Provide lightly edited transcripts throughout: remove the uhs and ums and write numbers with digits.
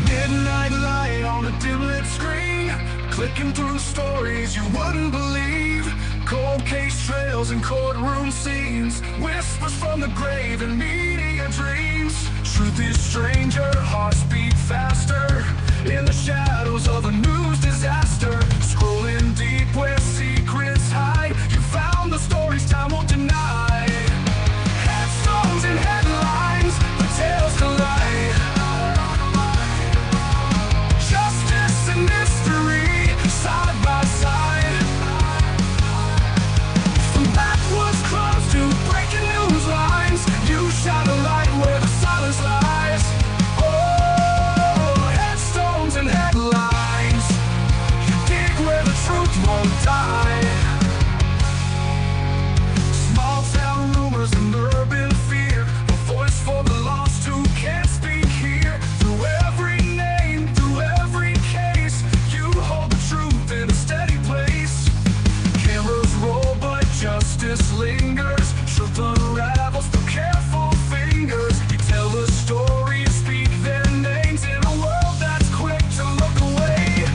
Midnight light on a dim-lit screen, clicking through stories you wouldn't believe. Cold case trails and courtroom scenes, whispers from the grave and media dreams. Truth is stranger, hearts beat faster in the shadows of a news disaster. Scrolling deep where secrets hide, you found the stories time won't deny. Headstones and headlines, the tales collide. Justice and mystery, side by side. From backwoods clubs to breaking news lines, you shine a light where the silence lies. Oh, headstones and headlines, you dig where the truth won't die. Small town rumors and urban fear, a voice for the lost who can't speak here. Through every name, through every case, you hold the truth in a steady place. Cameras roll but justice lingers, truth unravels through careful fingers. You tell the story, speak their names in a world that's quick to look away.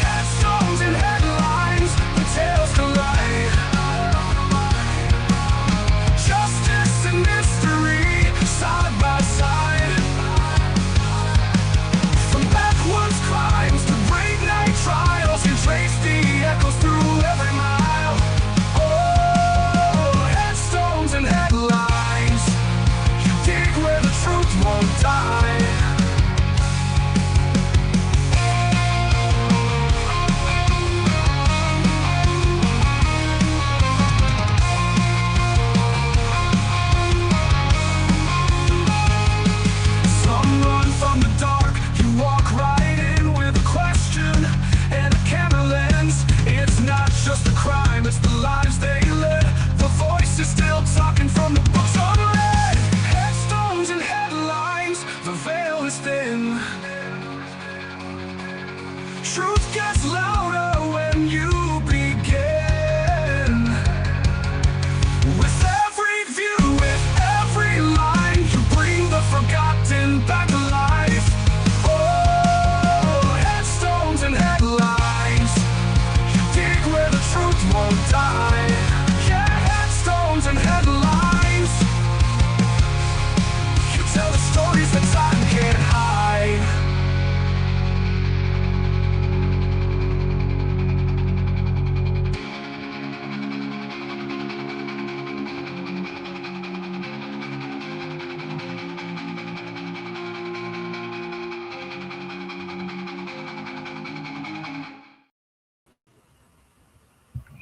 Headstones and headlines, the tales collide. Justice and mystery, side by side. From backwoods crimes to great night trials, you trace the echoes through every mile. Oh, headstones and headlines, you dig where the truth won't die. Some run from the dark, you walk right in with a question and a camera lens. It's not just a crime, it's the lives they led. The voice is still talking from the books unread. Headstones and headlines, the veil is thin. Truth gets louder when you begin. With every view, with every line, you bring the forgotten back to life. Oh, headstones and headlines, you dig where the truth won't die. Yeah, headstones and headlines, you tell the stories that time can't hide.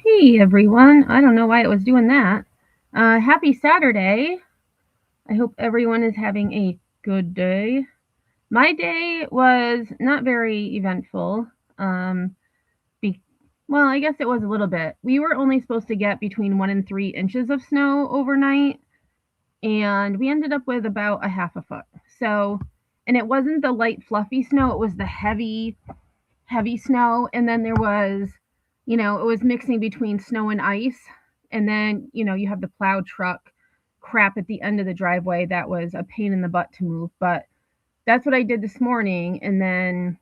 Hey everyone, I don't know why it was doing that. Happy Saturday. I hope everyone is having a good day. My day was not very eventful. Well, I guess it was a little bit. We were only supposed to get between 1 and 3 inches of snow overnight, and we ended up with about a half a foot. So, and it wasn't the light fluffy snow, it was the heavy snow, and then there was, it was mixing between snow and ice, and then, you have the plow truck crap at the end of the driveway that was a pain in the butt to move, but that's what I did this morning. And then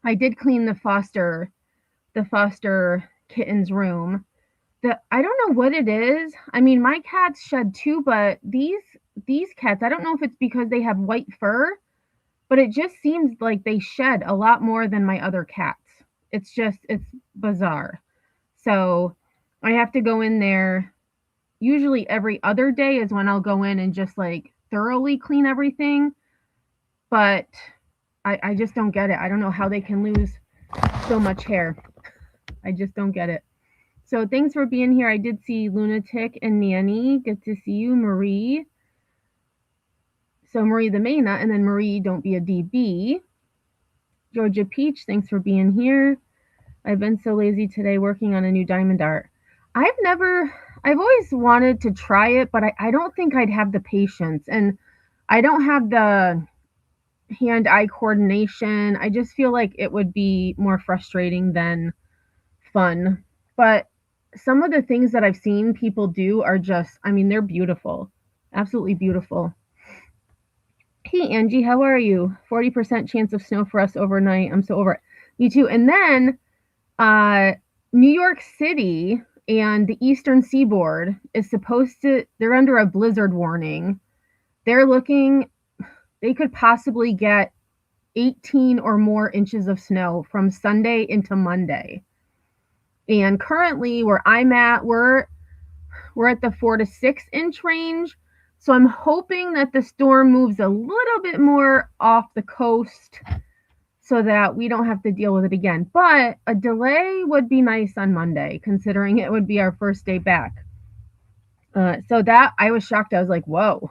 I did clean the foster kitten's room. I don't know what it is. I mean, my cats shed too, but these cats, I don't know if it's because they have white fur, but it just seems like they shed a lot more than my other cats. It's bizarre. So I have to go in there. Usually every other day is when I'll go in and just like thoroughly clean everything. But I just don't get it. I don't know how they can lose so much hair. I just don't get it. So thanks for being here. I did see Lunatic and Nanny. Good to see you, Marie. So Marie the Maina, and then Marie, don't be a DB. Georgia Peach, thanks for being here. I've been so lazy today working on a new diamond art. I've always wanted to try it, but I don't think I'd have the patience, and I don't have the hand-eye coordination. I just feel like it would be more frustrating than fun. But some of the things that I've seen people do are just, I mean, they're beautiful. Absolutely beautiful. Hey, Angie, how are you? 40% chance of snow for us overnight. I'm so over it. Me too. And then uh, New York City and the Eastern Seaboard is supposed to, they're under a blizzard warning. They're looking, they could possibly get 18 or more inches of snow from Sunday into Monday. And currently, where I'm at, we're at the 4 to 6 inch range. So I'm hoping that the storm moves a little bit more off the coast so that we don't have to deal with it again. But a delay would be nice on Monday, considering it would be our first day back. So that I was shocked. I was like, whoa,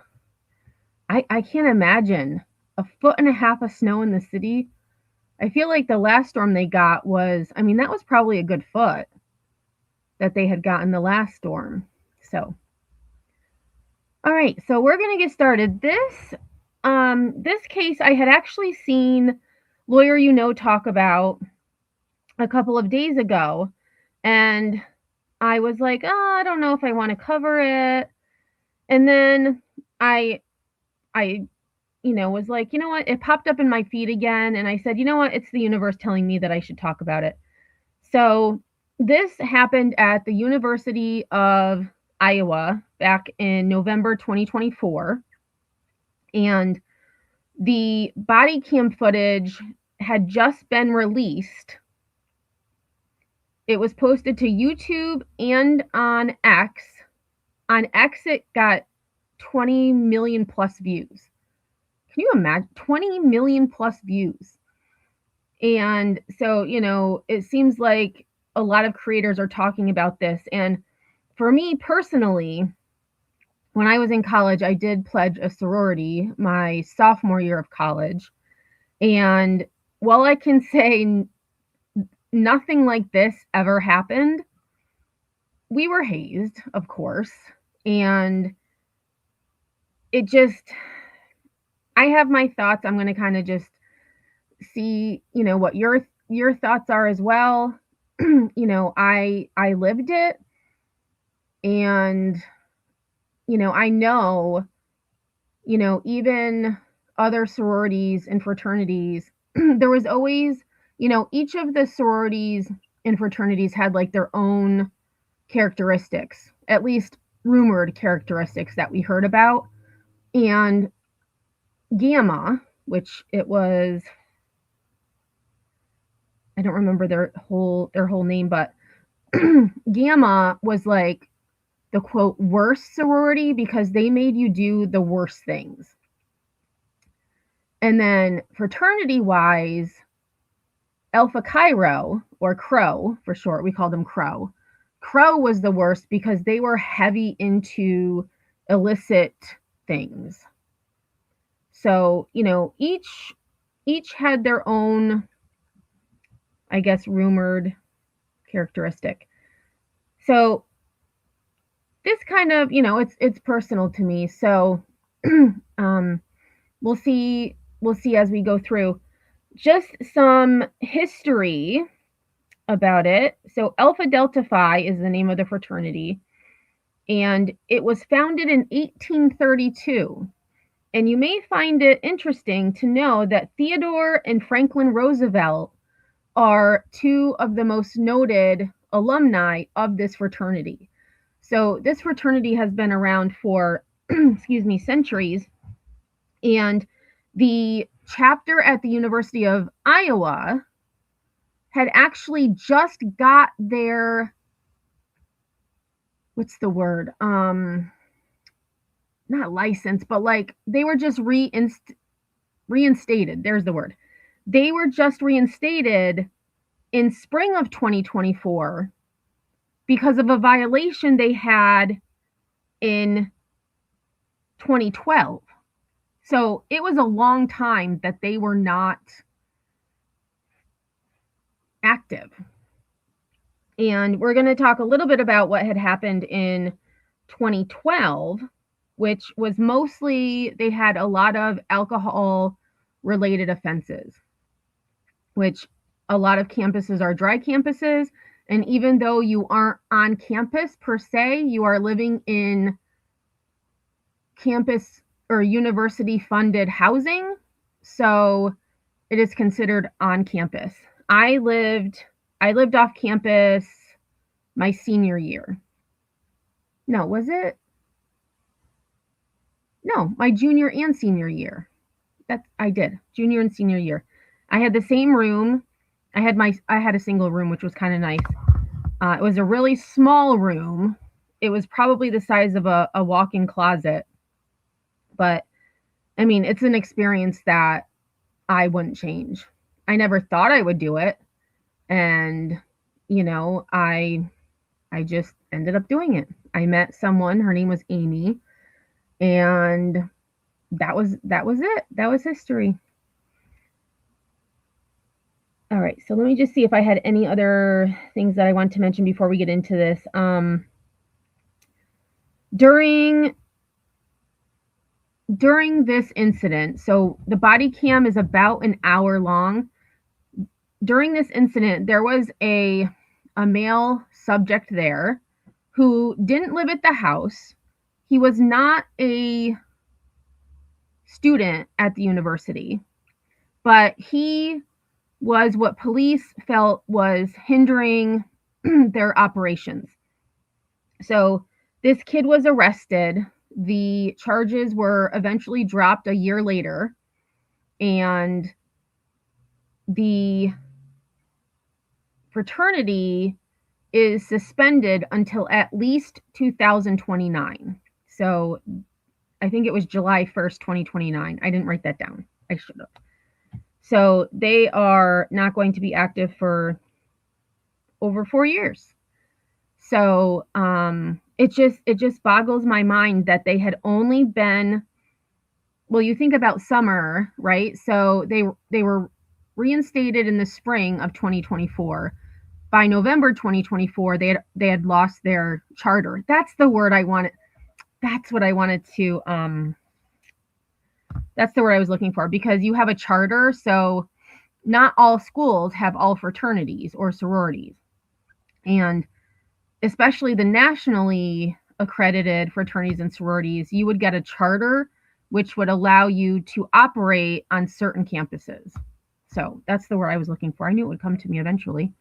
I can't imagine a foot and a half of snow in the city. I feel like the last storm they got was, I mean, that was probably a good foot that they had gotten the last storm. So, all right, so we're going to get started. This case I had actually seen Lawyer You Know talk about a couple of days ago, and I was like, oh, I don't know if I want to cover it. And then I was like, you know what? It popped up in my feed again, and I said, you know what? It's the universe telling me that I should talk about it. So this happened at the University of Iowa back in November 2024. And the body cam footage had just been released. It was posted to YouTube and on X. On X, it got 20 million plus views. Can you imagine? 20 million plus views. And so, it seems like a lot of creators are talking about this. And for me personally, when I was in college, I did pledge a sorority my sophomore year of college. And while I can say nothing like this ever happened, we were hazed, of course. And it just, I have my thoughts. I'm going to kind of just see, what your thoughts are as well. I lived it, and I know, even other sororities and fraternities, there was always, each of the sororities and fraternities had like their own characteristics, at least rumored characteristics that we heard about. And Gamma, which it was, I don't remember their whole name, but Gamma was like the quote worst sorority because they made you do the worst things. And then fraternity wise, Alpha Cairo, or Crow for short, we called them Crow. Crow was the worst because they were heavy into illicit things. So, each had their own, I guess, rumored characteristic. So this kind of, it's personal to me. So we'll see as we go through. Just some history about it. So Alpha Delta Phi is the name of the fraternity, and it was founded in 1832. And you may find it interesting to know that Theodore and Franklin Roosevelt are two of the most noted alumni of this fraternity. So this fraternity has been around for, centuries. And the chapter at the University of Iowa had actually just got their, what's the word? Not license, but like they were just reinstated. There's the word. They were just reinstated in spring of 2024 because of a violation they had in 2012. So it was a long time that they were not active. And we're going to talk a little bit about what had happened in 2012, which was mostly, they had a lot of alcohol related offenses, which a lot of campuses are dry campuses, And even though you aren't on campus per se, you are living in campus or university funded housing. So it is considered on campus. I lived off campus my senior year. No, was it? No, my junior and senior year. I did. Junior and senior year. I had the same room. I had a single room, which was kind of nice. It was a really small room. It was probably the size of a walk-in closet. But I mean, it's an experience that I wouldn't change. I never thought I would do it. And, you know, I just ended up doing it. I met someone, her name was Amy, and that was it. That was history. All right, so let me just see if I had any other things that I want to mention before we get into this. During this incident, so the body cam is about an hour long. During this incident, there was a male subject there who didn't live at the house. He was not a student at the university, but he was what police felt was hindering their operations. So this kid was arrested. The charges were eventually dropped a year later, and the fraternity is suspended until at least 2029. So I think it was July 1st, 2029. I didn't write that down. I should have. So they are not going to be active for over 4 years. So it just boggles my mind that they had only been, well, you think about summer, right? So they were reinstated in the spring of 2024. By November 2024, they had lost their charter. That's the word I wanted. That's what I wanted to that's the word I was looking for, because you have a charter, so not all schools have all fraternities or sororities. And especially the nationally accredited fraternities and sororities, you would get a charter which would allow you to operate on certain campuses. So that's the word I was looking for. I knew it would come to me eventually.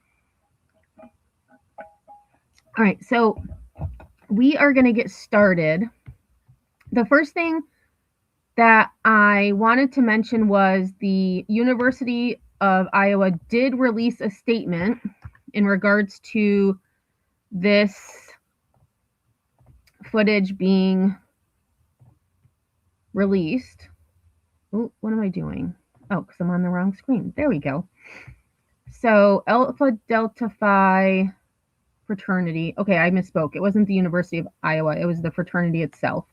All right, so we are going to get started. The first thing that I wanted to mention was the University of Iowa did release a statement in regards to this footage being released. Oh, what am I doing? Oh, because I'm on the wrong screen. There we go. So Alpha Delta Phi Fraternity. Okay, I misspoke. It wasn't the University of Iowa. It was the fraternity itself.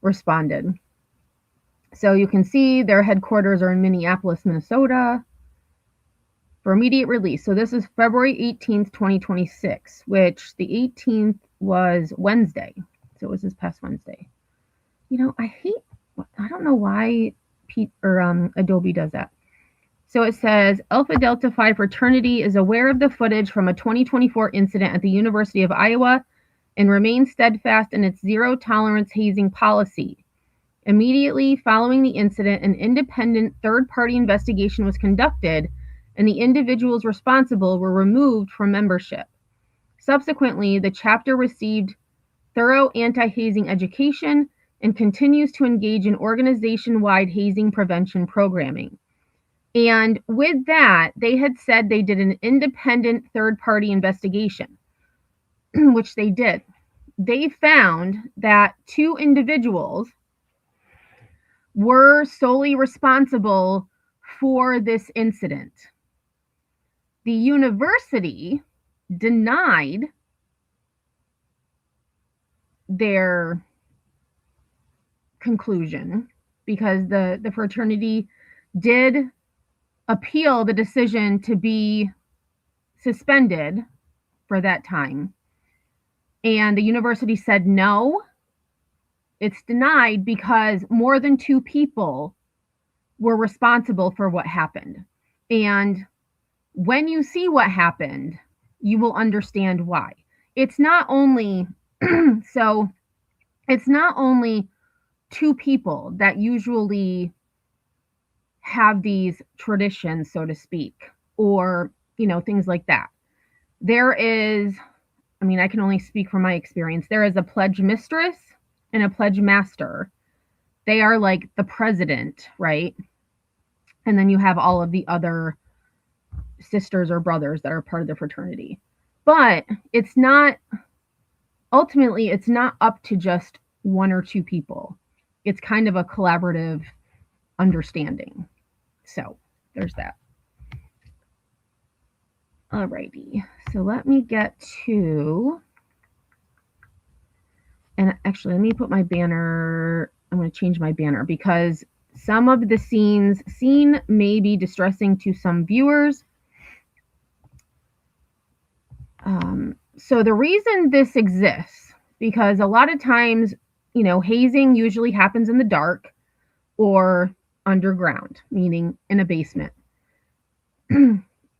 Responded. So you can see their headquarters are in Minneapolis, Minnesota, for immediate release. So this is February 18th, 2026, which the 18th was Wednesday. So it was this past Wednesday. You know, I don't know why Adobe does that. So it says, Alpha Delta Phi Fraternity is aware of the footage from a 2024 incident at the University of Iowa and remains steadfast in its zero tolerance hazing policy. Immediately following the incident, an independent third-party investigation was conducted, and the individuals responsible were removed from membership. Subsequently, the chapter received thorough anti-hazing education and continues to engage in organization-wide hazing prevention programming. And with that, they had said they did an independent third-party investigation, which they did. They found that 2 individuals were solely responsible for this incident. The university denied their conclusion because the fraternity did appeal the decision to be suspended for that time. And the university said no, it's denied because more than 2 people were responsible for what happened. And when you see what happened, you will understand why. It's not only so it's not only two people that usually have these traditions, so to speak, or things like that. There is, I mean, I can only speak from my experience. There is a pledge mistress and a pledge master. They are like the president, right? And then you have all of the other sisters or brothers that are part of the fraternity. But it's not, ultimately, it's not up to just one or two people. It's kind of a collaborative understanding. So there's that. Alrighty, so let me get to, and actually let me put my banner, I'm going to change my banner because some of the scene may be distressing to some viewers. So the reason this exists, because a lot of times, hazing usually happens in the dark or underground, meaning in a basement.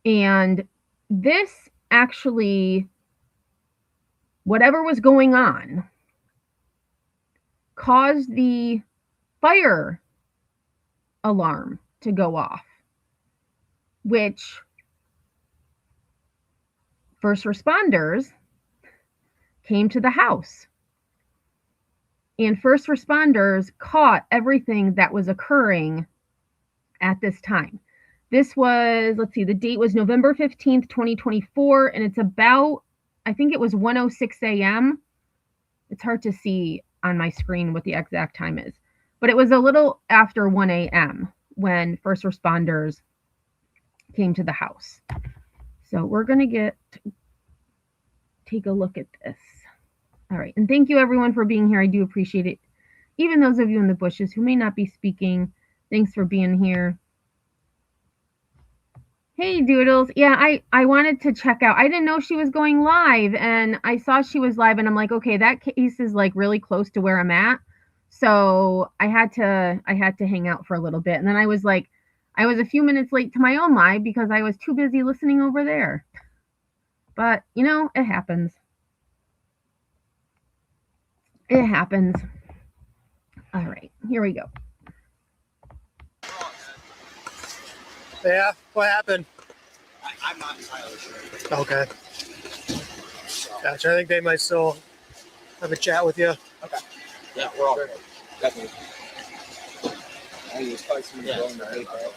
And this actually, whatever was going on, caused the fire alarm to go off, which first responders came to the house. And first responders caught everything that was occurring at this time. This was, let's see, the date was November 15th, 2024, and it's about, I think it was 1:06 a.m. It's hard to see on my screen what the exact time is, but it was a little after 1 a.m. when first responders came to the house. So we're going to take a look at this. All right, and thank you everyone for being here. I do appreciate it. Even those of you in the bushes who may not be speaking, thanks for being here. Hey Doodles. Yeah, I wanted to check out. I didn't know she was going live, and I saw she was live, and I'm like, okay, that case is like really close to where I'm at. So I had to hang out for a little bit. And then I was a few minutes late to my own live because I was too busy listening over there. But it happens. It happens. All right, here we go. Yeah, what happened? I'm not entirely sure. Okay. Gotcha. I think they might still have a chat with you. Okay. Yeah, we're all good. Definitely. I think it's probably somebody going to hate that.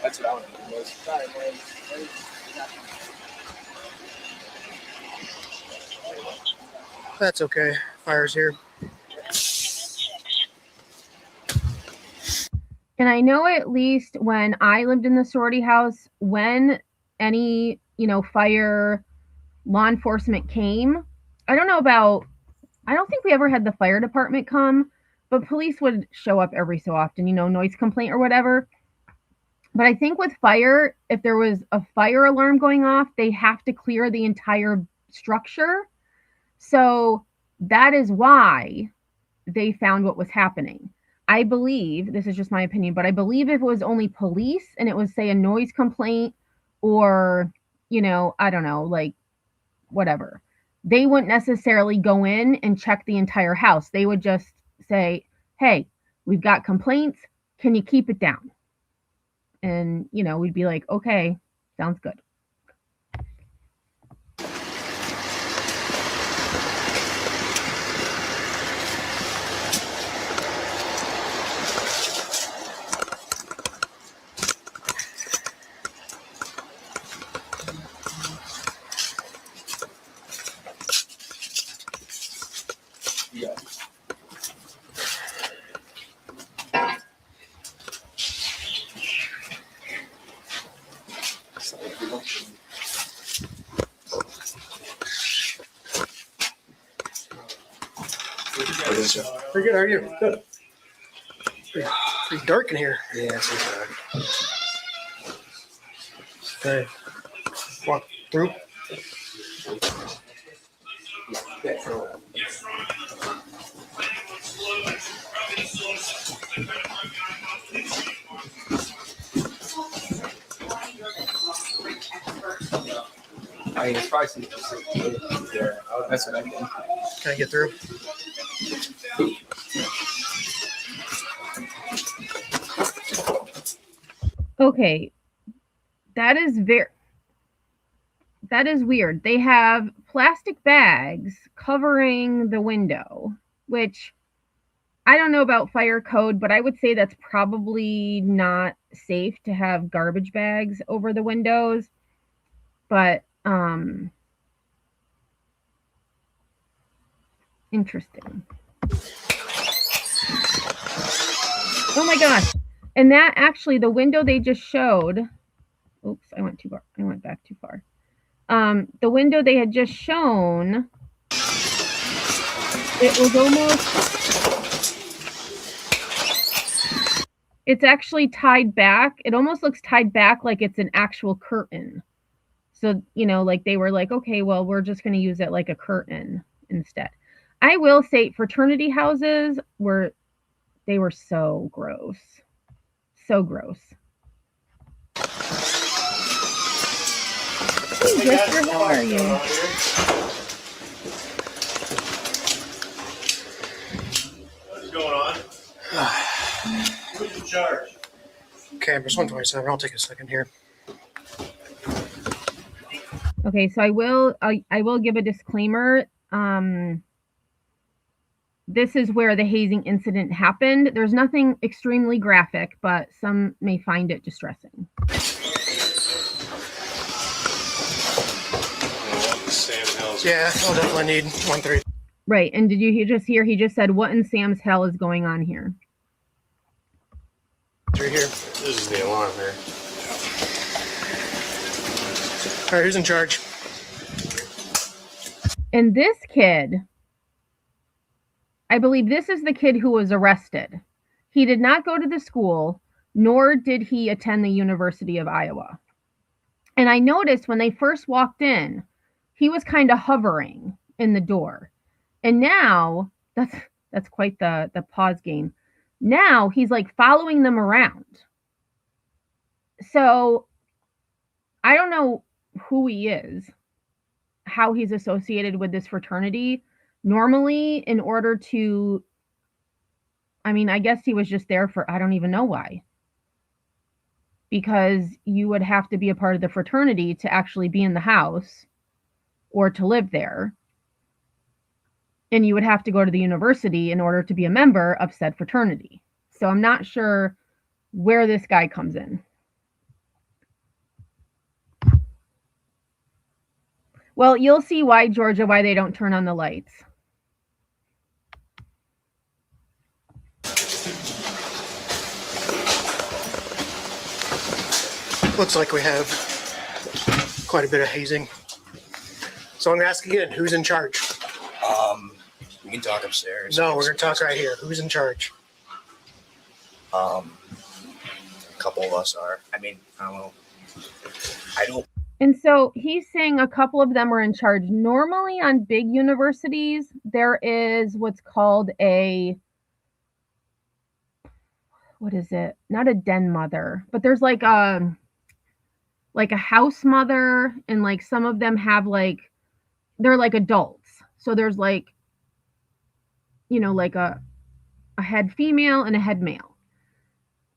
That's what I want to do most. Sorry, man. That's okay. Fire's here. And I know at least when I lived in the sorority house, when any, fire law enforcement came, I don't think we ever had the fire department come, but police would show up every so often, noise complaint or whatever. But I think with fire, if there was a fire alarm going off, they have to clear the entire structure. So that is why they found what was happening. I believe, this is just my opinion, but I believe if it was only police and it was, say, a noise complaint or, I don't know, like whatever, they wouldn't necessarily go in and check the entire house. They would just say, hey, we've got complaints. Can you keep it down? And, we'd be like, okay, sounds good. Yeah. Pretty good. How are you? Good. Pretty dark in here. Yeah, it's dark. Okay. Walk through. Yeah. I mean, it's probably some there. That's what I think. Can I get through? Okay, that is weird. They have plastic bags covering the window, which I don't know about fire code, but I would say that's probably not safe to have garbage bags over the windows. But interesting. Oh my gosh. And that actually, the window they just showed, oops, I went too far. I went back too far. The window they had just shown, it was almost, it's actually tied back. It almost looks tied back like it's an actual curtain. So, you know, like they were like, okay, well, we're just going to use it like a curtain instead. I will say fraternity houses were so gross. So gross. Hey, Jester, how are you? What's going on? Who's in charge? Cameras 127. I'll take a second here. Okay, so I will give a disclaimer. This is where the hazing incident happened. There's nothing extremely graphic, but some may find it distressing. Yeah, I'll definitely need 1-3. Right, and did you just hear? He just said, "What in Sam's hell is going on here?" 3 here. This is the alarm here. All right, who's in charge? And this kid, I believe this is the kid who was arrested. He did not go to the school, nor did he attend the University of Iowa. And I noticed when they first walked in, he was kind of hovering in the door. And now, that's quite the pause game. Now he's like following them around. So I don't know who he is, how he's associated with this fraternity. Normally, in order to, I mean, I guess he was just there for, I don't even know why. Because you would have to be a part of the fraternity to actually be in the house or to live there. And you would have to go to the university in order to be a member of said fraternity. So I'm not sure where this guy comes in. Well, you'll see why, Georgia, why they don't turn on the lights. Looks like we have quite a bit of hazing. So I'm going to ask again, who's in charge? We can talk upstairs. No, we're going to talk right here. Who's in charge? A couple of us are. I mean, I don't know. I don't. And so he's saying a couple of them are in charge. Normally on big universities, there is what's called what is it? Not a den mother, but there's like a house mother, and like some of them have like, they're like adults. So there's like, you know, like a head female and a head male.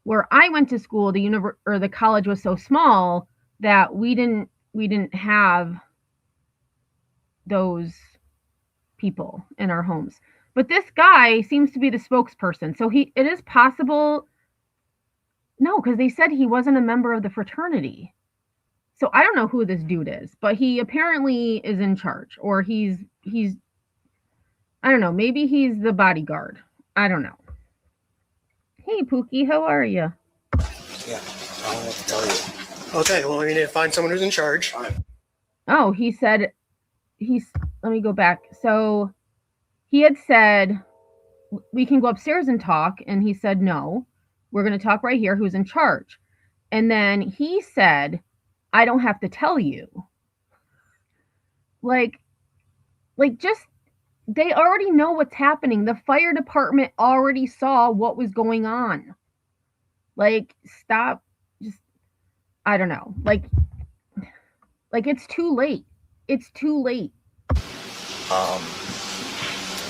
Where I went to school, the college was so small that we didn't have those people in our homes. But this guy seems to be the spokesperson. So it is possible. No, because they said he wasn't a member of the fraternity. So I don't know who this dude is, but he apparently is in charge, or he's I don't know, maybe he's the bodyguard. I don't know. Hey, Pookie, how are you? Yeah, I don't know what to tell you. Okay, well, we need to find someone who's in charge. Oh, he said let me go back. So he had said, we can go upstairs and talk. And he said, no, we're going to talk right here. Who's in charge? And then he said, I don't have to tell you. Like just, they already know what's happening. The fire department already saw what was going on. Like, stop. Just, I don't know. Like it's too late. it's too late. A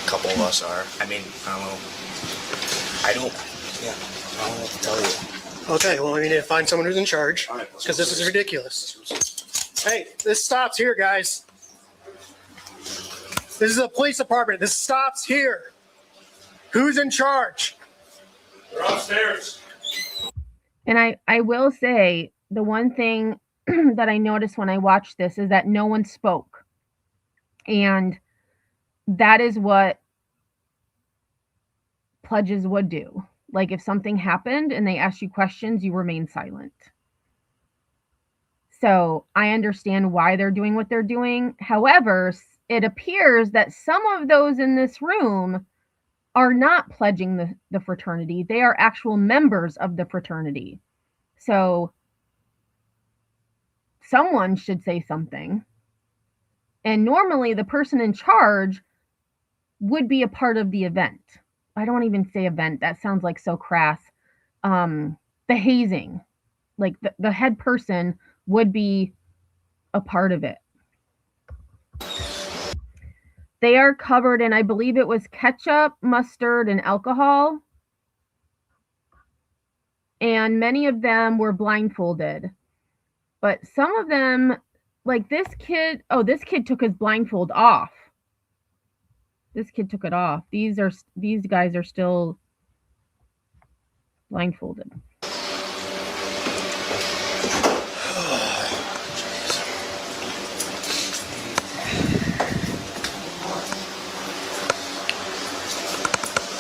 couple of us are. I mean, I don't know. I don't know what to tell you. Okay, well, we need to find someone who's in charge because this is ridiculous. Hey, this stops here, guys. This is a police department. This stops here. Who's in charge? They're upstairs. And I will say the one thing that I noticed when I watched this is that no one spoke. And that is what pledges would do. Like if something happened and they asked you questions, you remain silent. So I understand why they're doing what they're doing. However, it appears that some of those in this room are not pledging the fraternity. They are actual members of the fraternity. So someone should say something. And normally the person in charge would be a part of the event. I don't even say event. That sounds like so crass. The hazing. Like the head person would be a part of it. They are covered in, I believe it was ketchup, mustard, and alcohol. And many of them were blindfolded. But some of them, like this kid took his blindfold off. This kid took it off. These guys are still blindfolded.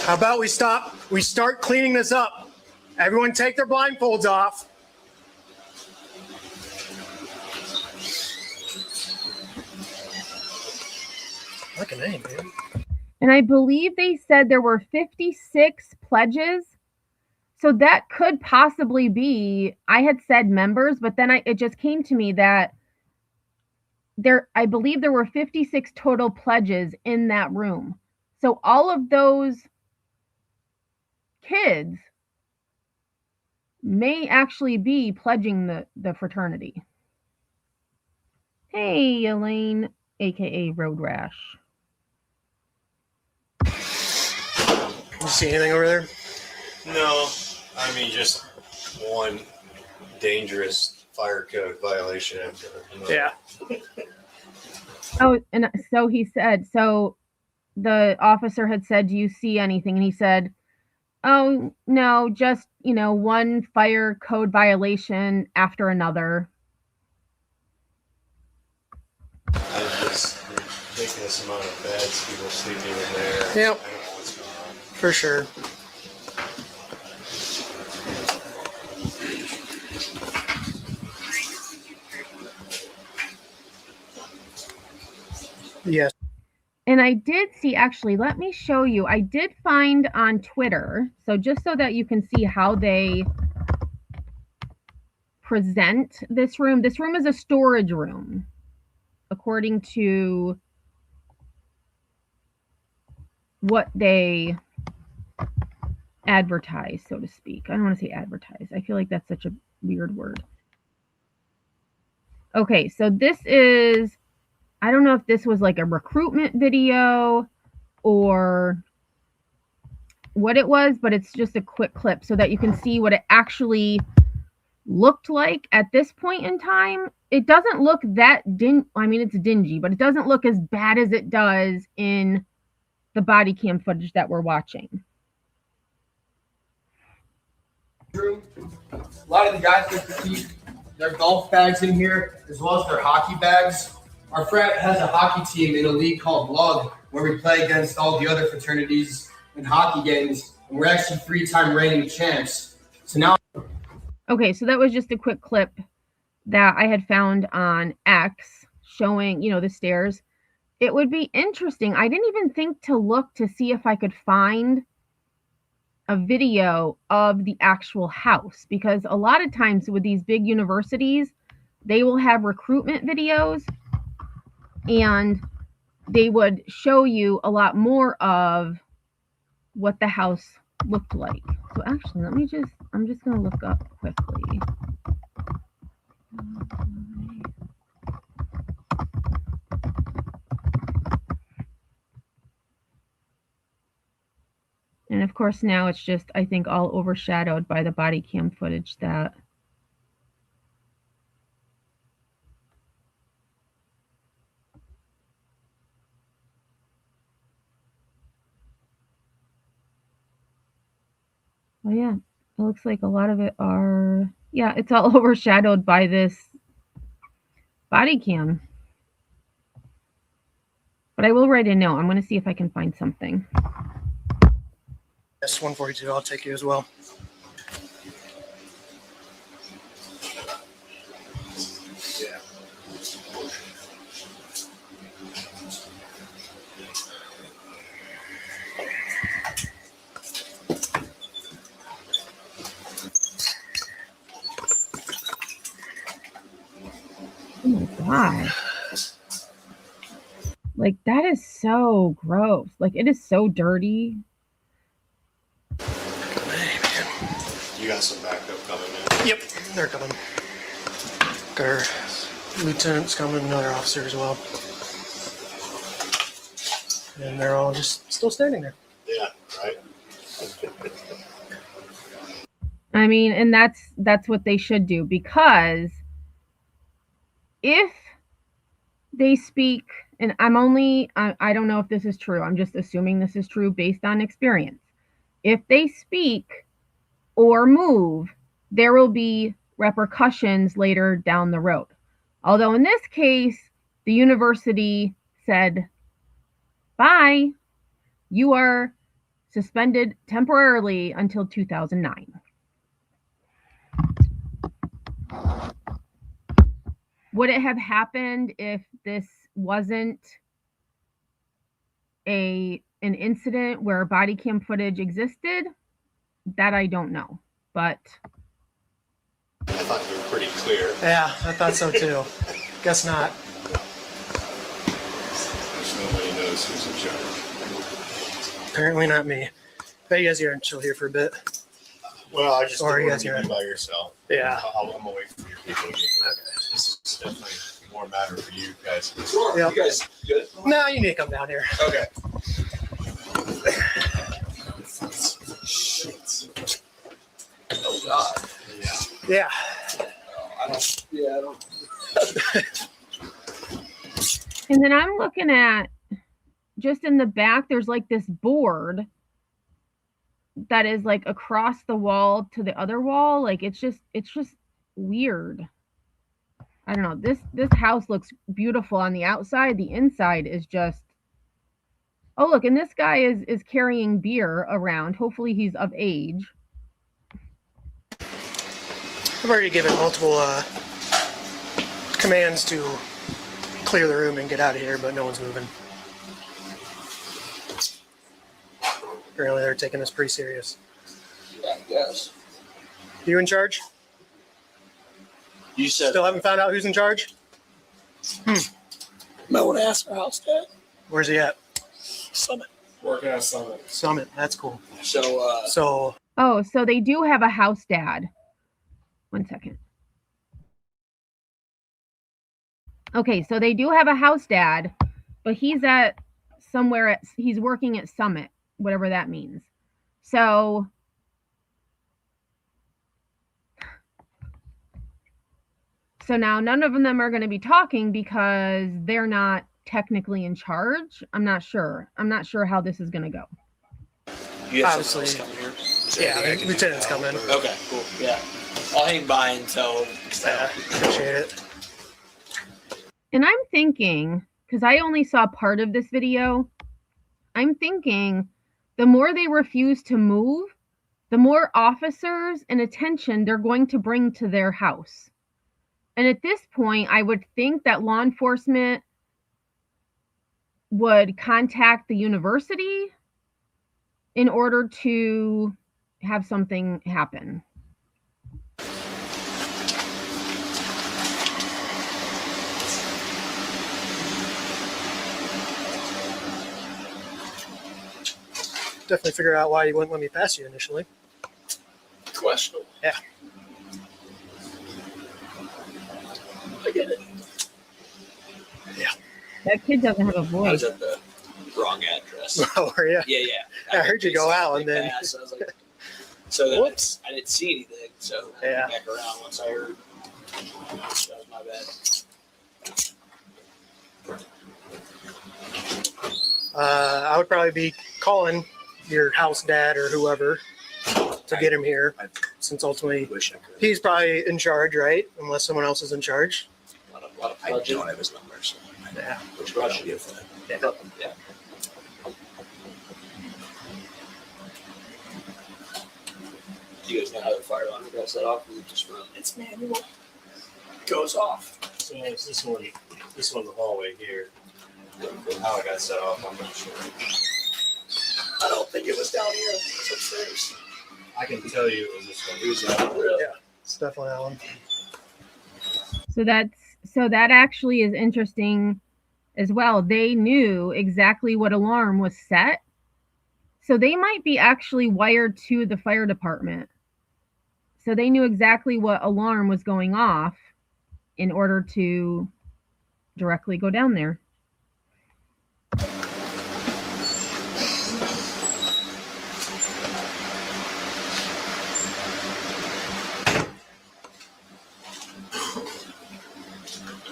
How about we start cleaning this up? Everyone take their blindfolds off. Like a name, man. And I believe they said there were 56 pledges. So that could possibly be, I had said members, but then it just came to me that I believe there were 56 total pledges in that room. So all of those kids may actually be pledging the fraternity. Hey, Elaine, aka Road Rash. You see anything over there? No, I mean just one dangerous fire code violation after another. Yeah. Oh, and so he said, so the officer had said, do you see anything? And he said, oh, no, just, one fire code violation after another. There's this ridiculous amount of beds, people sleeping in there. Yep. I don't know what's going on. For sure. Yes. And I did see, actually, let me show you. I did find on Twitter, so just so that you can see how they present this room. This room is a storage room, according to what they advertise, so to speak. I don't want to say advertise. I feel like that's such a weird word. Okay, so this is, I don't know if this was like a recruitment video or what it was, but it's just a quick clip so that you can see what it actually looked like at this point in time. It doesn't look that I mean, it's dingy, but it doesn't look as bad as it does in the body cam footage that we're watching. A lot of the guys like to keep their golf bags in here as well as their hockey bags. Our frat has a hockey team in a league called Lug where we play against all the other fraternities in hockey games, and we're actually 3-time reigning champs. So now, okay, so that was just a quick clip that I had found on X showing, the stairs. It would be interesting. I didn't even think to look to see if I could find a video of the actual house, because a lot of times with these big universities, they will have recruitment videos and they would show you a lot more of what the house looked like. So actually, I'm just going to look up quickly. of course now it's just, I think, all overshadowed by the body cam footage that oh yeah, it looks like a lot of it are, yeah, it's all overshadowed by this body cam. But I will write a note. I'm going to see if I can find something. Yes, 142. I'll take you as well. Yeah. Oh my God. Like, that is so gross. Like, it is so dirty. You got some backup coming in? Yep, they're coming. Got our lieutenants coming, another officer as well. And they're all just still standing there. Yeah, right. I mean, and that's what they should do, because if they speak, and I don't know if this is true, I'm just assuming this is true based on experience. If they speak or move, there will be repercussions later down the road. Although in this case, the university said, bye, you are suspended temporarily until 2009. Would it have happened if this wasn't an incident where body cam footage existed? That I don't know, but I thought you were pretty clear. Yeah, I thought so too. Guess not. Nobody knows who's in charge. Apparently not me. Bet you guys are chill here for a bit. Well, I just Or didn't you want guys to be are- by yourself. Yeah. I'm away from your people. This is definitely more matter for you guys. Sure. Yep. You guys good? No, you need to come down here. Okay. Oh God. Yeah. Yeah. I don't. and then I'm looking at just in the back, there's like this board that is like across the wall to the other wall. Like it's just weird. I don't know. This house looks beautiful on the outside. The inside is just, oh look, and this guy is carrying beer around. Hopefully he's of age. I've already given multiple commands to clear the room and get out of here, but no one's moving. Apparently they're taking this pretty serious. Yeah, I guess. You in charge? You said Still haven't found out who's in charge? might want to ask our house dad. Where's he at? Summit. Working at Summit. Summit. That's cool. So So Oh, so they do have a house dad. 1 second. Okay, so they do have a house dad, but he's he's working at Summit, whatever that means. So now none of them are going to be talking because they're not technically in charge. I'm not sure how this is going to go. you have Obviously. someone else coming here. yeah, the lieutenant's coming. Okay, cool. Yeah, I'll hang by until. Yeah, appreciate it. And I'm thinking, because I only saw part of this video, I'm thinking the more they refuse to move, the more officers and attention they're going to bring to their house. And at this point, I would think that law enforcement would contact the university in order to have something happen. Definitely figure out why you wouldn't let me pass you initially. Questionable. Yeah. I get it. That kid doesn't have a I was voice. at the wrong address. Oh, were you? Yeah. I heard you go out and then. Pass. I was like, so then Whoops. I didn't see anything. So I Yeah. went back around once I heard. That was my bad. I would probably be calling your house dad or whoever to get him here, since ultimately Wish I could. he's probably in charge, right? Unless someone else is in charge. A lot of I budget. don't have his number, so Yeah. which I should give that. Yeah. Do you guys know how the fire alarm goes set off? We just run. It's manual. Goes off. So it's this one in the hallway here. How it got set off, I'm not sure. I don't think it was down here. It's upstairs. I can tell you it was this one. It was that. Really? Yeah. It's definitely that one. So that actually is interesting as well. They knew exactly what alarm was set. So they might be actually wired to the fire department. So they knew exactly what alarm was going off in order to directly go down there.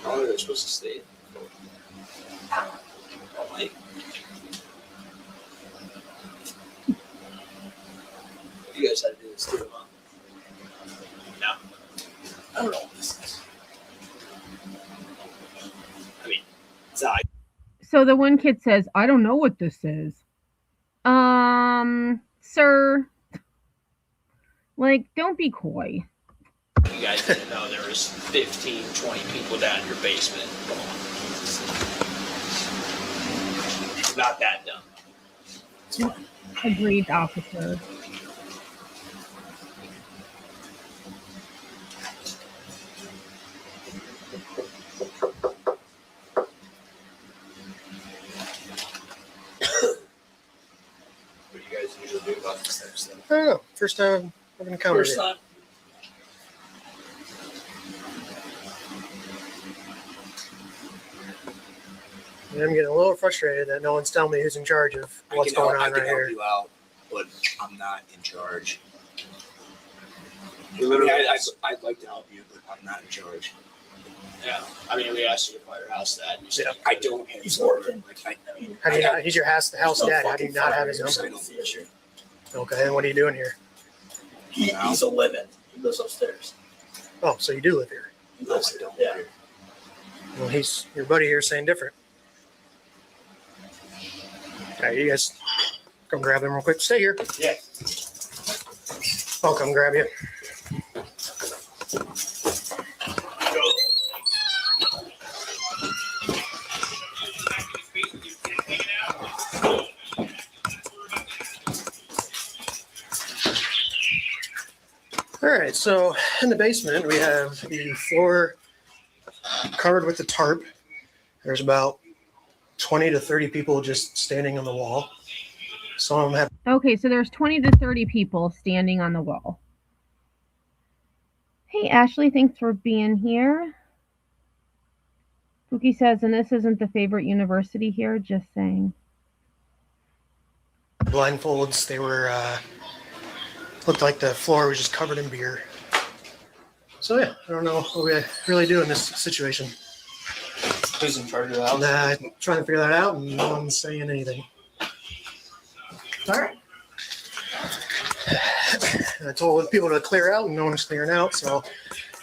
How long are they supposed to stay? All night. You guys had to do this too, huh? No. I don't know what this is. I mean, it's not. So the one kid says, I don't know what this is. Sir, like, don't be coy. You guys didn't know there was 15, 20 people down in your basement. Come on. It's not that dumb. Agreed, officer. What do you guys usually do about this type of stuff? I don't know. First time I've encountered First it. time. And I'm getting a little frustrated that no one's telling me who's in charge of what's going I on can right help here. you out, but I'm not in charge. You literally I'd like to help you, but I'm not in charge. Yeah. I mean, we asked you to firehouse that. And you said, I don't have his He's number. working. Like, I mean, How do you I- not? He's your house dad. How do you not have his I number? don't think it's you. Okay, and what are you doing here? He's a living. He lives upstairs. Oh, so you do live here. He No, lives I don't. Yeah. Well, he's your buddy here saying different. All right, you guys come grab him real quick. Stay here. Yeah. I'll come grab you. All right, so in the basement, we have the floor covered with the tarp. There's about 20 to 30 people just standing on the wall. Some of them have Okay, so there's 20 to 30 people standing on the wall. Hey, Ashley, thanks for being here. Pookie says, and this isn't the favorite university here, just saying. blindfolds. They were, looked like the floor was just covered in beer. So yeah, I don't know what we really do in this situation. Who's in charge of the house? I'm trying to figure that out, and no one's saying anything. All right. I told people to clear out, and no one's clearing out. So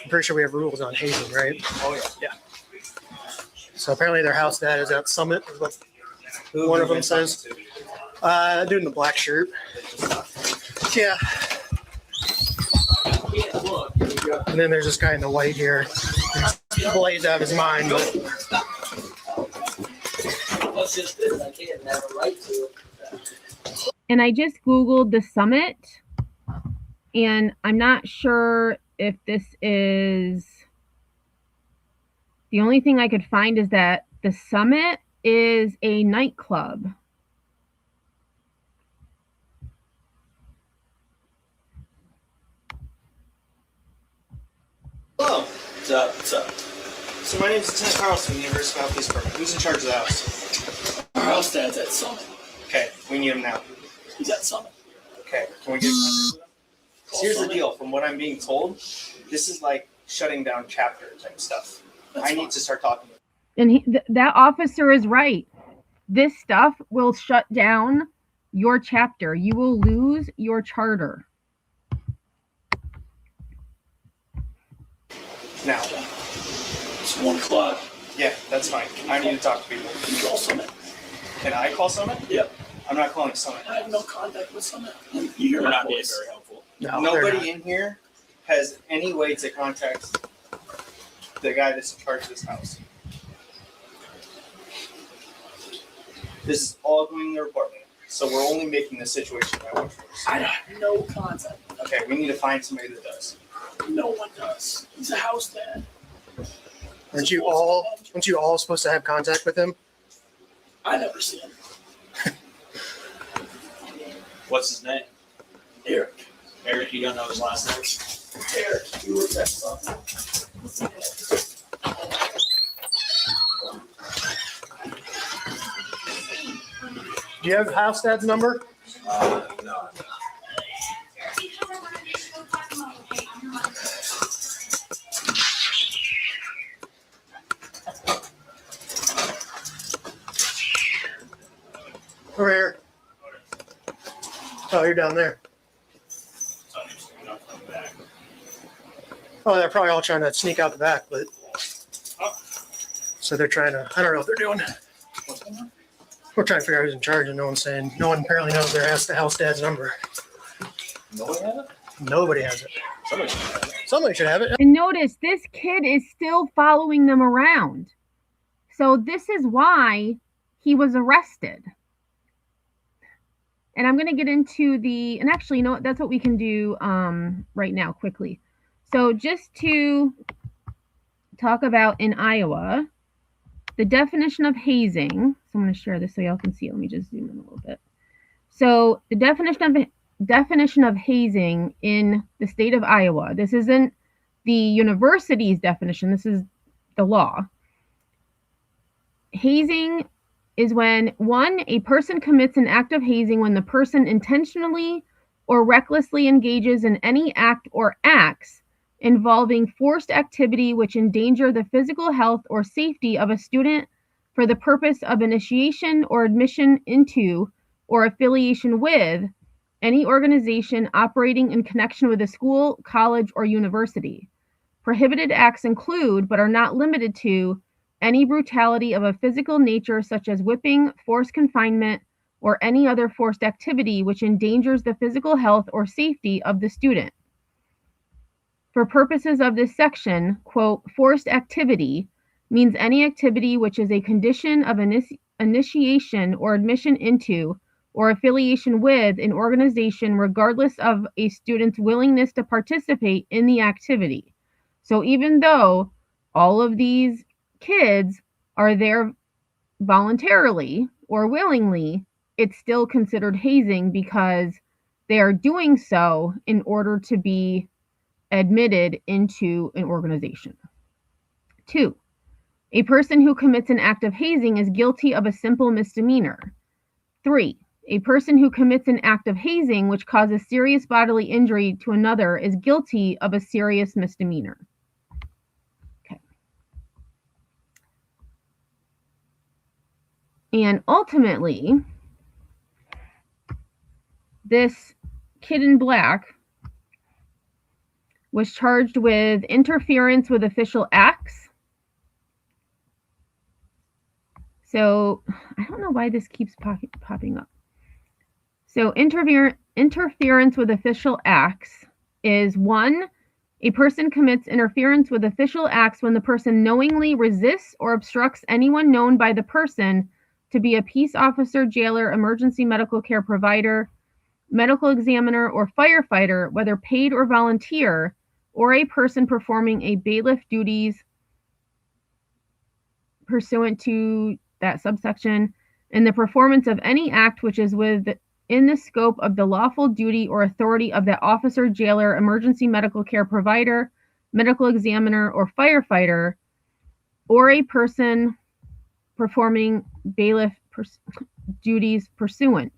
I'm pretty sure we have rules on hazing, right? Oh, yeah. So apparently their house dad is at Summit, is what Who one have of you them been says. talking Dude in the black shirt. Yeah. to? Yeah, look. Here we go. And then there's this guy in the white here. He's blazed out of his mind. But That's just this. I can't have a right to it. And I just Googled the summit, and I'm not sure if this is. The only thing I could find is that the summit is a nightclub. Hello. What's up? What's up? So my name is Lieutenant Carlson, University of Southeast Department. Who's in charge of the house? Our house dad's at Summit. Okay, we need him now. He's at Summit. Okay, can we get? Here's the deal. From what I'm being told, this is like shutting down chapter type stuff. I need to start talking. And that officer is right. This stuff will shut down your chapter. You will lose your charter. Now. It's 1 o'clock. Yeah, that's fine. I need to talk to people. Can you call Summit? Can I call Summit? Yep. I'm not calling Summit. I have no contact with Summit. You hear They're my not being voice. very helpful. No, Nobody in here has any way to contact the guy that's in charge of this house. This is all going in the report. So we're only making the situation that much worse. I have no contact. Okay, we need to find somebody that does. No one does. He's a house dad. Aren't you all supposed to have contact with him? I never see him. What's his name? Eric. Eric, you don't know his last name? Eric, he works at Summit. Do you have house dad's number? No. Over here. Oh, you're down there. Oh, they're probably all trying to sneak out the back, but so they're trying to. I don't know what they're doing. We're trying to figure out who's in charge, and no one's saying. No one apparently knows their house dad's number. Nobody has it? Nobody has it. Somebody should have it. Somebody should have it. And notice this kid is still following them around. So this is why he was arrested. And I'm going to get into and actually, you know what, that's what we can do right now quickly. So just to talk about in Iowa, the definition of hazing. So I'm going to share this so y'all can see it. Let me just zoom in a little bit. So the definition of hazing in the state of Iowa. This isn't the university's definition. This is the law. Hazing is when, 1, a person commits an act of hazing when the person intentionally or recklessly engages in any act or acts involving forced activity which endanger the physical health or safety of a student for the purpose of initiation or admission into or affiliation with any organization operating in connection with a school, college, or university. Prohibited acts include, but are not limited to, any brutality of a physical nature such as whipping, forced confinement, or any other forced activity which endangers the physical health or safety of the student. For purposes of this section, quote, forced activity means any activity which is a condition of initiation or admission into or affiliation with an organization regardless of a student's willingness to participate in the activity. So even though all of these kids are there voluntarily or willingly, it's still considered hazing because they are doing so in order to be admitted into an organization. 2, a person who commits an act of hazing is guilty of a simple misdemeanor. 3, a person who commits an act of hazing which causes serious bodily injury to another is guilty of a serious misdemeanor. Okay. And ultimately, this kid in black was charged with interference with official acts. So I don't know why this keeps popping up. So interference with official acts is 1, a person commits interference with official acts when the person knowingly resists or obstructs anyone known by the person to be a peace officer, jailer, emergency medical care provider, medical examiner, or firefighter, whether paid or volunteer, or a person performing a bailiff duties pursuant to that subsection, in the performance of any act which is within the scope of the lawful duty or authority of that officer, jailer, emergency medical care provider, medical examiner, or firefighter, or a person performing bailiff pursuant.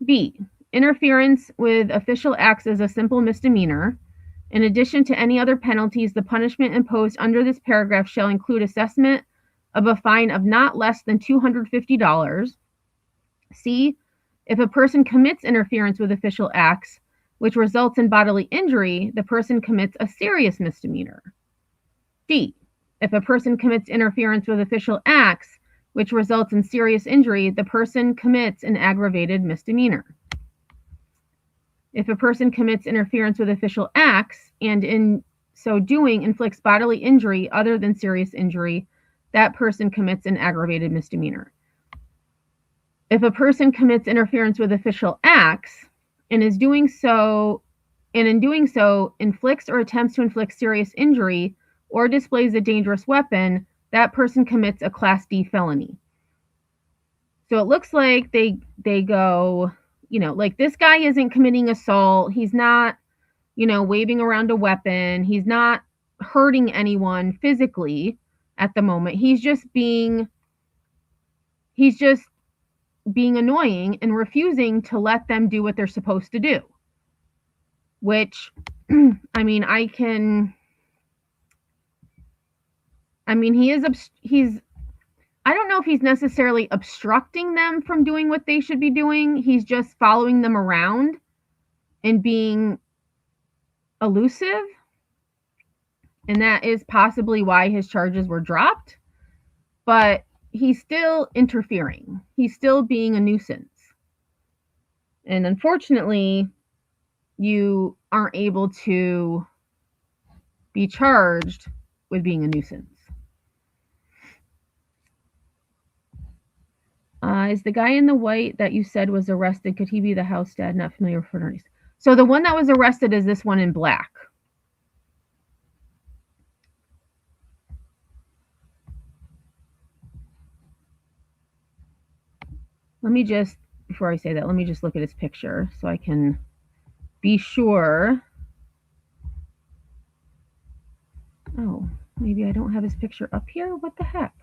B. Interference with official acts is a simple misdemeanor. In addition to any other penalties, the punishment imposed under this paragraph shall include assessment of a fine of not less than $250. C. If a person commits interference with official acts, which results in bodily injury, the person commits a serious misdemeanor. D. If a person commits interference with official acts, which results in serious injury, the person commits an aggravated misdemeanor. If a person commits interference with official acts and in so doing inflicts bodily injury other than serious injury, that person commits an aggravated misdemeanor. If a person commits interference with official acts and in doing so inflicts or attempts to inflict serious injury or displays a dangerous weapon, that person commits a Class D felony. So it looks like they go, like this guy isn't committing assault. He's not, waving around a weapon. He's not hurting anyone physically at the moment. He's just being annoying and refusing to let them do what they're supposed to do. Which, I don't know if he's necessarily obstructing them from doing what they should be doing. He's just following them around and being elusive. And that is possibly why his charges were dropped. But he's still interfering. He's still being a nuisance. And unfortunately, you aren't able to be charged with being a nuisance. Is the guy in the white that you said was arrested, could he be the house dad, not familiar with fraternities? So the one that was arrested is this one in black. Let me just, before I say that, let me just look at his picture so I can be sure. Oh, maybe I don't have his picture up here. What the heck?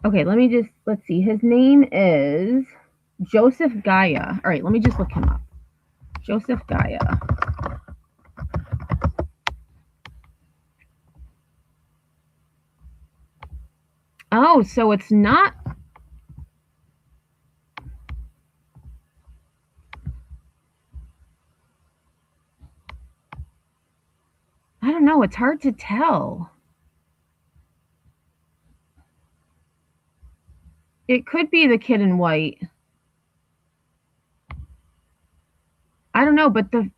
Okay, let's see. His name is Joseph Gaia. All right, let me just look him up. Joseph Gaia. Oh, so it's not. I don't know. It's hard to tell. It could be the kid in white. I don't know, but the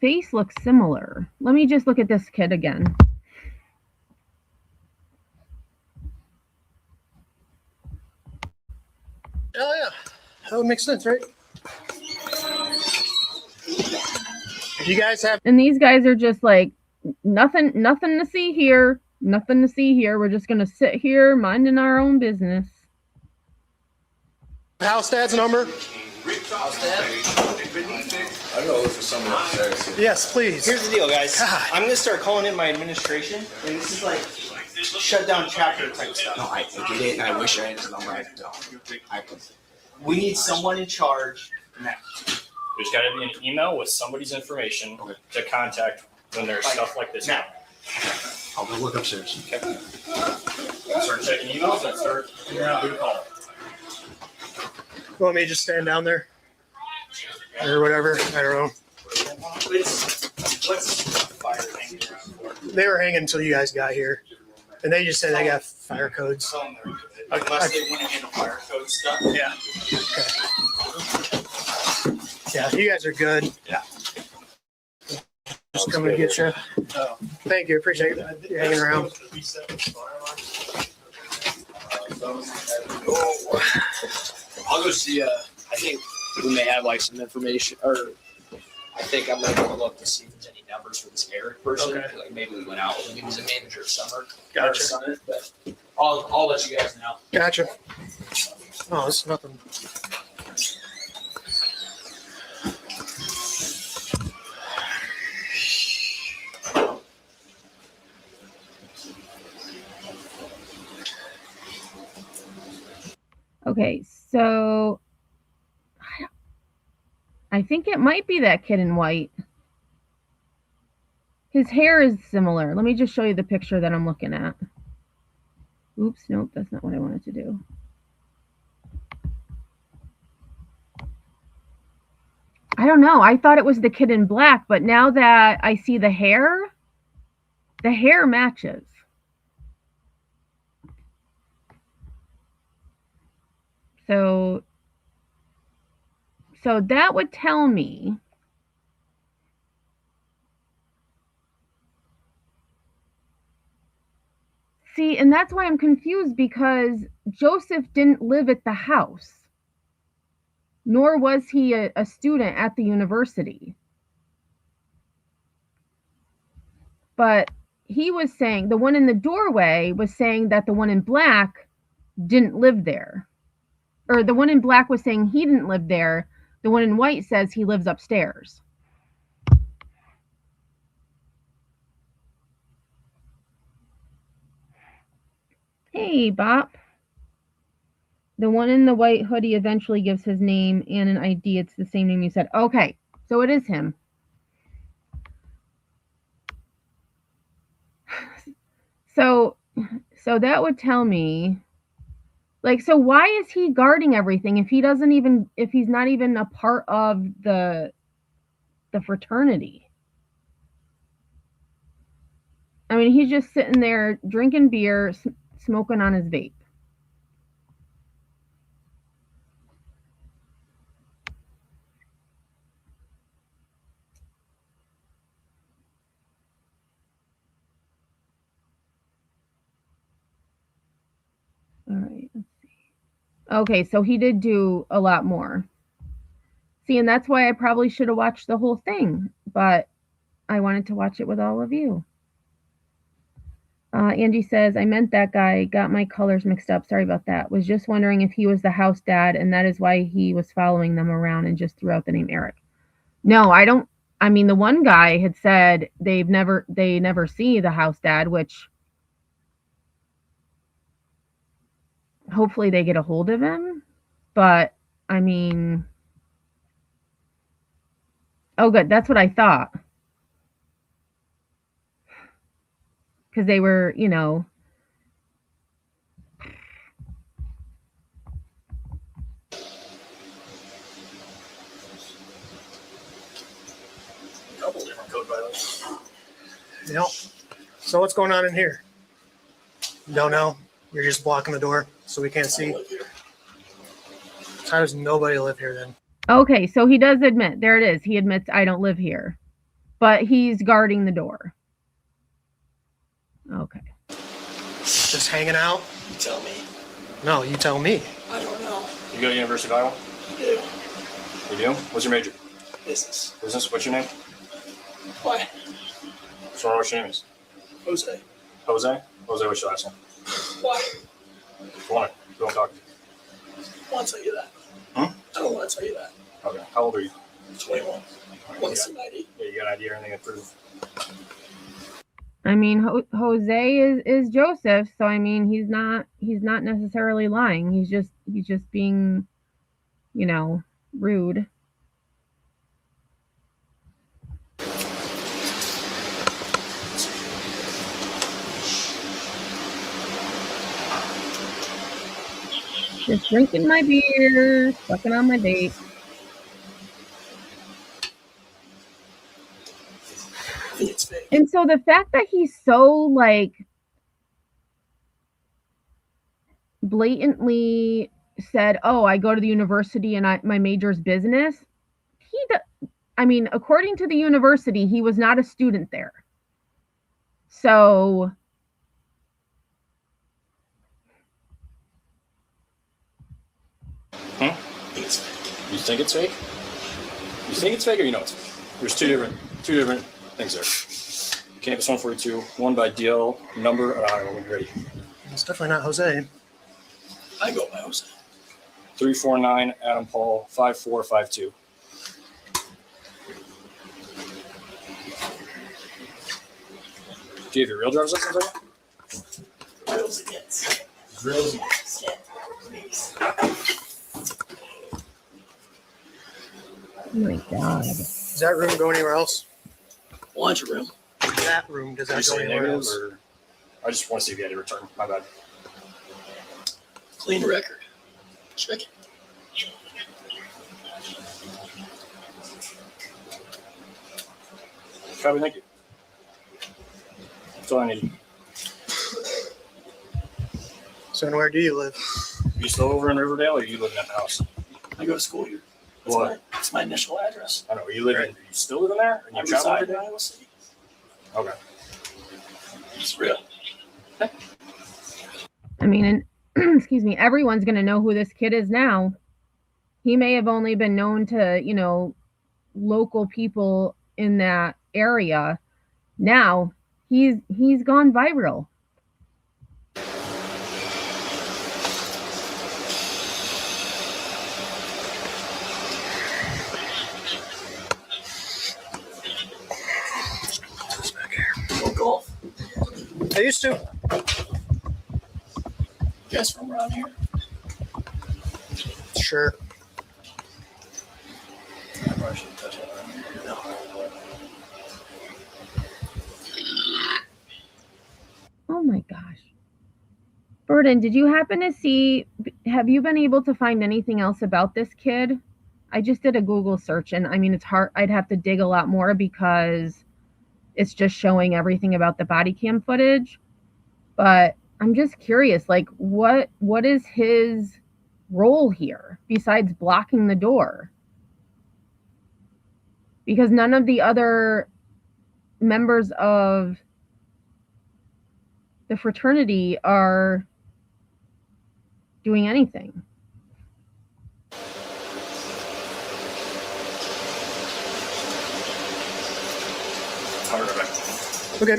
face looks similar. Let me just look at this kid again. Oh yeah, that would make sense, right? If you guys have, and these guys are just like, nothing to see here, nothing to see here. We're just gonna sit here minding our own business. House dad's number? House dad? I know for someone upstairs. Yes, please. Here's the deal, guys. God. I'm gonna start calling in my administration, and this is like shut down chapter type stuff. No, I get it, and I wish I had his number. I don't. We need someone in charge now. There's got to be an email with somebody's information to contact when there's stuff like this. Now. I'll go look upstairs. Okay. Start checking emails and start figuring out who to call. You want me to just stand down there? Or whatever? I don't know. What's fire hanging around for? They were hanging until you guys got here. And they just said they got fire codes. Unless they want to handle fire code stuff. Yeah. Okay. Yeah, you guys are good. Yeah. Just coming to get you. Thank you. Appreciate you hanging around. I'll go see. I think we may have like some information, or I think I'm gonna go look to see if there's any numbers for this Eric person. Okay. Like maybe we went out with him. He was a manager of summer. Gotcha. Summit, but I'll let you guys know. Gotcha. Oh, it's nothing. Okay, so I think it might be that kid in white. His hair is similar. Let me just show you the picture that I'm looking at. Oops, nope, that's not what I wanted to do. I don't know. I thought it was the kid in black, but now that I see the hair matches. So that would tell me see, and that's why I'm confused, because Joseph didn't live at the house, nor was he a student at the university. But he was saying, the one in the doorway was saying that the one in black didn't live there. Or the one in black was saying he didn't live there. The one in white says he lives upstairs. Hey, Bop. The one in the white hoodie eventually gives his name and an ID. It's the same name you said. Okay, so it is him. So that would tell me, like, so why is he guarding everything if he's not even a part of the fraternity? I mean, he's just sitting there drinking beer, smoking on his vape. All right, let's see. Okay, so he did do a lot more. See, and that's why I probably should have watched the whole thing, but I wanted to watch it with all of you. Angie says, I meant that guy, got my colors mixed up. Sorry about that. Was just wondering if he was the house dad, and that is why he was following them around and just threw out the name Eric. No, I don't. I mean, the one guy had said they never see the house dad, which hopefully they get a hold of him. But I mean, oh, good. That's what I thought. Because they were, you know. Couple different code violations. Yep. So what's going on in here? You don't know? You're just blocking the door so we can't see? How does nobody live here then? Okay, so he does admit. There it is. He admits, I don't live here. But he's guarding the door. Okay. Just hanging out? You tell me. No, you tell me. I don't know. You go to University of Iowa? I do. You do? What's your major? Business. Business? What's your name? Why? Sorry, what's your name is? Jose. Jose? Jose, what's your last name? Why? Go on. We don't talk. I want to tell you that. Huh? I don't want to tell you that. Okay. How old are you? 21. What's the ID? Yeah, you got an ID or anything to prove? I mean, Jose is Joseph, so I mean, he's not necessarily lying. He's just being, you know, rude. Just drinking my beer, sucking on my vape. It's fake. And so the fact that he's so, like, blatantly said, oh, I go to the university and my major is business. I mean, according to the university, he was not a student there. So It's fake. You think it's fake? You think it's fake or you know it's fake? There's two different things there. Campus 142, one by DL, number, when you're ready. It's definitely not Jose. I go by Jose. 349 Adam Paul 5452. Do you have your real driver's license on you? Grills against. Grills against. Yeah, please. my God. Does that room go anywhere else? Lunch room. That room, does Are you that go saying anywhere negatives, else? or I just want to see if you had a return. My bad. Clean record. Check it. Copy, thank you. That's all I need. So, and where do you live? Are you still over in Riverdale, or are you living at the house? I go to school here. That's my initial address. I don't know. Are you still living there? Or I you travel reside every in day? Iowa City. Okay. It's real. I mean, and excuse me, everyone's going to know who this kid is now. He may have only been known to, you know, local people in that area. Now he's gone viral. Go golf. I used to. You guys from around here? Sure. I probably shouldn't touch it. No. Oh my gosh. Burden, did you happen to see, have you been able to find anything else about this kid? I just did a Google search, and I mean, it's hard. I'd have to dig a lot more because it's just showing everything about the body cam footage. But I'm just curious, like, what is his role here besides blocking the door? Because none of the other members of the fraternity are doing anything. All right. Okay.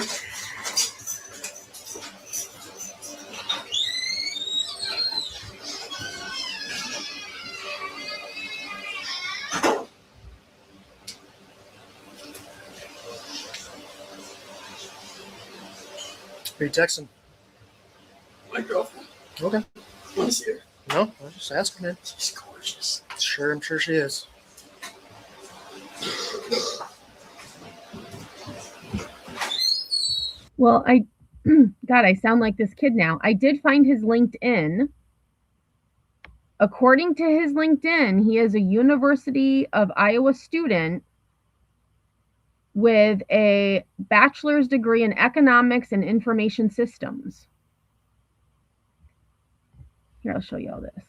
Who are you texting? My girlfriend. Okay. Want to see her? No, I was just asking it. She's gorgeous. Sure, I'm sure she is. Well, God, I sound like this kid now. I did find his LinkedIn. According to his LinkedIn, he is a University of Iowa student with a bachelor's degree in economics and information systems. Here, I'll show you all this.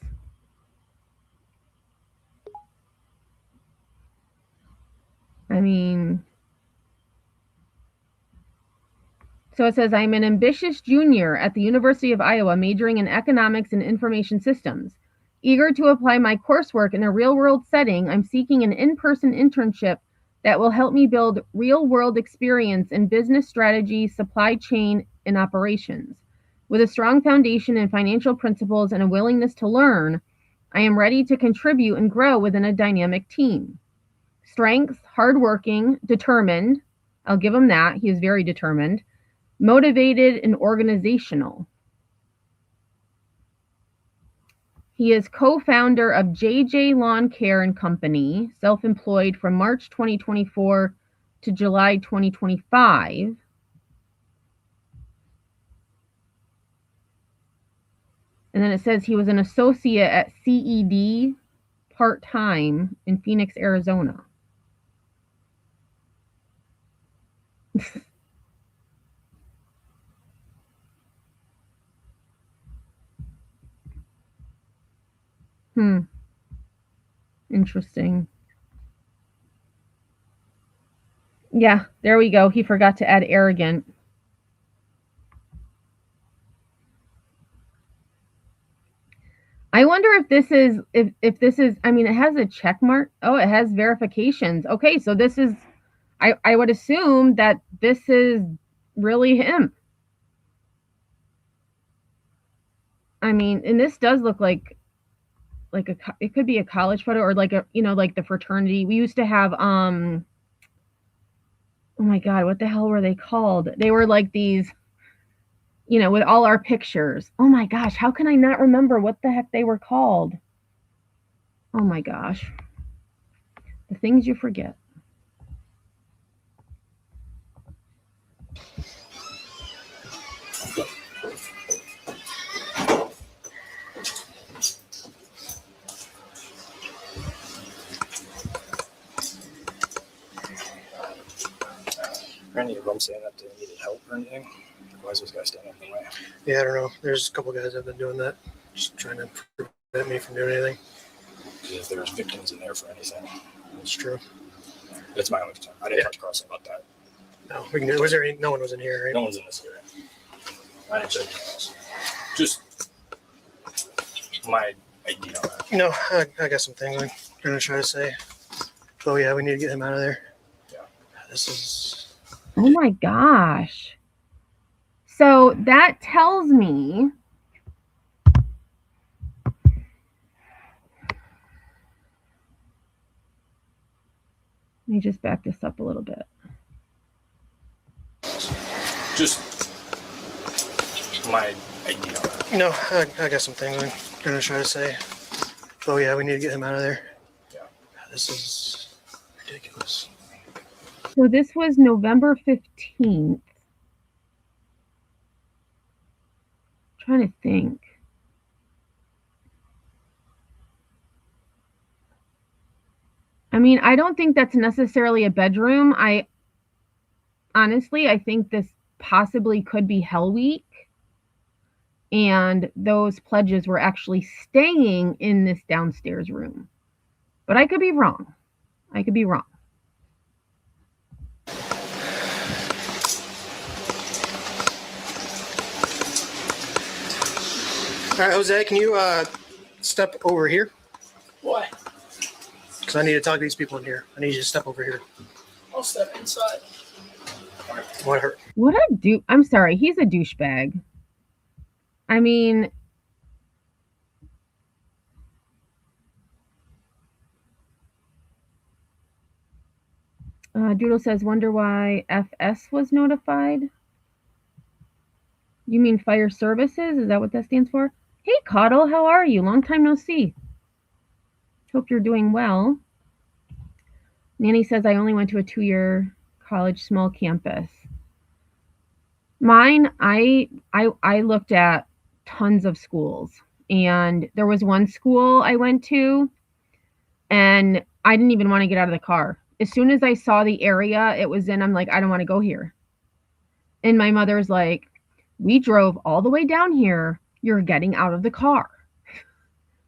I mean, so it says, I'm an ambitious junior at the University of Iowa, majoring in economics and information systems. Eager to apply my coursework in a real-world setting, I'm seeking an in-person internship that will help me build real-world experience in business strategy, supply chain, and operations. With a strong foundation in financial principles and a willingness to learn, I am ready to contribute and grow within a dynamic team. Strengths, hardworking, determined. I'll give him that. He is very determined. Motivated and organizational. He is co-founder of JJ Lawn Care and Company, self-employed from March 2024 to July 2025. And then it says he was an associate at CED part-time in Phoenix, Arizona. Interesting. Yeah, there we go. He forgot to add arrogant. I wonder if this is, if this is, I mean, it has a check mark. Oh, it has verifications. Okay, so this is, I would assume that this is really him. I mean, and this does look like it could be a college photo or like a, you know, like the fraternity. We used to have, oh my God, what the hell were they called? They were like these, you know, with all our pictures. Oh my gosh, how can I not remember what the heck they were called? Oh my gosh. The things you forget. Are any of them saying that they needed help or anything? Why is this guy standing in the way? Yeah, I don't know. There's a couple guys that have been doing that, just trying to prevent me from doing anything. If there's victims in there for anything. It's true. That's my only concern. I didn't talk to Carson about that. No, we can do. Was there any? No one was in here, right? No one's in this area. I didn't check anything else. Just my idea on that. No, I got some things I'm gonna try to say. Oh yeah, we need to get him out of there. Yeah. This is. Oh my gosh. So that tells me let me just back this up a little bit. Just my idea on that. No, I got some things I'm gonna try to say. Oh yeah, we need to get him out of there. Yeah. This is ridiculous. So this was November 15th. Trying to think. I mean, I don't think that's necessarily a bedroom. I think this possibly could be Hell Week. And those pledges were actually staying in this downstairs room. But I could be wrong. I could be wrong. All right, Jose, can you step over here? Why? Because I need to talk to these people in here. I need you to step over here. I'll step inside. What? What a dude. I'm sorry. He's a douchebag. I mean, Doodle says, wonder why FS was notified. You mean fire services? Is that what that stands for? Hey, Coddle, how are you? Long time no see. Hope you're doing well. Nanny says, I only went to a 2-year college small campus. Mine, I looked at tons of schools, and there was one school I went to, and I didn't even want to get out of the car. As soon as I saw the area it was in, I'm like, I don't want to go here. And my mother's like, we drove all the way down here. You're getting out of the car.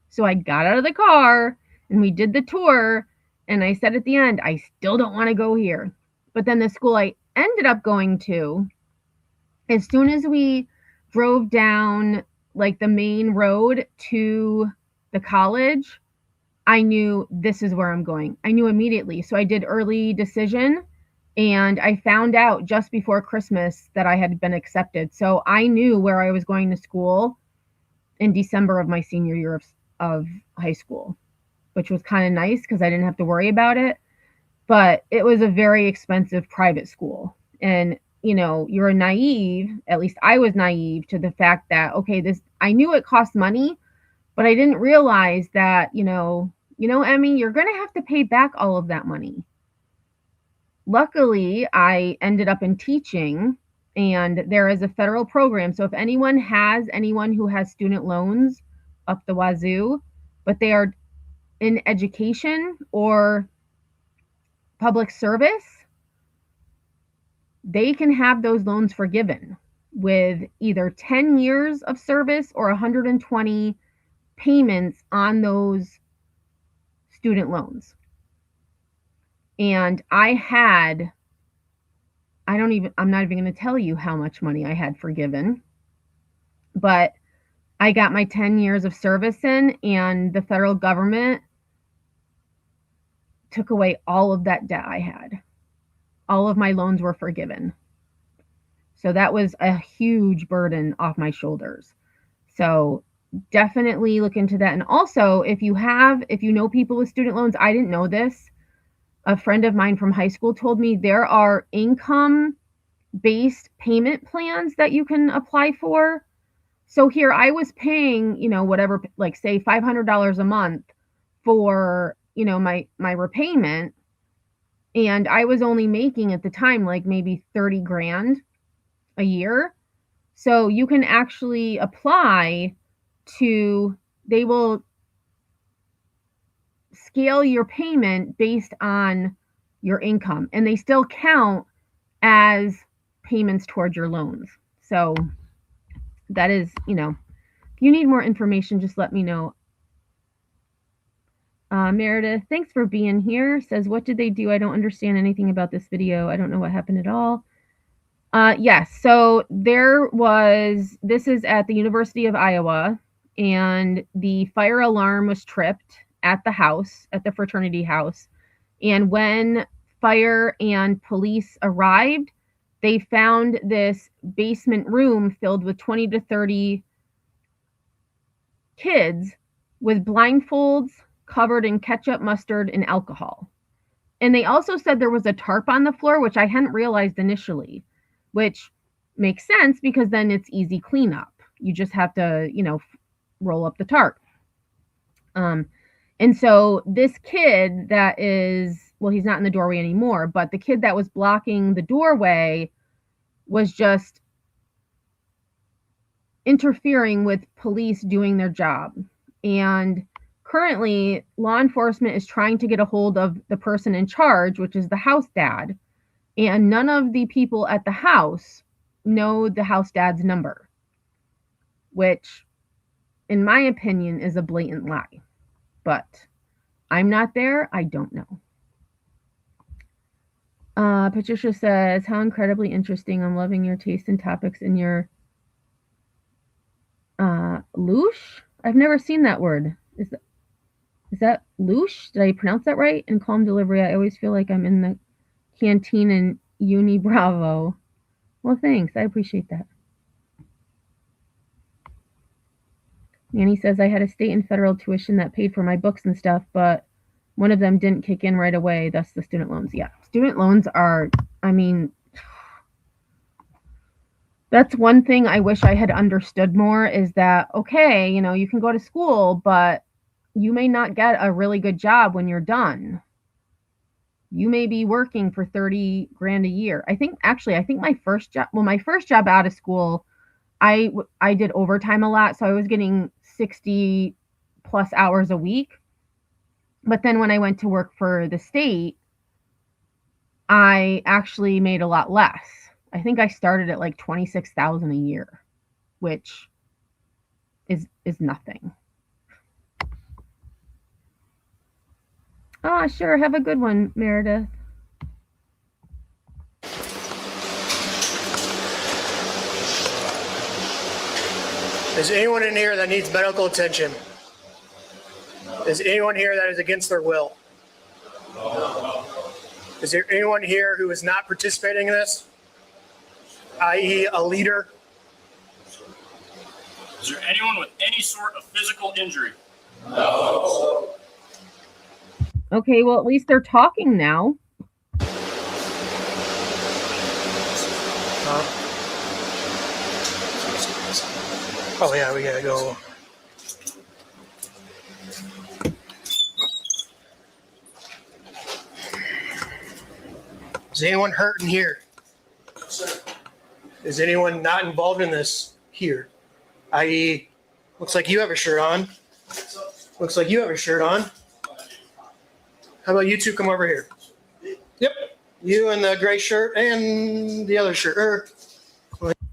So I got out of the car and we did the tour. And I said at the end, I still don't want to go here. But then the school I ended up going to, as soon as we drove down like the main road to the college, I knew this is where I'm going. I knew immediately. So I did early decision, and I found out just before Christmas that I had been accepted. So I knew where I was going to school in December of my senior year of high school, which was kind of nice because I didn't have to worry about it. But it was a very expensive private school. And, you know, you're naive, at least I was naive to the fact that, okay, I knew it cost money, but I didn't realize that, you know, Emmy, you're going to have to pay back all of that money. Luckily, I ended up in teaching, and there is a federal program. So if anyone who has student loans up the wazoo, but they are in education or public service, they can have those loans forgiven with either 10 years of service or 120 payments on those student loans. And I'm not even going to tell you how much money I had forgiven, but I got my 10 years of service in, and the federal government took away all of that debt I had. All of my loans were forgiven. So that was a huge burden off my shoulders. So definitely look into that. And also, if you know people with student loans, I didn't know this. A friend of mine from high school told me there are income-based payment plans that you can apply for. So here I was paying, whatever, like say $500 a month for you know, my repayment, and I was only making at the time like maybe 30 grand a year. So you can actually apply to, they will scale your payment based on your income, and they still count as payments towards your loans. So that is, you know, if you need more information, just let me know. Meredith, thanks for being here. Says, what did they do? I don't understand anything about this video. I don't know what happened at all. Yes, so there was, this is at the University of Iowa, and the fire alarm was tripped at the house, at the fraternity house. And when fire and police arrived, they found this basement room filled with 20 to 30 kids with blindfolds, covered in ketchup, mustard, and alcohol. And they also said there was a tarp on the floor, which I hadn't realized initially, which makes sense because then it's easy cleanup. You just have to, you know, roll up the tarp. And so this kid that is, well, he's not in the doorway anymore, but the kid that was blocking the doorway was just interfering with police doing their job. And currently, law enforcement is trying to get a hold of the person in charge, which is the house dad. And none of the people at the house know the house dad's number, which, in my opinion, is a blatant lie. But I'm not there. I don't know. Patricia says, how incredibly interesting. I'm loving your taste in topics in your louche. I've never seen that word. Is that louche? Did I pronounce that right? In calm delivery, I always feel like I'm in the canteen in Uni Bravo. Well, thanks. I appreciate that. Nanny says, I had a state and federal tuition that paid for my books and stuff, but one of them didn't kick in right away, thus the student loans. Yeah, student loans are, I mean, that's one thing I wish I had understood more, is that, okay, you know, you can go to school, but you may not get a really good job when you're done. You may be working for 30 grand a year. I think my first job out of school, I did overtime a lot. So I was getting 60 plus hours a week. But then when I went to work for the state, I actually made a lot less. I think I started at like 26,000 a year, which is nothing. Oh, sure. Have a good one, Meredith. Is anyone in here that needs medical attention? Is anyone here that is against their will? No. Is there anyone here who is not participating in this? I.e. a leader? Is there anyone with any sort of physical injury? No. Okay, well, at least they're talking now. Oh, yeah, we gotta go. Is anyone hurt in here? Is anyone not involved in this here? I.e., looks like you have a shirt on. Looks like you have a shirt on. How about you two come over here? Yep. You in the gray shirt and the other shirt.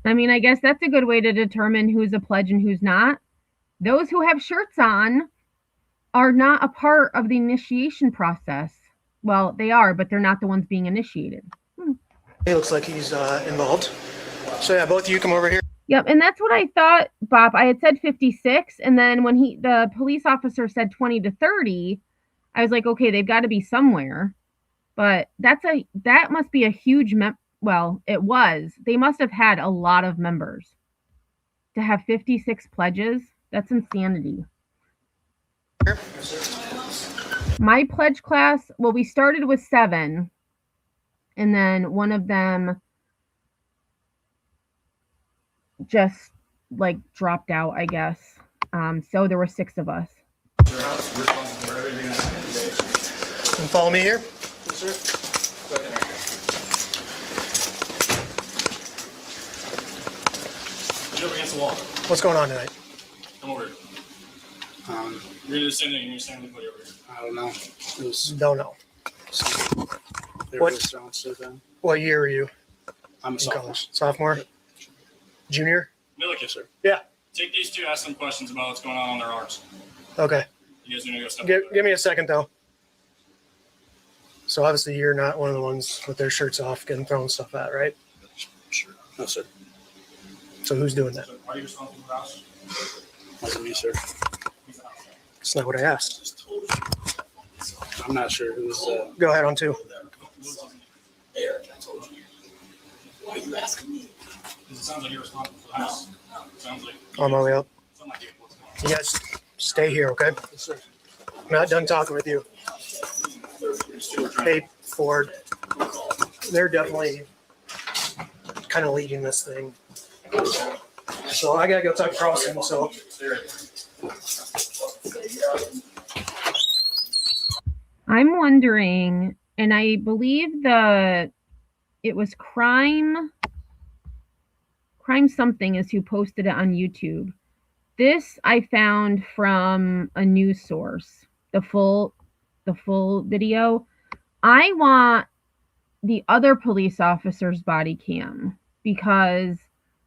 I mean, I guess that's a good way to determine who's a pledge and who's not. Those who have shirts on are not a part of the initiation process. Well, they are, but they're not the ones being initiated. He looks like he's involved. So yeah, both of you come over here. Yep, and that's what I thought, Bob. I had said 56, and then when the police officer said 20 to 30, I was like, okay, they've got to be somewhere. But that must be a huge well, it was. They must have had a lot of members. To have 56 pledges, that's insanity. My pledge class, well, we started with 7, and then one of them just like dropped out, I guess. So there were 6 of us. follow me here. Yes, sir. Go ahead. Get up against the wall. What's going on tonight? Come over here. You're gonna do the same thing. You're gonna stand with me over here. I don't know. It was Don't know. What- throwing stuff in. What year are you I'm a in sophomore. college? Sophomore? Junior? Milliken, Yes, sir. Yeah. take these two, ask them questions about what's going on their arms. Okay. You guys gonna go step Give me a second, though. So obviously you're not one of the ones with their shirts off getting thrown stuff at, right? Sure. No, sir. So who's doing that? So are you responsible for the house? Wasn't me, sir. He's the house. That's not what I asked. I'm not sure who's. Go ahead on two. Eric, I told you. Why are you asking me? Because it sounds like you're responsible for the house. Sounds like. On my way up. Something like what's going on. You guys stay here, okay? Yes, sir. I'm not done talking with you. Hey, Ford. They're definitely kind of leading this thing. So I gotta go talk to Carlson. So I'm wondering, and I believe it was crime something is who posted it on YouTube. This I found from a news source. The full video. I want the other police officer's body cam because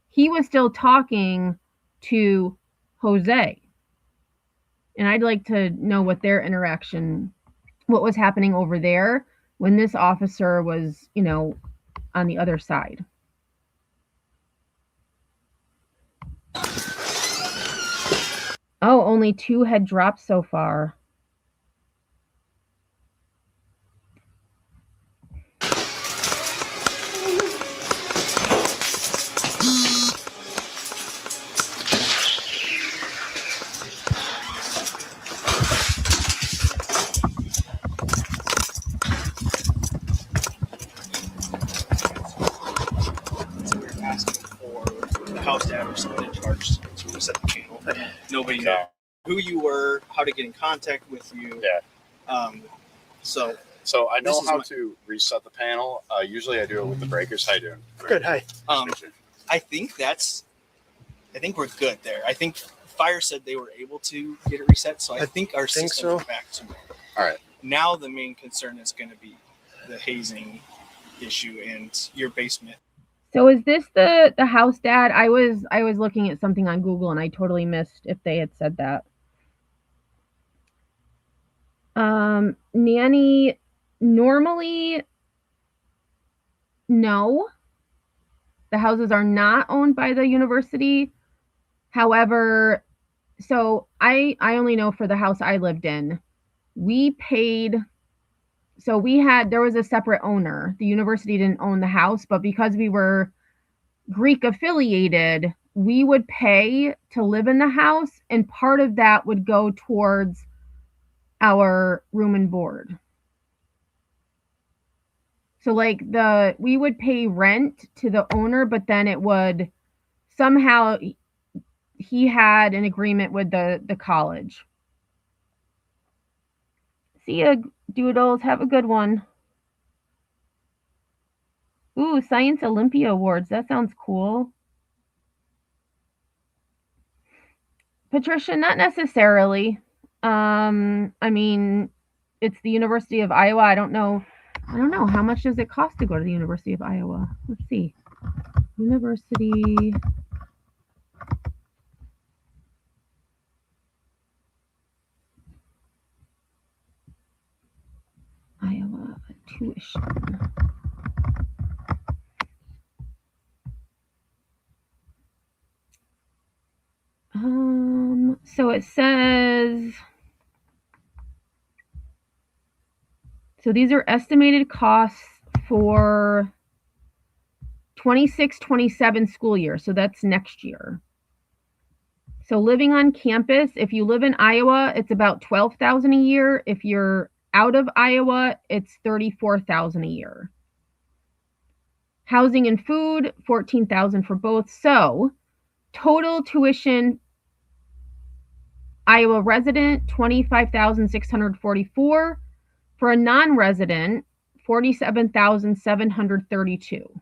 he was still talking to Jose. And I'd like to know what their interaction, what was happening over there when this officer was, on the other side. Oh, only 2 had dropped so far. So we were asking for the house dad or someone in charge to reset the channel. Nobody knew who you were, how to get in contact with you. Yeah. So I know This is how my- to reset the panel. Usually I do it with the breakers. How you doing? good. Hi. I think we're good there. I think Fire said they were able to get it reset, so I think our think system so. is back to normal. All right. Now the main concern is going to be the hazing issue and your basement. So is this the house dad? I was looking at something on Google and I totally missed if they had said that. Nanny, normally, no. The houses are not owned by the university. However, so I only know for the house I lived in, we paid. So there was a separate owner. The university didn't own the house, but because we were Greek affiliated, we would pay to live in the house, and part of that would go towards our room and board. So we would pay rent to the owner, but then it would somehow, he had an agreement with the college. See ya, Doodles. Have a good one. Ooh, Science Olympia Awards. That sounds cool. Patricia, not necessarily. I mean, it's the University of Iowa. I don't know. How much does it cost to go to the University of Iowa? Let's see. University. Iowa tuition. So it says, so these are estimated costs for 26-27 school year. So that's next year. So living on campus, if you live in Iowa, it's about $12,000 a year. If you're out of Iowa, it's $34,000 a year. Housing and food, $14,000 for both. So total tuition, Iowa resident, $25,644. For a non-resident, $47,732.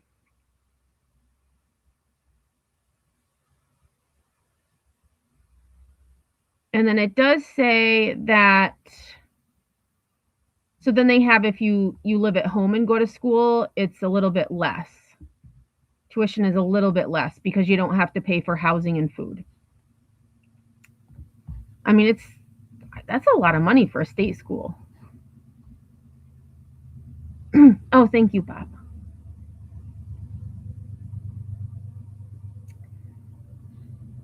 And then it does say that, so then they have, if you live at home and go to school, it's a little bit less. Tuition is a little bit less because you don't have to pay for housing and food. I mean, that's a lot of money for a state school. Oh, thank you, Bob.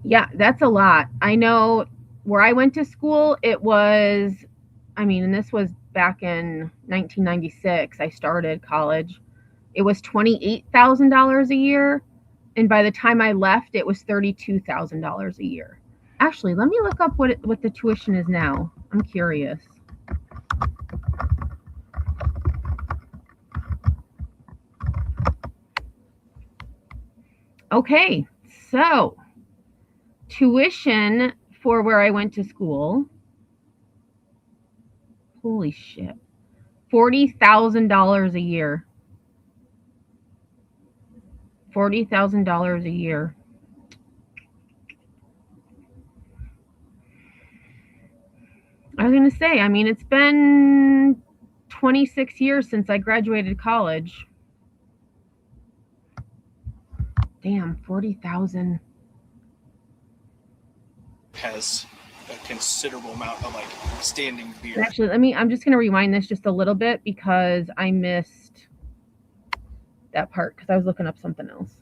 Yeah, that's a lot. I know where I went to school, it was, I mean, and this was back in 1996. I started college. It was $28,000 a year. And by the time I left, it was $32,000 a year. Actually, let me look up what the tuition is now. I'm curious. Okay, so tuition for where I went to school. Holy shit. $40,000 a year. $40,000 a year. I was going to say, I mean, it's been 26 years since I graduated college. Damn, 40,000. Has a considerable amount of like standing beer. Actually, I'm just going to rewind this just a little bit because I missed that part because I was looking up something else.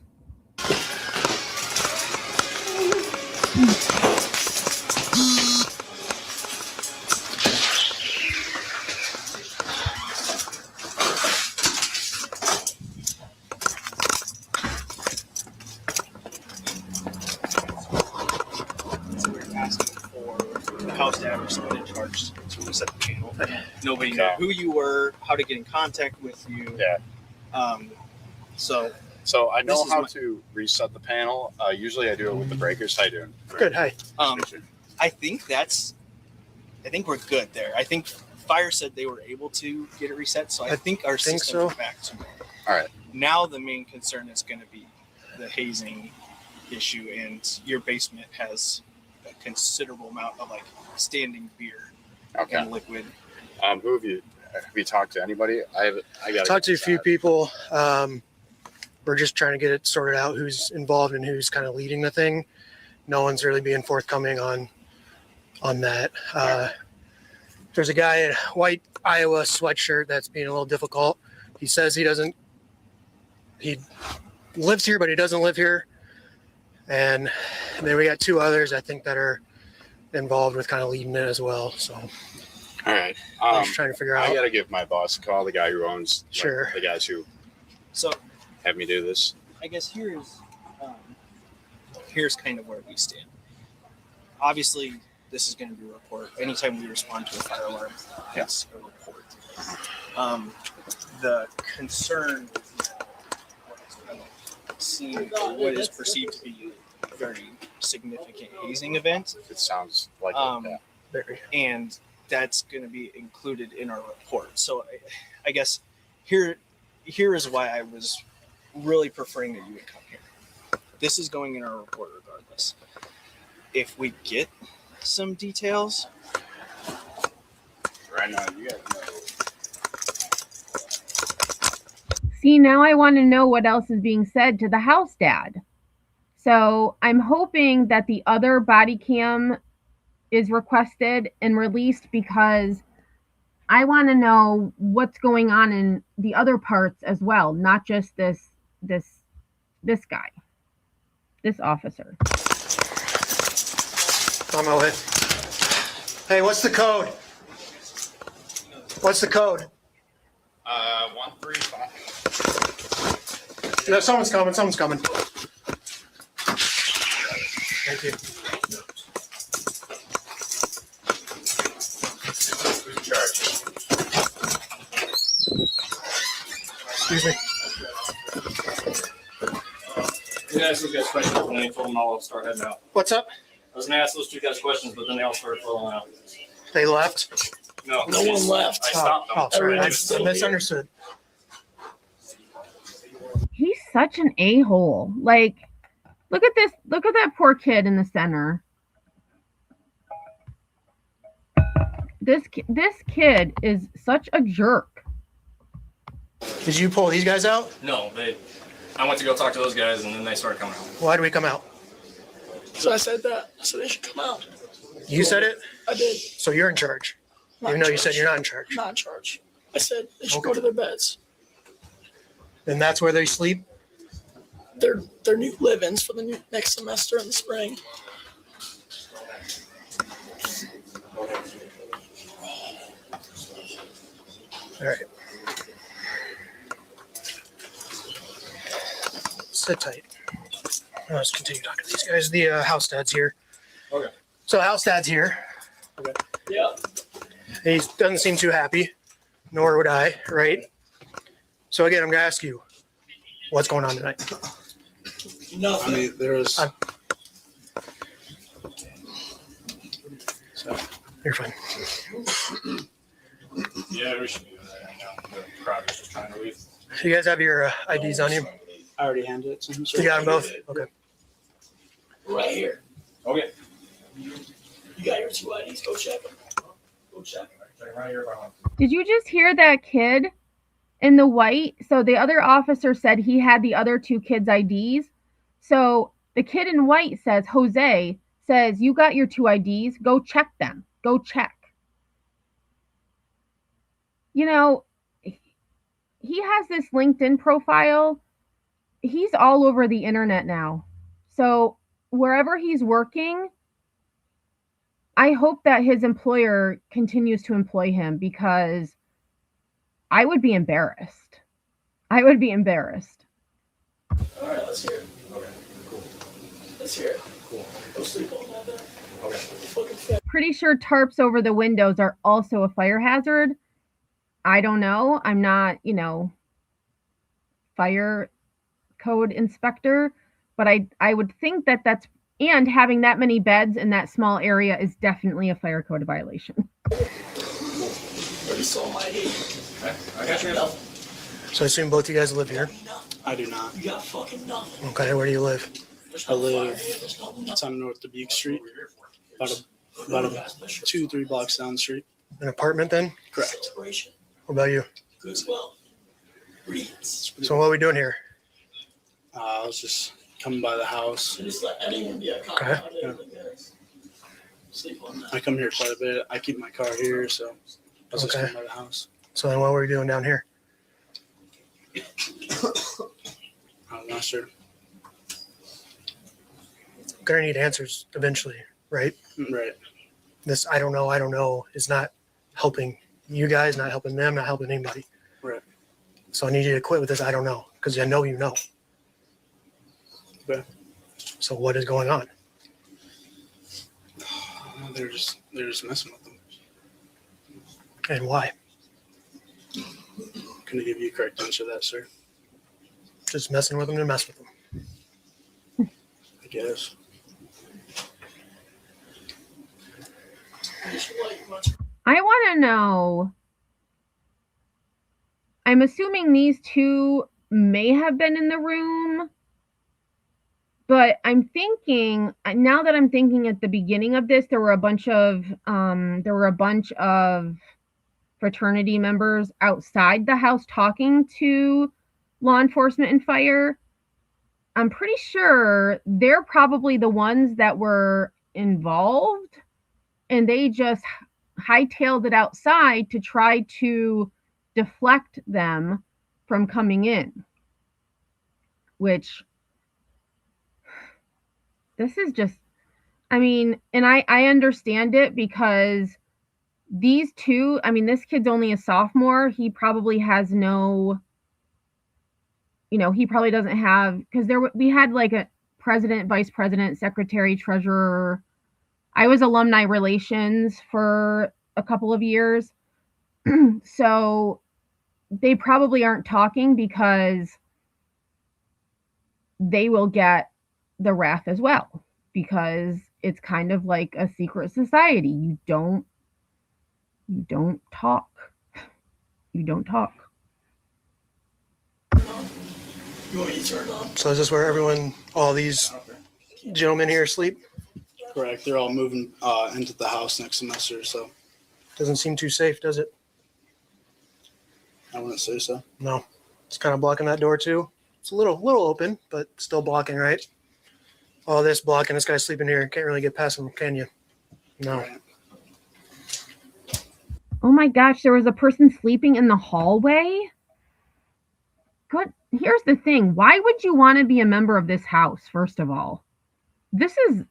Set the channel. Nobody knew who you were, how to get in contact with you. Yeah. So I know how to reset the panel. Usually I do it with the breakers. How you doing? Good. Hi. I think we're good there. I think Fire said they were able to get it reset, so I think our system is back to normal. All right. Now the main concern is going to be the hazing issue, and your basement has a considerable amount of like standing beer. Okay. And liquid. Who have you talked to? Anybody? I got talked to a few people. We're just trying to get it sorted out. Who's involved and who's kind of leading the thing. No one's really being forthcoming on that. There's a guy in a white Iowa sweatshirt that's being a little difficult. He says he lives here, but he doesn't live here. And then we got two others I think that are involved with kind of leading it as well. So all right, I'm just trying to figure out. I gotta give my boss a call, the guy who owns sure the guys who so have me do this. I guess here's kind of where we stand. Obviously this is going to be a report. Anytime we respond to a fire alarm, it's a report. The concern seeing what is perceived to be a very significant hazing event. It sounds like and that's going to be included in our report. So I guess here is why I was really preferring that you would come here. This is going in our report regardless. If we get some details. Right now, you guys know. See, now I want to know what else is being said to the house dad. So I'm hoping that the other body cam is requested and released because I want to know what's going on in the other parts as well, not just this guy, this officer. On my way. Hey, what's the code? What's the code? 135. Yeah, someone's coming. Someone's coming. Thank you. Excuse me. You guys, those guys questions, and then they told them all to start heading out. What's up? I was gonna ask those two guys questions, but then they all started falling out. They left. No, No one left. I stopped them. Oh, sorry. I Everyone's still here. misunderstood. He's such an a-hole. Like, look at this. Look at that poor kid in the center. This kid is such a jerk. Did you pull these guys out? No, I went to go talk to those guys, and then they started coming out. Why do we come out? So I said that. I said they should come out. You said it? I did. So you're in charge. Not Even in though you said charge. you're not in charge. Not in charge. I said they should Okay. go to their beds. And that's where they sleep? They're new live-ins for the next semester in the spring. All right. Sit tight. Let's continue talking to these guys. The house dad's here. Okay. So house dad's here. Yeah. He doesn't seem too happy, nor would I, right? So again, I'm gonna ask you, what's going on tonight? I Nothing. mean, there was. So, You're fine. Yeah, we should do that right now. The crowd is just trying to leave. You guys have your IDs on you? I already handed it to him. So You got them both? Okay. Right here. Okay. You got your 2 IDs. Go check them. Go check them. Right here, by one. Did you just hear that kid in the white? So the other officer said he had the other 2 kids' IDs. So the kid in white says, Jose says, you got your 2 IDs. Go check them. Go check. You know, he has this LinkedIn profile. He's all over the internet now. So wherever he's working, I hope that his employer continues to employ him, because I would be embarrassed. I would be embarrassed. All right, let's hear it. Okay, cool. Let's hear it. Cool. Go sleep on that bed. Okay. Fucking fat. Pretty sure tarps over the windows are also a fire hazard. I don't know. I'm not, fire code inspector, but I would think that that's, and having that many beds in that small area is definitely a fire code violation. Already saw my ID. Okay. I got you. Nothing. So I assume both you guys live here? Nothing. I do not. You got fucking nothing. Okay, where do you live? There's I no live. fire. There's no nothing. It's on North Dubuque Street, about 2-3 blocks down the street. An apartment then? Correct. Celebration. What about you? Good as well. Reads. So what are we doing here? I was just coming by the house. And just let anyone be a cop. Okay. Sleep on that. I come here quite a bit. I keep my car here, so I was just Okay. coming by the house. So then what were we doing down here? I'm not sure. Gonna need answers eventually, right? Right. This I don't know is not helping you guys, not helping them, not helping anybody. Right. So I need you to quit with this I don't know, because I know you know. Okay. So what is going on? They're just messing with them. And why? Can I give you a correct answer to that, sir? Just messing with them to mess with them. I guess. I want to know, I'm assuming these 2 may have been in the room, but I'm thinking, now that I'm thinking at the beginning of this, there were a bunch of fraternity members outside the house talking to law enforcement and fire. I'm pretty sure they're probably the ones that were involved, and they just hightailed it outside to try to deflect them from coming in, which this is just, I mean, and I understand it, because these 2, I mean, this kid's only a sophomore. He probably has no, he probably doesn't have, because we had like a president, vice president, secretary, treasurer. I was alumni relations for a couple of years. So they probably aren't talking because they will get the wrath as well, because it's kind of like a secret society. You don't You don't talk. You don't talk. You want me to turn it on? So is this where all these gentlemen here sleep? Correct. They're all moving into the house next semester, so Doesn't seem too safe, does it? I wouldn't say so. No. It's kind of blocking that door too. It's a little open, but still blocking, right? All this blocking, this guy's sleeping here. Can't really get past him, can you? No. Right. Oh my gosh, there was a person sleeping in the hallway? Good. Here's the thing. Why would you want to be a member of this house, first of all? This is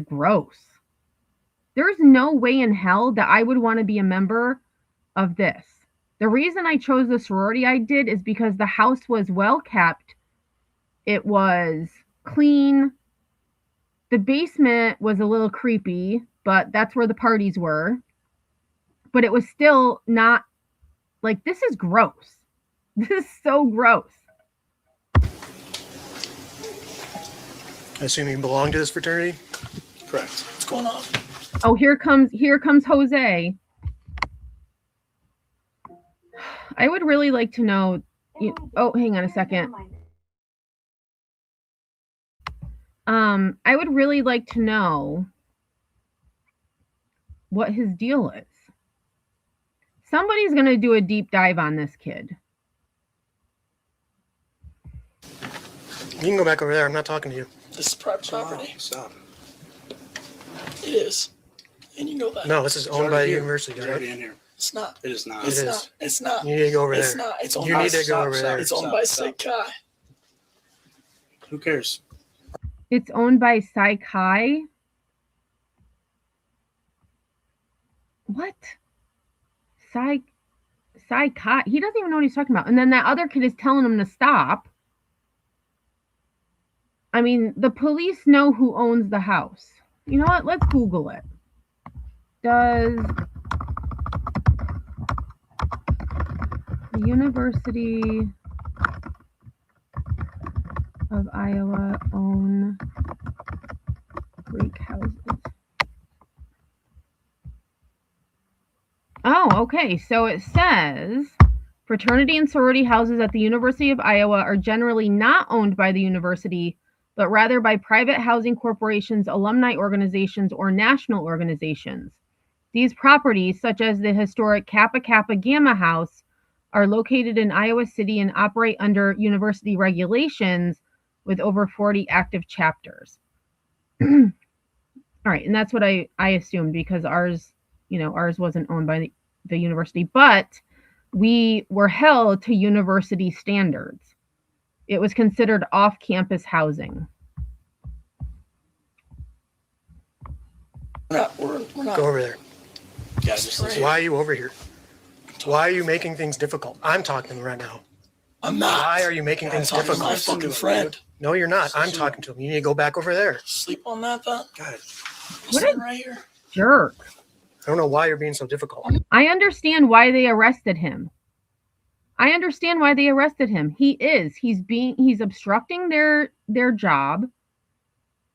gross. There's no way in hell that I would want to be a member of this. The reason I chose the sorority I did is because the house was well kept. It was clean. The basement was a little creepy, but that's where the parties were. But it was still not like, this is gross. This is so gross. I assume you belong to this fraternity? Correct. What's going on? Oh, here comes Jose. I would really like to know. Oh, hang on a second. I would really like to know what his deal is. Somebody's gonna do a deep dive on this kid. You can go back over there. I'm not talking to you. This is private property. Stop. It is. And you know that. No, this is owned by the university, It's right? already in here. It's not. It is not. It is. Not. It's not. You need to go over It's there. not. It's owned You by need to go over there. It's owned by Sakai. Who cares? It's owned by Sai Kai. What? Sai Kai. He doesn't even know what he's talking about. And then that other kid is telling him to stop. I mean, the police know who owns the house. You know what? Let's Google it. Does the University of Iowa own Greek houses? Oh, okay. So it says fraternity and sorority houses at the University of Iowa are generally not owned by the university, but rather by private housing corporations, alumni organizations, or national organizations. These properties, such as the historic Kappa Kappa Gamma House, are located in Iowa City and operate under university regulations with over 40 active chapters. All right, and that's what I assumed, because ours wasn't owned by the university, but we were held to university standards. It was considered off-campus housing. We're not. Go over there. Guys, just listen. Why are you over here? Why are you making things difficult? I'm talking to him right now. I'm not. Why are you making things I'm talking difficult? to my fucking friend. No, you're not. I'm talking to him. You need to go back over there. Sleep on that, then. God, What Sitting right here. Jerk. I don't know why you're being so difficult. I understand why they arrested him. He's obstructing their job.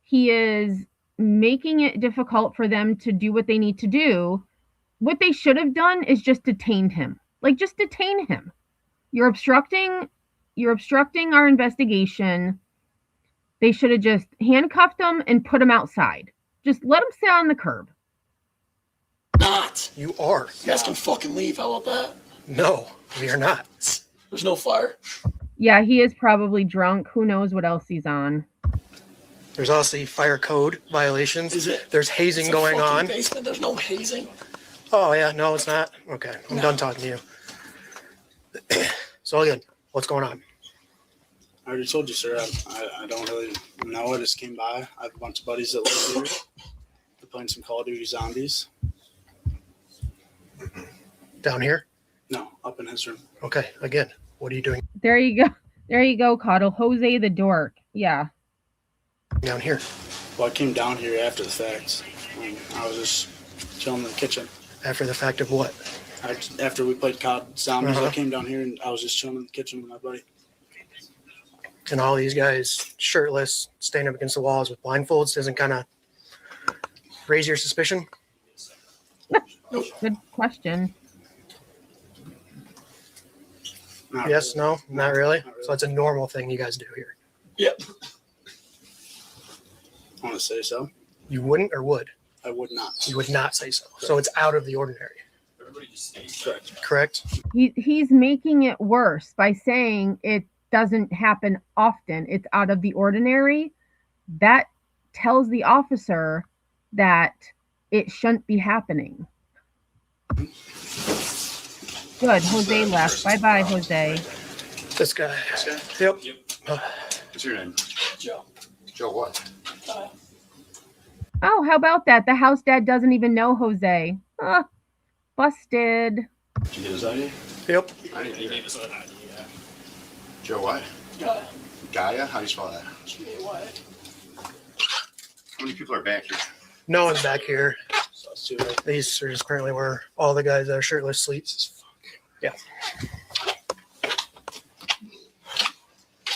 He is making it difficult for them to do what they need to do. What they should have done is just detained him. Like, just detain him. You're obstructing our investigation. They should have just handcuffed him and put him outside. Just let him sit on the curb. Not. You are. You guys can fucking leave. How about that? No, we are not. There's no fire. Yeah, he is probably drunk. Who knows what else he's on. There's also fire code violations. Is it? There's hazing It's a going fucking on. Basement. There's no hazing. Oh, yeah. No, it's not. Okay. I'm done talking to you. So again, what's going on? I already told you, sir. I don't really know. I just came by. I have a bunch of buddies that live here. They're playing some Call of Duty Zombies. Down here? No, up in his room. Okay. Again, what are you doing There you go, Coddle. Jose the dork. Yeah. down here? Well, I came down here after the fact. I was just chilling in the kitchen. After the fact of what? After we played COD Zombies, Uh-huh. I came down here and I was just chilling in the kitchen with my buddy. And all these guys shirtless, standing up against the walls with blindfolds doesn't kind of raise your suspicion? Good question. Not Yes, really. no, not really. Not really. So it's a normal thing you guys do here. Yep. I want to say so. You wouldn't or would? I would not. You would not say so. So it's out of the ordinary. Everybody just stays. Correct. Correct? He's making it worse by saying it doesn't happen often. It's out of the ordinary. That tells the officer that it shouldn't be happening. Good. Jose left. Bye-bye, Jose. This guy. Yep. What's your name? Joe. Joe what? Oh, how about that? The house dad doesn't even know Jose. Busted. Did you get his ID? Yep. I didn't He either. gave us an idea. Joe what? Yeah. Gaia? How do you spell that? What? How many people are back here? No one's back here. So it's too late. These are just apparently where all the guys that are shirtless sleep. Yeah.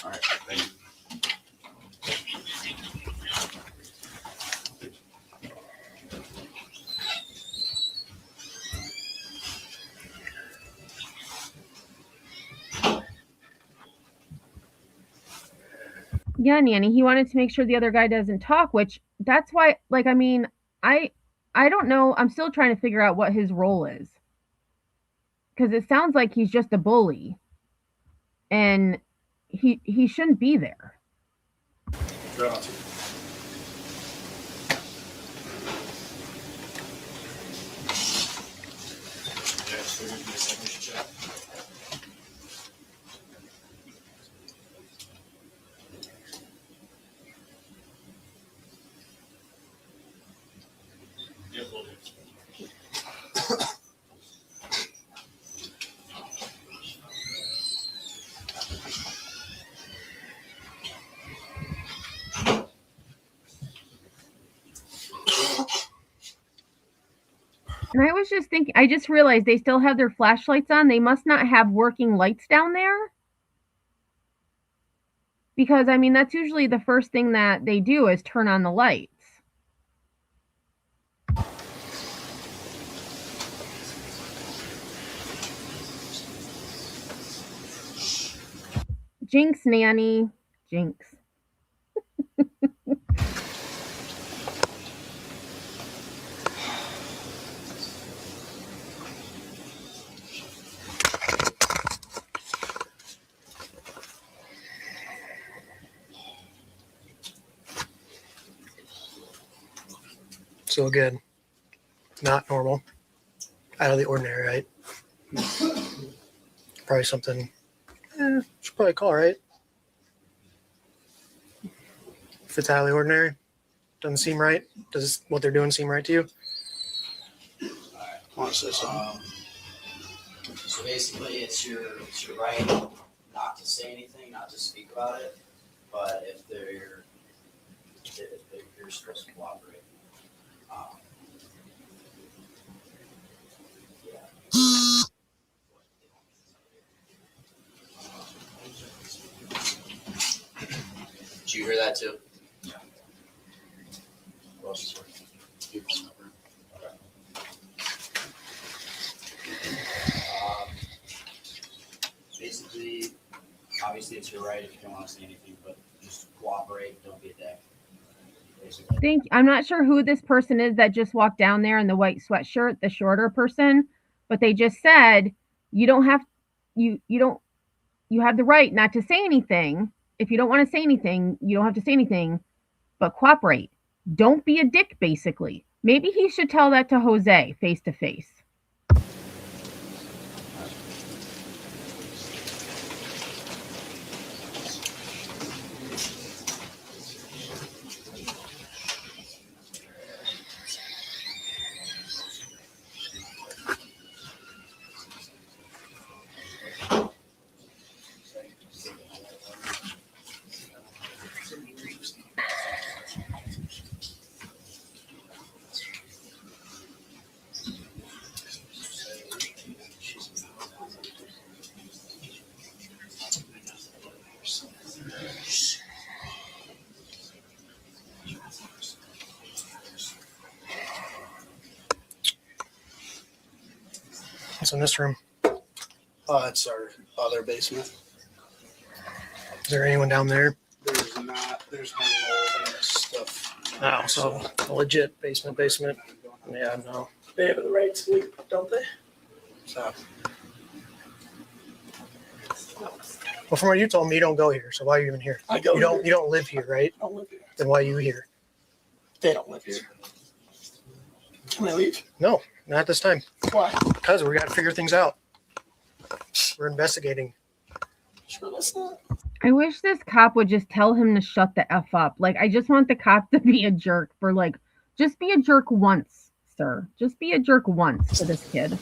All right, thank you. Yeah, Nanny. He wanted to make sure the other guy doesn't talk, which that's why, like, I mean, I don't know. I'm still trying to figure out what his role is. Because it sounds like he's just a bully. And he shouldn't be there. Try not to. Yeah, so we're gonna do a submission check. Yep, we'll do. And I was just thinking, I just realized they still have their flashlights on. They must not have working lights down there. Because, I mean, that's usually the first thing that they do is turn on the lights. Jinx, Nanny. Jinx. So again, not normal. Out of the ordinary, right? Probably something. Should probably call, right? If it's out of the ordinary, doesn't seem right. Does what they're doing seem right to you? I want to say so. So basically, it's your right not to say anything, not to speak about it, but if you're supposed to cooperate. Yeah. Did you hear that too? Yeah. What else is working? People's number. Okay. Basically, obviously it's your right if you don't want to say anything, but just cooperate, don't be a dick. Basically. I'm not sure who this person is that just walked down there in the white sweatshirt, the shorter person, but they just said you have the right not to say anything. If you don't want to say anything, you don't have to say anything, but cooperate. Don't be a dick, basically. Maybe he should tell that to Jose face to face. What's in this room? It's our other basement. Is there anyone down there? There's not. There's no mold and stuff. No, so a legit basement. Yeah, no. They have the right sleep, don't they? So. Well, from what you told me, you don't go here. So why are you even here? I go. You don't live here, right? I don't live here. Then why are you here? They don't live here. Can I leave? No, not this time. Why? Because we got to figure things out. We're investigating. Sure, that's not. I wish this cop would just tell him to shut the F up. Like, I just want the cop to be a jerk for, like, just be a jerk once, sir. Just be a jerk once to this kid.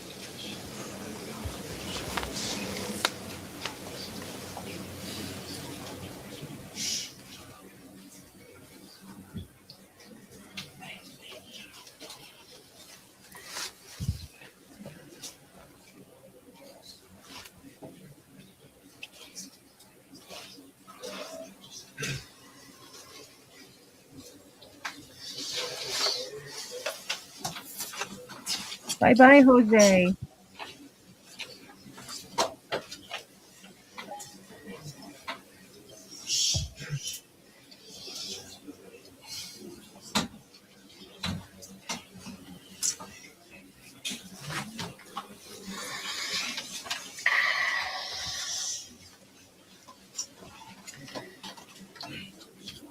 Bye-bye, Jose.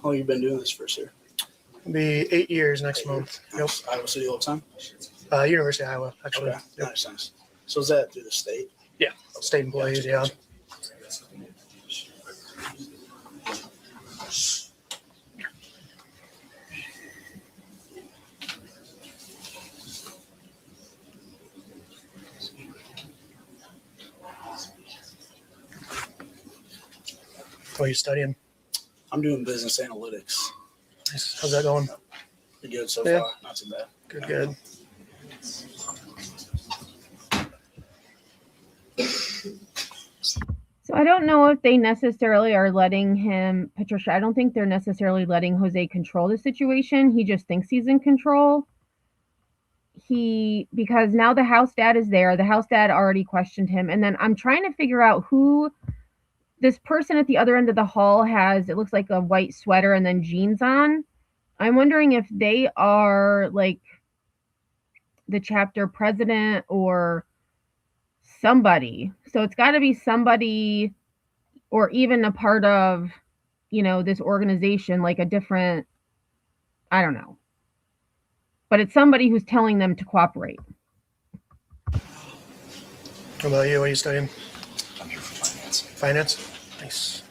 How long you been doing this for, sir? It'll be 8 years next month. Yep. Iowa City all the time? University of Iowa, actually. Okay. Yep. Nice. So is that through the state? Yeah, state employees, yeah. What are you studying? I'm doing business analytics. Nice. How's that going? Pretty good so Yeah. far. Not too bad. Good. So I don't know if they necessarily are letting him, Patricia, I don't think they're necessarily letting Jose control the situation. He just thinks he's in control. Because now the house dad is there. The house dad already questioned him. And then I'm trying to figure out who this person at the other end of the hall has. It looks like a white sweater and then jeans on. I'm wondering if they are like the chapter president or somebody. So it's got to be somebody or even a part of, this organization, like a different, I don't know. But it's somebody who's telling them to cooperate. How about you? What are you studying? I'm here for finance. Finance? Nice.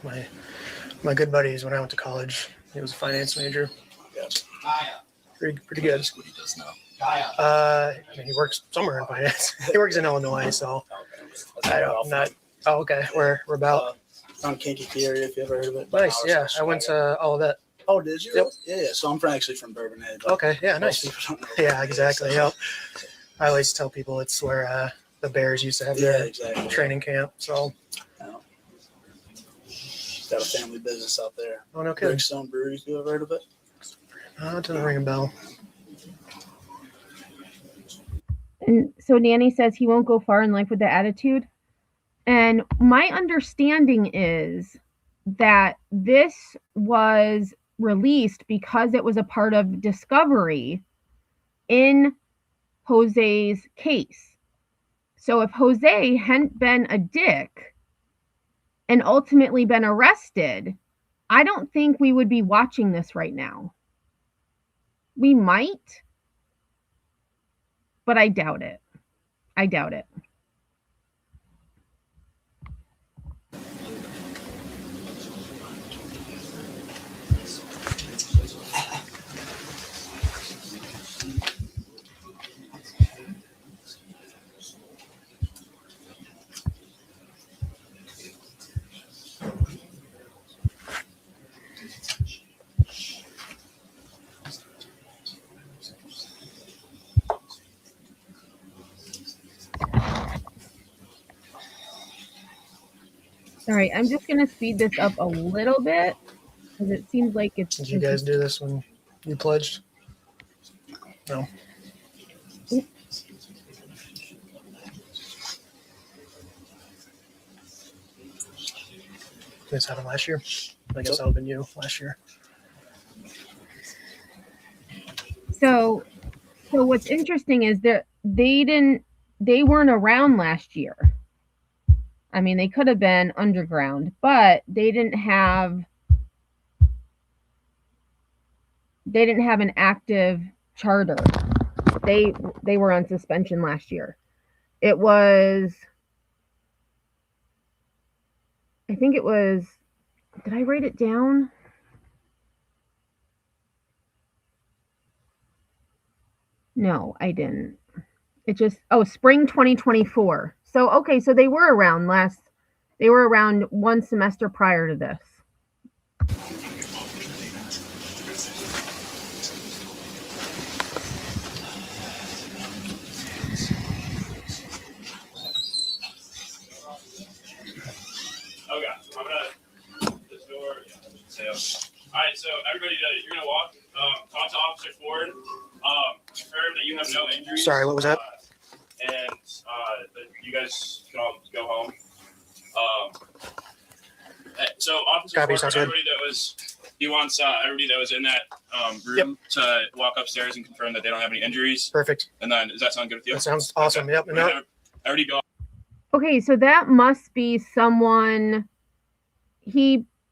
My good buddies when I went to college, he was a finance major. Yes. Pretty good. That's what he does now. He works somewhere in finance. He works in Illinois, so okay. We're about On Kankakee area, if you ever heard of it. nice. Yeah, I went to all of that. Oh, did you? Yep. Yeah. So I'm actually from Bourbonnais. but Okay, yeah, most nice. people don't know Yeah, Bourbonnais, exactly. so- Yep. I always tell people it's where the Bears used to have Yeah, their exactly. training camp. So, Got a family business out there. oh no kidding. Stone Brewery, if you ever heard of it? It doesn't ring a bell. And so Danny says he won't go far in life with the attitude. And my understanding is that this was released because it was a part of discovery in Jose's case. So if Jose hadn't been a dick and ultimately been arrested, I don't think we would be watching this right now. We might, but I doubt it. I doubt it. All right, I'm just going to speed this up a little bit because it seems like it's... Did you guys do this when you pledged? No. This happened last year. I guess that would have been you last year. So what's interesting is that they weren't around last year. I mean, they could have been underground, but they didn't have an active charter. They were on suspension last year. It was, I think it was, did I write it down? No, I didn't. It just, spring 2024. So, okay, so they were around one semester prior to this. Okay, I'm gonna this door. Yeah, all right, so everybody, you're gonna walk. Talk to Officer Ford. Confirm that you have no injuries. Sorry, what was that? And that you guys can all go home. So Officer Copy, Ford, sounds good. he wants everybody that was in that room to walk upstairs and confirm that they don't have any injuries. Perfect. And then, does that sound good with you? That sounds awesome. Okay. Yep. Everybody go. Okay, so that must be someone.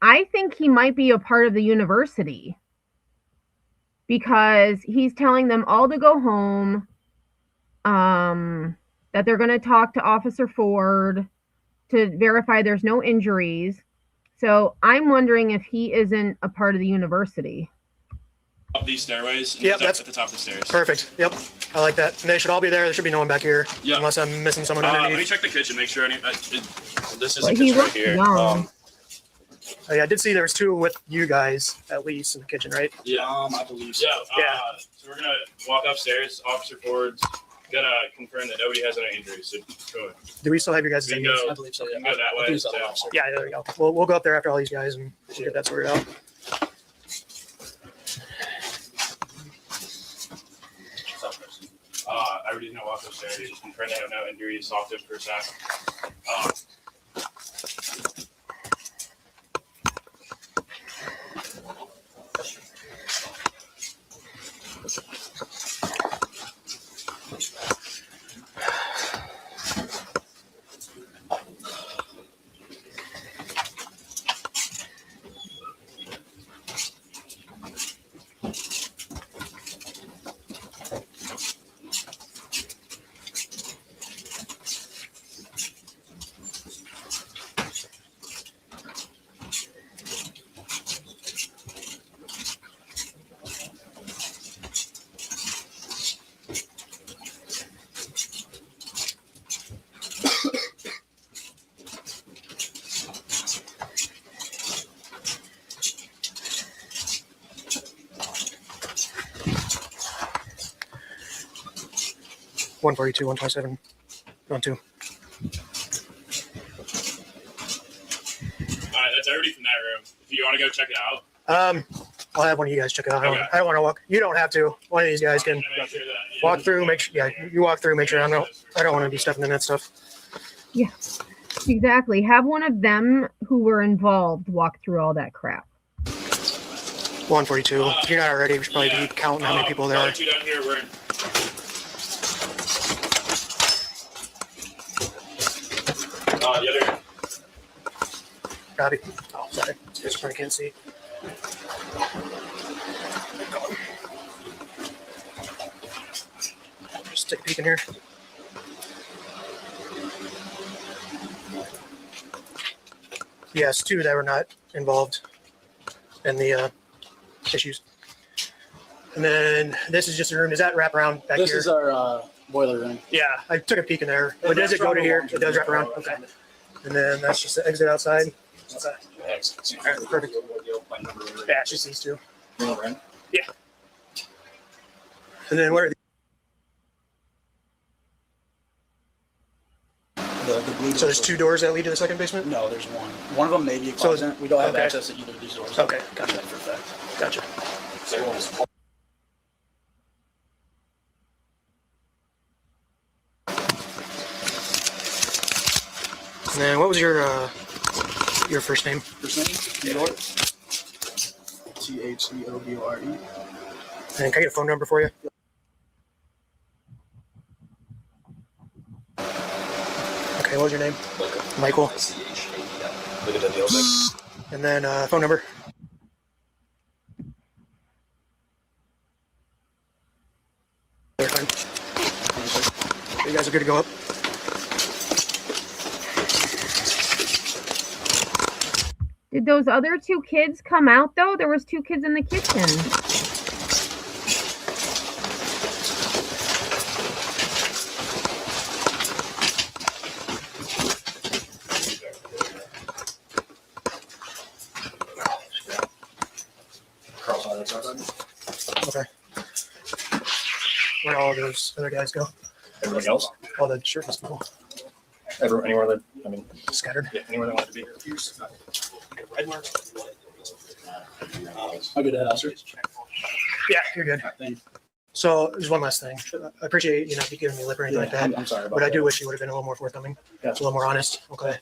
I think he might be a part of the university, because he's telling them all to go home, that they're going to talk to Officer Ford to verify there's no injuries. So I'm wondering if he isn't a part of the university. Up these stairways. Yep, that's at the top of the stairs. Perfect. Yep, I like that. And they should all be there. There should be no one back here, unless I'm missing someone Let me underneath. check the kitchen, make sure this is Well, the he kitchen right looks here. young. Oh, yeah, I did see there was two with you guys at least in the kitchen, right? Yeah, I believe so. Yeah. So we're gonna walk upstairs. Officer Ford's gonna confirm that nobody has any injuries. So go ahead. Do we still have your guys' We can names? go. I believe so. We Yeah. can go that I way. believe so, So, officer. Yeah, there we go. We'll go up there after all these guys and we'll get that sorted out. everybody's gonna walk upstairs. Just confirm they have no injuries. Talk to them for a sec. One 127, 1 2. All right, that's everybody from that room. If you want to go check it out. I'll have one of you guys check it out. Okay. I don't want to walk. You don't have to. One of these guys can Make sure that, walk through. Make sure. Yeah, you walk through. Make sure I don't want to be stepping in that stuff. Yeah, exactly. Have one of them who were involved walk through all that crap. 142. If you're not already, we should probably be counting how many people there are. Two down here. We're the other. Copy. Oh, sorry. Just I can't see. Just take a peek in here. Yes, two that were not involved in the issues. And then this is just a room. Does that wrap around back This here? is our boiler room. Yeah, I took a peek in there. But does it go to here? It does wrap around. Okay. And then that's just the exit outside. Okay. All right, perfect. Yeah, it's just these two. Yeah. And then where are The blue so there's two doors that lead to the second basement? No, there's one. One of them may be a So is- closet. We don't have okay. access to either of these doors. Okay, Got that for a fact. Gotcha. And then what was your your first name? First name? Theodore. Theodore. And can I get a phone number for you? Okay, what was your name? Michael. Look at the deal thing. And then phone number. Fine. You guys are good to go up. Did those other 2 kids come out though? There was 2 kids in the kitchen. Okay. Where all those other guys go? Everybody else? All the shirtless people. Anywhere that, I mean, Scattered. yeah, anywhere they want to be. I'll get that answer. Yeah, you're good. So there's one last thing. I appreciate you not giving me lip or anything like that. I'm sorry about But I do that. wish you would have been a little more forthcoming. A little more honest. Okay.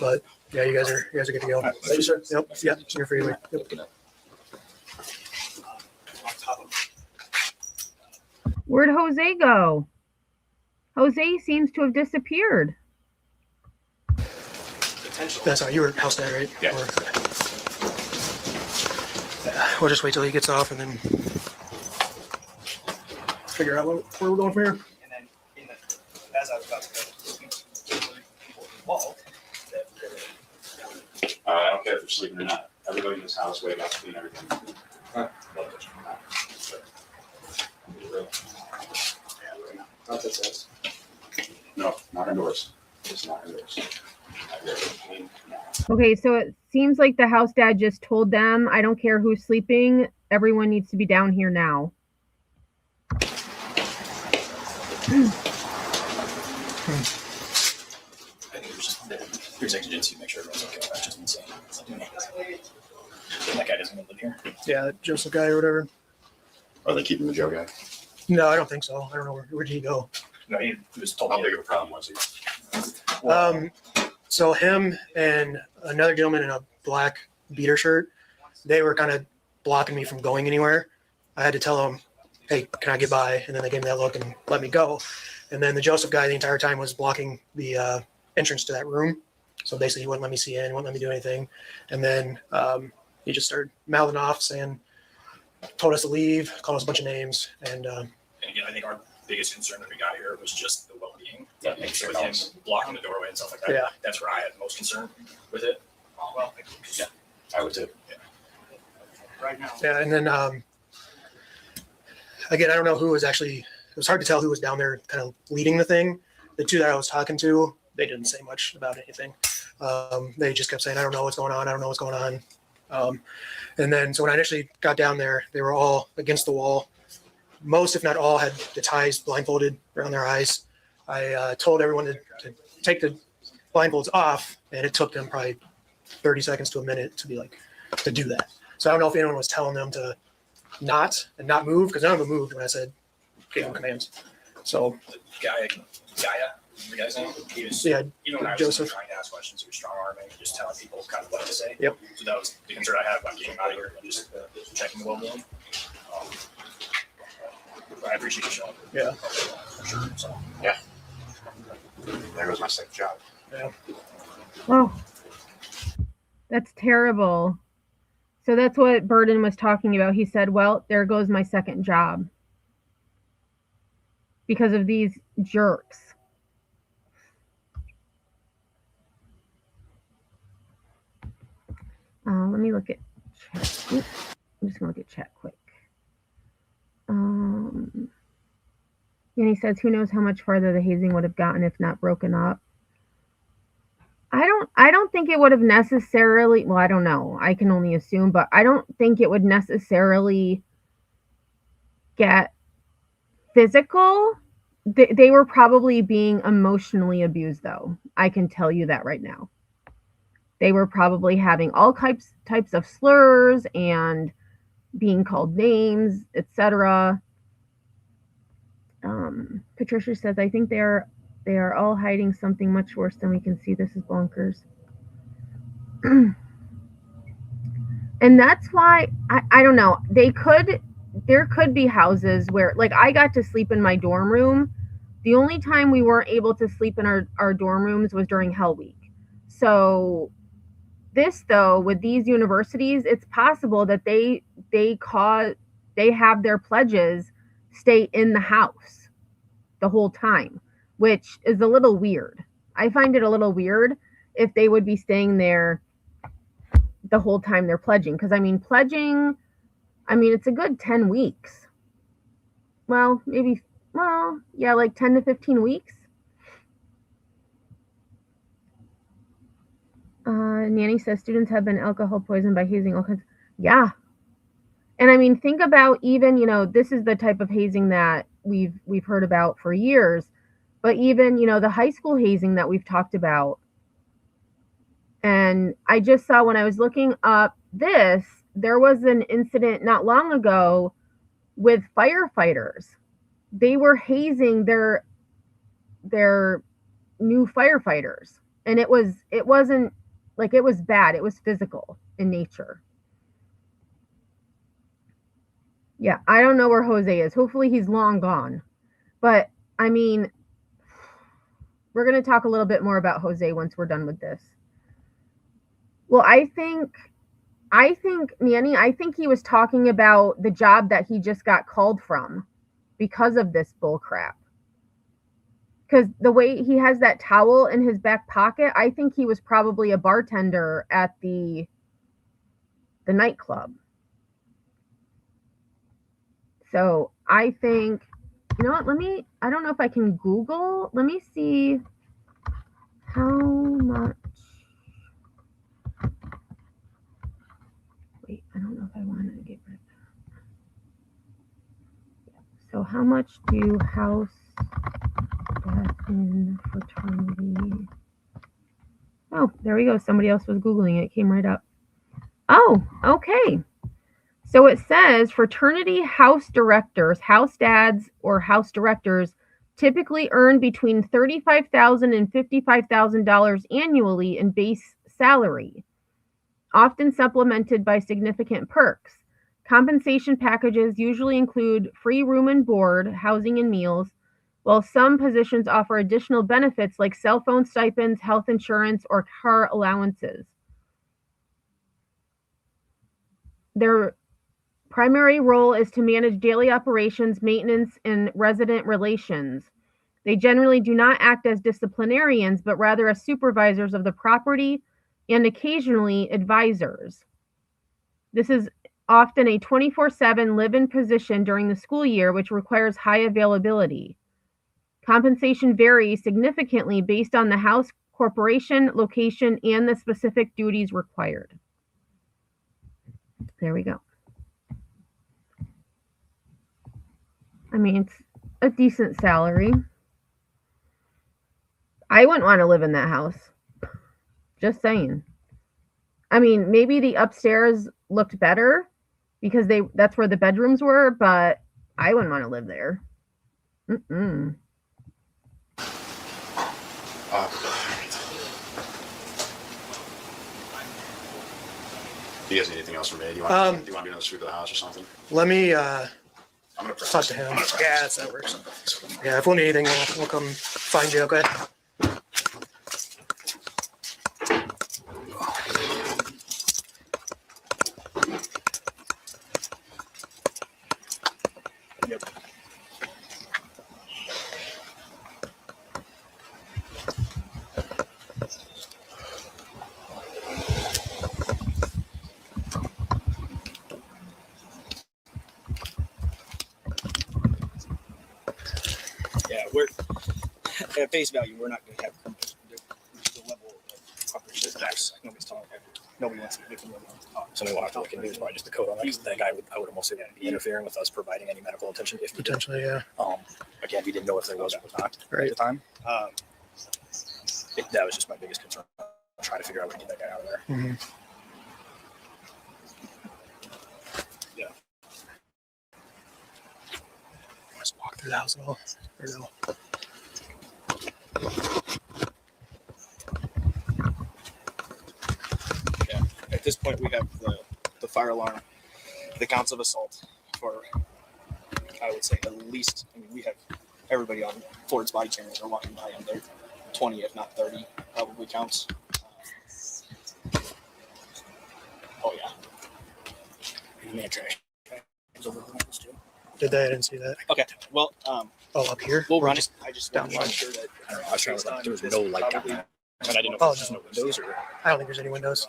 But yeah, you guys are good to go. Thank you, sir. Yep. Yeah. You're free. Yep. Where'd Jose go? Jose seems to have disappeared. That's all. You were house dad, right? Yeah. Yeah. We'll just wait till he gets off and then figure out where we're going from here. And then as I was about to go, people involved. I don't care if they're sleeping or not. Everybody in this house wake up, clean everything. Not that says. No, not indoors. It's not indoors. Okay, so it seems like the house dad just told them, I don't care who's sleeping, everyone needs to be down here now. I think there's exigency to make sure everyone's okay. That's just insane. That guy doesn't live here. Yeah, that Joseph guy or whatever. Are they keeping the Joe guy? No, I don't think so. I don't know where did he go. No, he was told How me. big of a problem was he? So him and another gentleman in a black beater shirt, they were kind of blocking me from going anywhere. I had to tell them, hey, can I get by? And then they gave me that look and let me go. And then the Joseph guy the entire time was blocking the entrance to that room. So basically he wouldn't let me see in, wouldn't let me do anything. And then he just started mouthing off saying, told us to leave, called us a bunch of names. And And again, I think our biggest concern that we got here was just the well-being. Yeah, Like, so with him blocking the doorway and stuff like that. Yeah. That's where I had most concern with it. Well, yeah, I would too. Right now. yeah, and then again, I don't know who was actually, it was hard to tell who was down there kind of leading the thing. The 2 that I was talking to, they didn't say much about anything. They just kept saying, I don't know what's going on. I don't know what's going on. And then, so when I initially got down there, they were all against the wall. Most, if not all, had the ties blindfolded around their eyes. I told everyone to take the blindfolds off, and it took them probably 30 seconds to a minute to be like, to do that. So I don't know if anyone was telling them to not move, because none of them moved when I said, gave them commands. So, the Gaia, the guy's name, he was, yeah, even when I was Joseph. trying to ask questions, he was strong arming, just telling people kind of what to say. Yep. So that was the concern I had about getting him out of here and just checking the well-being. I appreciate you showing up. Yeah. For sure. So. There goes my second job. Yeah. Oh, that's terrible. So that's what Burden was talking about. He said, well, there goes my second job because of these jerks. Let me look at chat. Oops. I'm just going to look at chat quick. And he says, who knows how much farther the hazing would have gotten if not broken up. I don't think it would have necessarily, well, I don't know. I can only assume, but I don't think it would necessarily get physical. They were probably being emotionally abused, though. I can tell you that right now. They were probably having all types of slurs and being called names, etc. Patricia says, I think they are all hiding something much worse than we can see. This is bonkers. And that's why I don't know. There could be houses where, like, I got to sleep in my dorm room. The only time we weren't able to sleep in our dorm rooms was during Hell Week. So this, though, with these universities, it's possible that they have their pledges stay in the house the whole time, which is a little weird. I find it a little weird if they would be staying there the whole time they're pledging. Because, I mean, pledging, I mean, it's a good 10 weeks. Well, maybe, well, yeah, like 10 to 15 weeks. Nanny says students have been alcohol poisoned by hazing. Yeah. And I mean, think about even, you know, this is the type of hazing that we've heard about for years. But even, you know, the high school hazing that we've talked about. And I just saw when I was looking up this, there was an incident not long ago with firefighters. They were hazing their new firefighters. And it wasn't like, it was bad. It was physical in nature. Yeah, I don't know where Jose is. Hopefully he's long gone. But I mean, we're going to talk a little bit more about Jose once we're done with this. Well, I think, Nanny, I think he was talking about the job that he just got called from because of this bull crap. Because the way he has that towel in his back pocket, I think he was probably a bartender at the nightclub. So I think, you know what, I don't know if I can Google. Let me see how much. Wait, I don't know if I want to get rid of that. So how much do house get in fraternity? Oh, there we go. Somebody else was Googling it. It came right up. Oh, okay. So it says fraternity house directors, house dads, or house directors typically earn between $35,000 and $55,000 annually in base salary, often supplemented by significant perks. Compensation packages usually include free room and board, housing and meals, while some positions offer additional benefits like cell phone stipends, health insurance, or car allowances. Their primary role is to manage daily operations, maintenance, and resident relations. They generally do not act as disciplinarians, but rather as supervisors of the property and occasionally advisors. This is often a 24/7 live-in position during the school year, which requires high availability. Compensation varies significantly based on the house, corporation, location, and the specific duties required. There we go. I mean, it's a decent salary. I wouldn't want to live in that house. Just saying. I mean, maybe the upstairs looked better because that's where the bedrooms were, but I wouldn't want to live there. Mm-mm. Do you guys need anything else from me? Do you want to do another sweep of the house or something? Let me I'm gonna talk to him. Yeah, that's how it works. Yeah, if we'll need anything, we'll come find you, okay? Yep. Yeah, we're at face value. We're not going to have the level of coverage that nobody's talking about. Nobody wants to be victim of. Something we'll have to look into is probably just the code on that. 'Cause I think I would almost say that be interfering with us providing any medical attention if we did. Potentially, yeah. Again, we didn't know if there was or was not Right. at the time. That was just my biggest concern. I'm trying to figure out how to get that guy out of there. Mm-hmm. Yeah. Let's walk through the house at all. Or no? at this point, we have the fire alarm, the counts of assault for, I would say, at least, I mean, we have everybody on Ford's body cameras are walking by, and they're 20, if not 30, probably counts. Oh, yeah. And they trash. Did they? I didn't see that. Okay, well, up here? We'll run just it. I just down want to low? make sure that I was trying to like, there was no light down there. And I didn't know if Oh, there was just no windows or. I don't think there's any windows.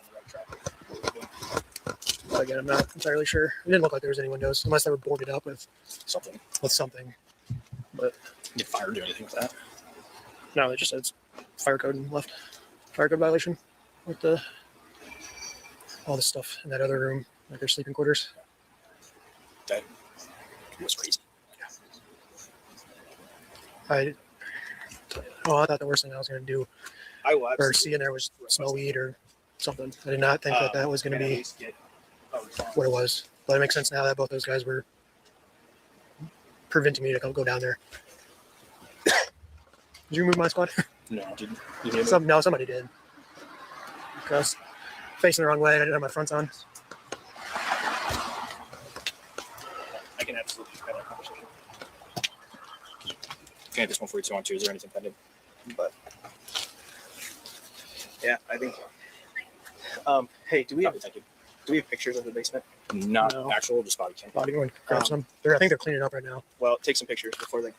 Again, I'm not entirely sure. It didn't look like there was any windows, unless they were boarded up with something. But did fire do anything with that? No, it just says fire code and left. Fire code violation with all this stuff in that other room, like their sleeping quarters. That was crazy. I thought the worst thing I was going to do or see in there was smell weed or something. I did not think that was going to be what it was. But it makes sense now that both those guys were preventing me to go down there. Did you move my squad? No, I didn't. No, somebody did. Because facing the wrong way, I didn't have my fronts on. I can absolutely have that conversation. Can I have this one for you, 2-on-2? Is there anything pending? But yeah, I think. Hey, do we have pictures of the basement? Not actual, just body cam. Body one, grab some. I think they're cleaning up right now. Well, take some pictures before they.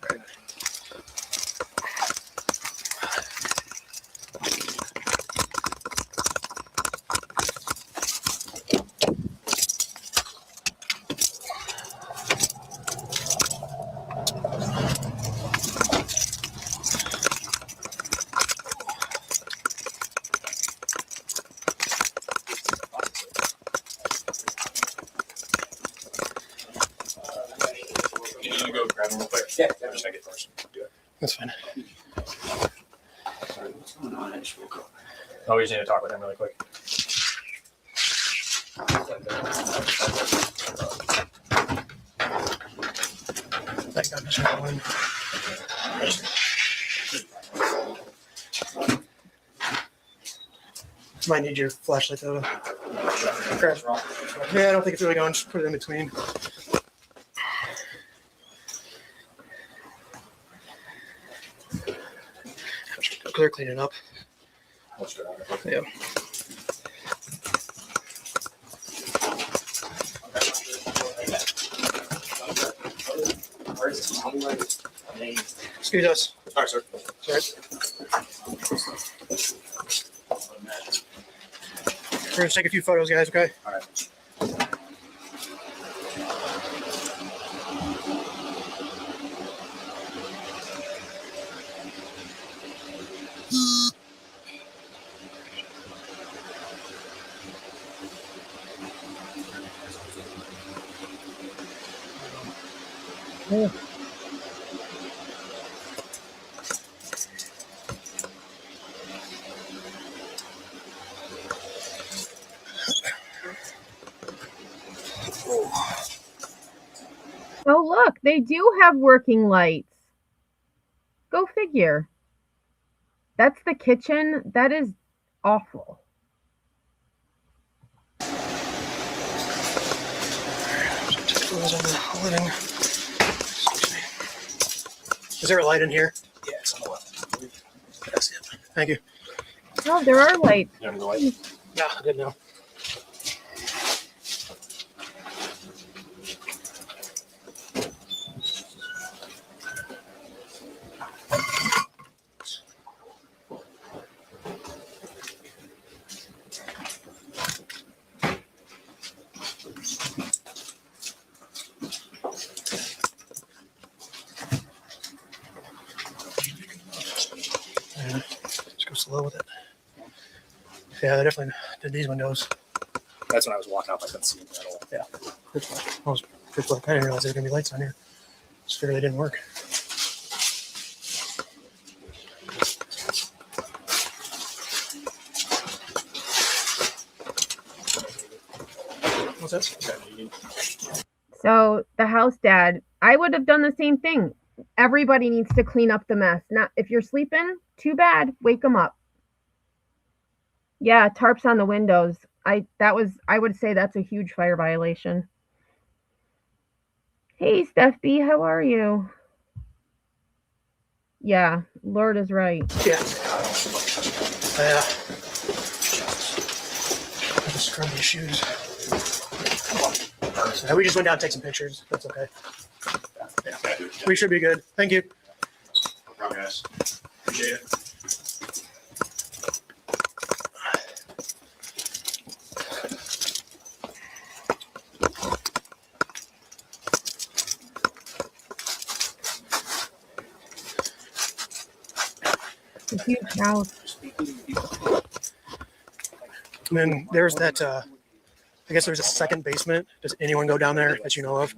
Go grab them real quick. Yeah, I'm just gonna get first. Do it. That's fine. Sorry, what's going on? I just woke up. Oh, we just need to talk with him really quick. Thank God, Mr. Owen. Might need your flashlight though. Crap. Yeah, I don't think it's really going. Just put it in between. They're cleaning up. Yeah. Excuse us. All right, sir. Sorry. We're gonna take a few photos, guys. Okay. All right. Yeah. Oh, look, they do have working lights. Go figure. That's the kitchen. That is awful. Is there a light in here? Yeah, it's on the left. That's it. Thank you. No, there are lights. You have the light? No, I didn't know. Just go slow with it. Yeah, they definitely did these windows. That's when I was walking up. I couldn't see him at all. Yeah. I didn't realize there were going to be lights on here. Just figured they didn't work. What's that? So the house dad, I would have done the same thing. Everybody needs to clean up the mess. Not if you're sleeping, too bad. Wake them up. Yeah, tarps on the windows. I would say that's a huge fire violation. Hey, Steph B, how are you? Yeah, Lord is right. Yeah. Just scrub these shoes. So we just went down and take some pictures. That's okay. Yeah. We should be good. Thank you. No problem, guys. Appreciate it. It's a huge house. And then there's that, I guess there's a second basement. Does anyone go down there that you know of?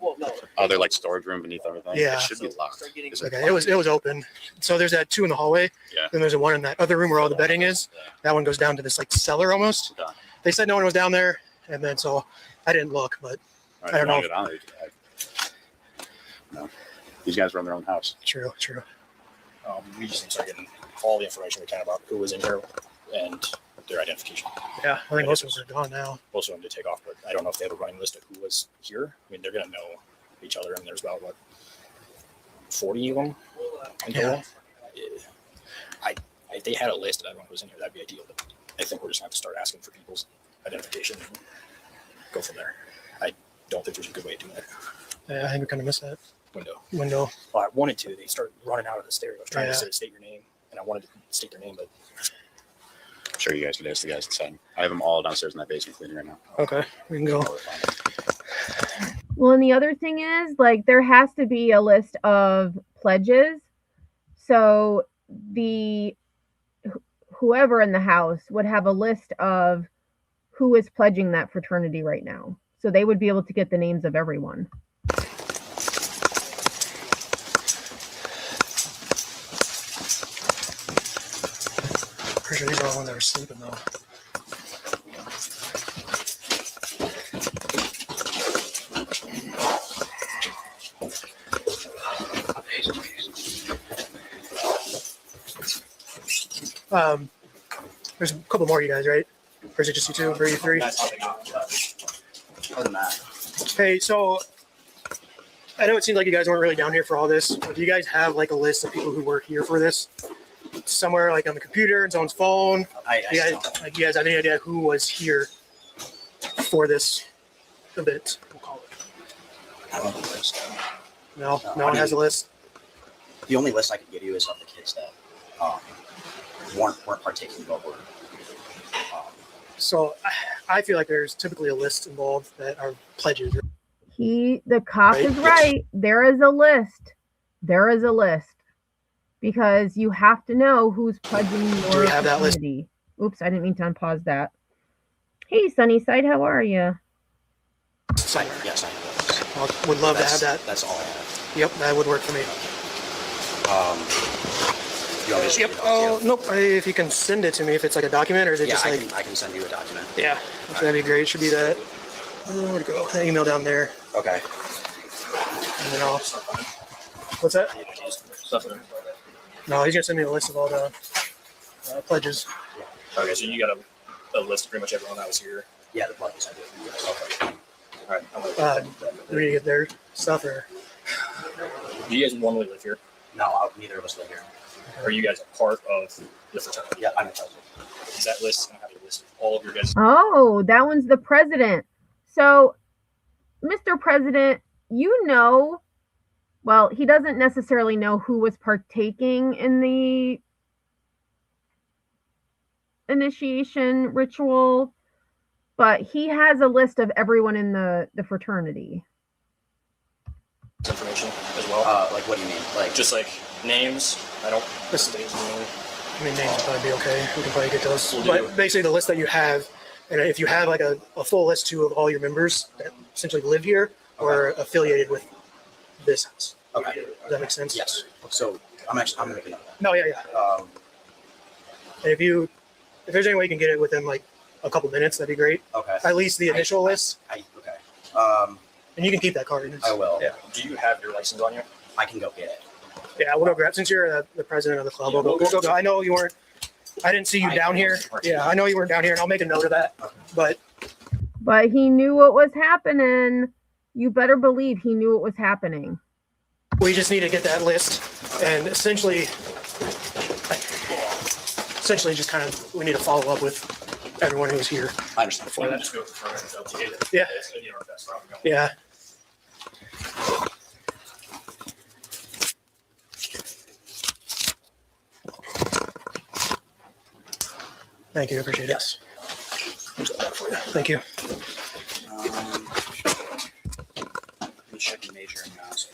Oh, they're like storage room beneath everything. Yeah. It should be locked. Okay, it was open. So there's that 2 in the hallway. Yeah. Then there's a one in that other room where all the bedding is. That one goes down to this like cellar almost. Done. They said no one was down there, and then so I didn't look, but All right, I don't know. Get on there. No. These guys run their own house. True. We just need to start getting all the information we can about who was in here and their identification. Yeah, I think most of us are gone now. Most of them did take off, but I don't know if they have a running list of who was here. I mean, they're going to know each other, and there's about, 40 of them in total? If they had a list of everyone who was in here, that'd be ideal. But I think we're just going to have to start asking for people's identification and go from there. I don't think there's a good way to do that. Yeah, I think we kind of missed that Window. window. I wanted to. They start running out of the stereo. I was trying Yeah. to say state your name, and I wanted to state their name, but I'm sure you guys can ask the guys inside. I have them all downstairs in that basement cleaning right now. Okay, we can go. Well, and the other thing is, like, there has to be a list of pledges. So whoever in the house would have a list of who is pledging that fraternity right now. So they would be able to get the names of everyone. Pretty sure these are all when they were sleeping though. There's a couple more of you guys, right? Or is it just you two? Or you three? Other than that, Hey, so I know it seems like you guys weren't really down here for all this. But do you guys have like a list of people who work here for this? Somewhere like on the computer and someone's phone? You guys have any idea who was here for this event? We'll call it. I don't have a list. No, no one has a list. The only list I could give you is of the kids that weren't partaking but were. So I feel like there's typically a list involved that are pledges. The cop Right? is right. There is a list. There is a list. Because you have to know who's pledging your Do we have that list? fraternity. Oops, I didn't mean to unpause that. Hey, Sunnyside, how are you? Sign. Yes, I have. I would love to have that. That's all I have. Yep, that would work for me. You want me to Yep. Oh, nope. If you can send it to me, if it's like a document, or is it Yeah, just like? I can send you a document. Yeah, that'd be great. Should be that. Where'd it go? That email down there. Okay. And then I'll. What's that? No, he's gonna send me a list of all the pledges. okay, so you got a list of pretty much everyone that was here. Yeah, the pledges I did. Okay. All right. I'm gonna- Do we get their stuff or? Do you guys normally live here? No, neither of us live here. Are you guys a part of the fraternity? Yeah, I'm a president. Is that list going to have a list of all of your guys? Oh, that one's the president. So, Mr. President, well, he doesn't necessarily know who was partaking in the initiation ritual, but he has a list of everyone in the fraternity. Information as well? Like, what do you mean? Like, Just like names? I don't. This- names anymore. I mean, names would probably be okay. We can probably get those. We'll But do. basically, the list that you have, and if you have like a full list too of all your members that essentially live here or affiliated with this house. okay. Does that make sense? Yes. So I'm looking at that. No, yeah. And if there's any way you can get it within like a couple minutes, that'd be great. Okay. At least the initial list, Okay. and you can keep that card. I will. Yeah. Do you have your license on you? I can go get it. Yeah, we'll go grab. Since you're the president of the club, Yeah, we'll go. I know you weren't I didn't see you down here. Yeah, I know you weren't down here, and I'll make a note of that. But he knew what was happening. You better believe he knew what was happening. we just need to get that list, and essentially just kind of we need to follow up with everyone who was here. I understand. Before that. Just go for it. Yeah. It's gonna be our best route. Yeah. Thank you. I appreciate it. Yes. Thank you. Let me check the major amounts.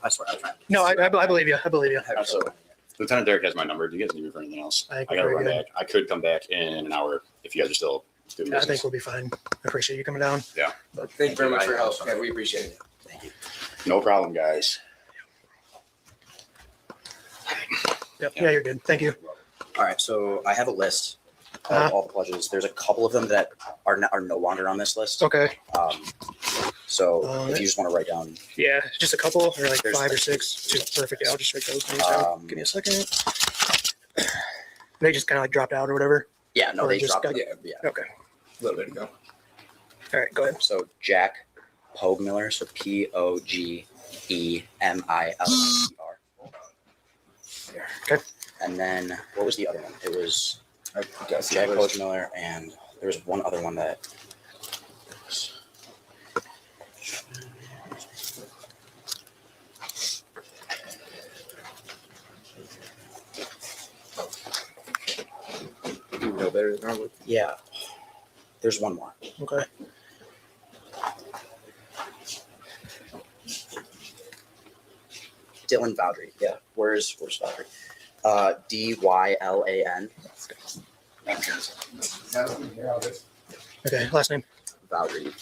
I swear, I'm trying. No, I believe you. I believe you. Absolutely. Lieutenant Derek has my number. Do you guys need me for anything else? I think I gotta we're run good. back. I could come back in an hour if you guys are still doing I business. think we'll be fine. I appreciate you coming down. Yeah. Thank you very much for your help. Yeah, we appreciate it. Thank you. No problem, guys. Yep. Yeah, you're good. Thank you. All right, so I have a list of Uh-huh. all the pledges. There's a couple of them that are no longer on this list. Okay. So if you just want to write down, Yeah, just a couple or like There's 5 or like 6. Just perfect. Yeah, I'll just write those names down. Give me a second. They just kind of like dropped out or whatever. yeah, no, Or they just dropped. got- Yeah. Okay. A little bit ago. All right. Go ahead. So Jack Pogmiller, so Pogemiller. Okay. And then what was the other one? It was I guess Jack it was- Pogmiller, and there was one other one that. You know better than I would. Yeah, there's one more. Okay. Dylan Valdry. Yeah, where's Valdry? Dyllan. Okay. Last name. Valdry.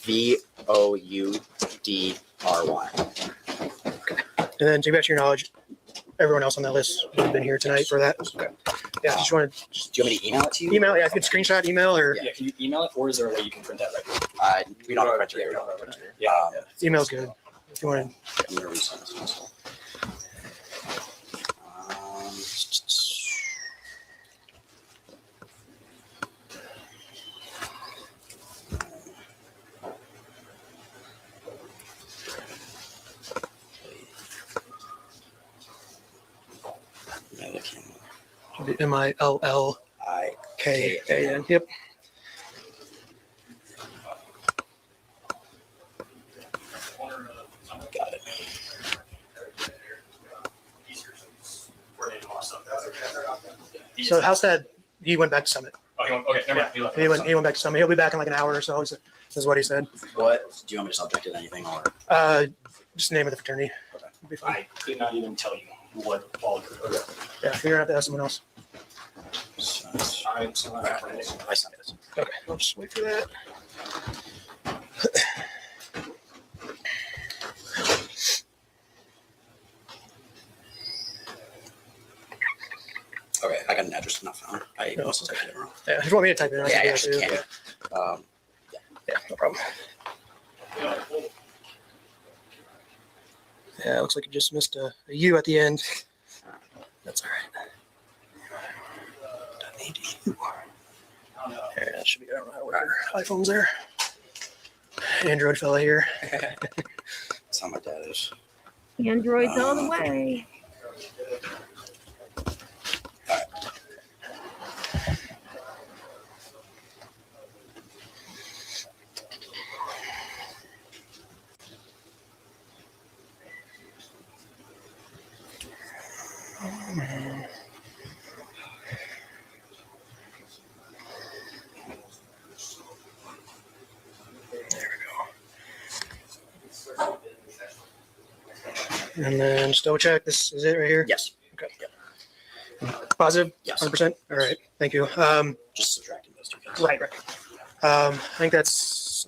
Voudry. And then to the best of your knowledge, everyone else on that list has been here tonight for that. Okay. Yeah. Just want to Do you want me to email it to you? email. Yeah. If you could screenshot, email, or Yeah, can you email it, or is there a way you can print that right now? We don't have a printer here. Yeah. email's good. If you want to. I'm gonna resend this also. MILLKAN. Yep. Got it. So how's that? He went back to Summit. Oh, okay, never mind. He left. He went back to Summit. He'll be back in like an hour or so. Is what he said. What do you want me to subject it anything or? Just the name of the fraternity. It'll be fine. I could not even tell you what all occurred. Okay. Yeah, you're gonna have to ask someone else. I sent it. Okay, I'll just wait for that. Okay, I got an address not found. I must have typed it wrong. Yeah, if you want me to type it in, I Yeah, I can do actually that too. can. Yeah, no problem. Yeah, it looks like you just missed a U at the end. That's all right. .edu. There, that should be. I don't know how to work your iPhones there. Android fella here. That's how my dad is. Androids all the way. And then just double check. This is it right here? Yes. Okay. Positive? Yes. 100%? All right. Thank you. Just subtracting those two guys. Right. I think I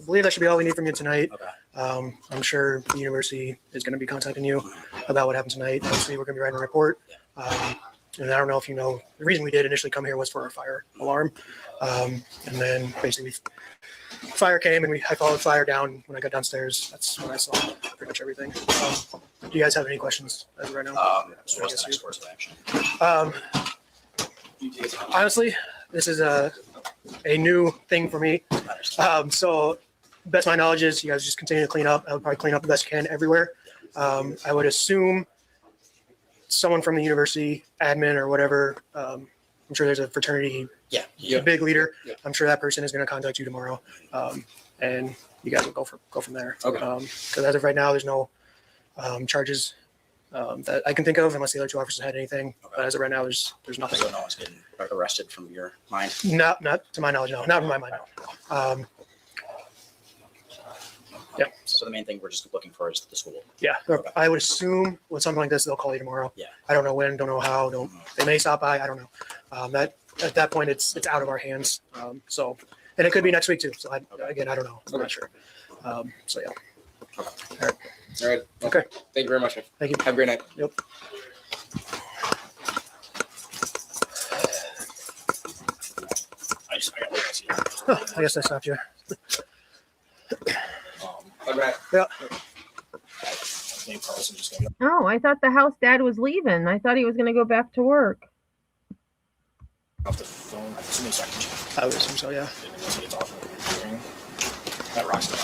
believe that should be all we need from you tonight. Okay. I'm sure the university is going to be contacting you about what happened tonight. Obviously, we're going to be writing a report. And I don't know if you know, the reason we did initially come here was for our fire alarm. And then basically fire came and I followed fire down. When I got downstairs, that's when I saw pretty much everything. Do you guys have any questions as of right now? What's the next course of action? Honestly, this is a new thing for me. So best of my knowledge is you guys just continue to clean up. I would probably clean up the best you can everywhere. I would assume someone from the university, admin or whatever. I'm sure there's a fraternity, a big leader. Yeah. I'm sure that person is going to contact you tomorrow, and you guys will go from there. Okay. Because as of right now, there's no charges that I can think of, unless the other two officers had anything. Okay. But as of right now, there's nothing. So no one's getting arrested from your mind? Not to my knowledge, no. Not from my mind, no. Yeah. So the main thing we're just looking for is the school. Yeah. Okay. I would assume with something like this, they'll call you tomorrow. Yeah. I don't know when, don't know how. They may stop by. I don't know. That at that point, it's out of our hands. So, and it could be next week too. So again, I don't know. I'm not sure. So yeah. All right. Okay. Thank you very much. Thank you. Have a great night. Yep. I guess I stopped you. Yeah. Oh, I thought the house dad was leaving. I thought he was going to go back to work. Off the phone. I would assume so, yeah. That rocks the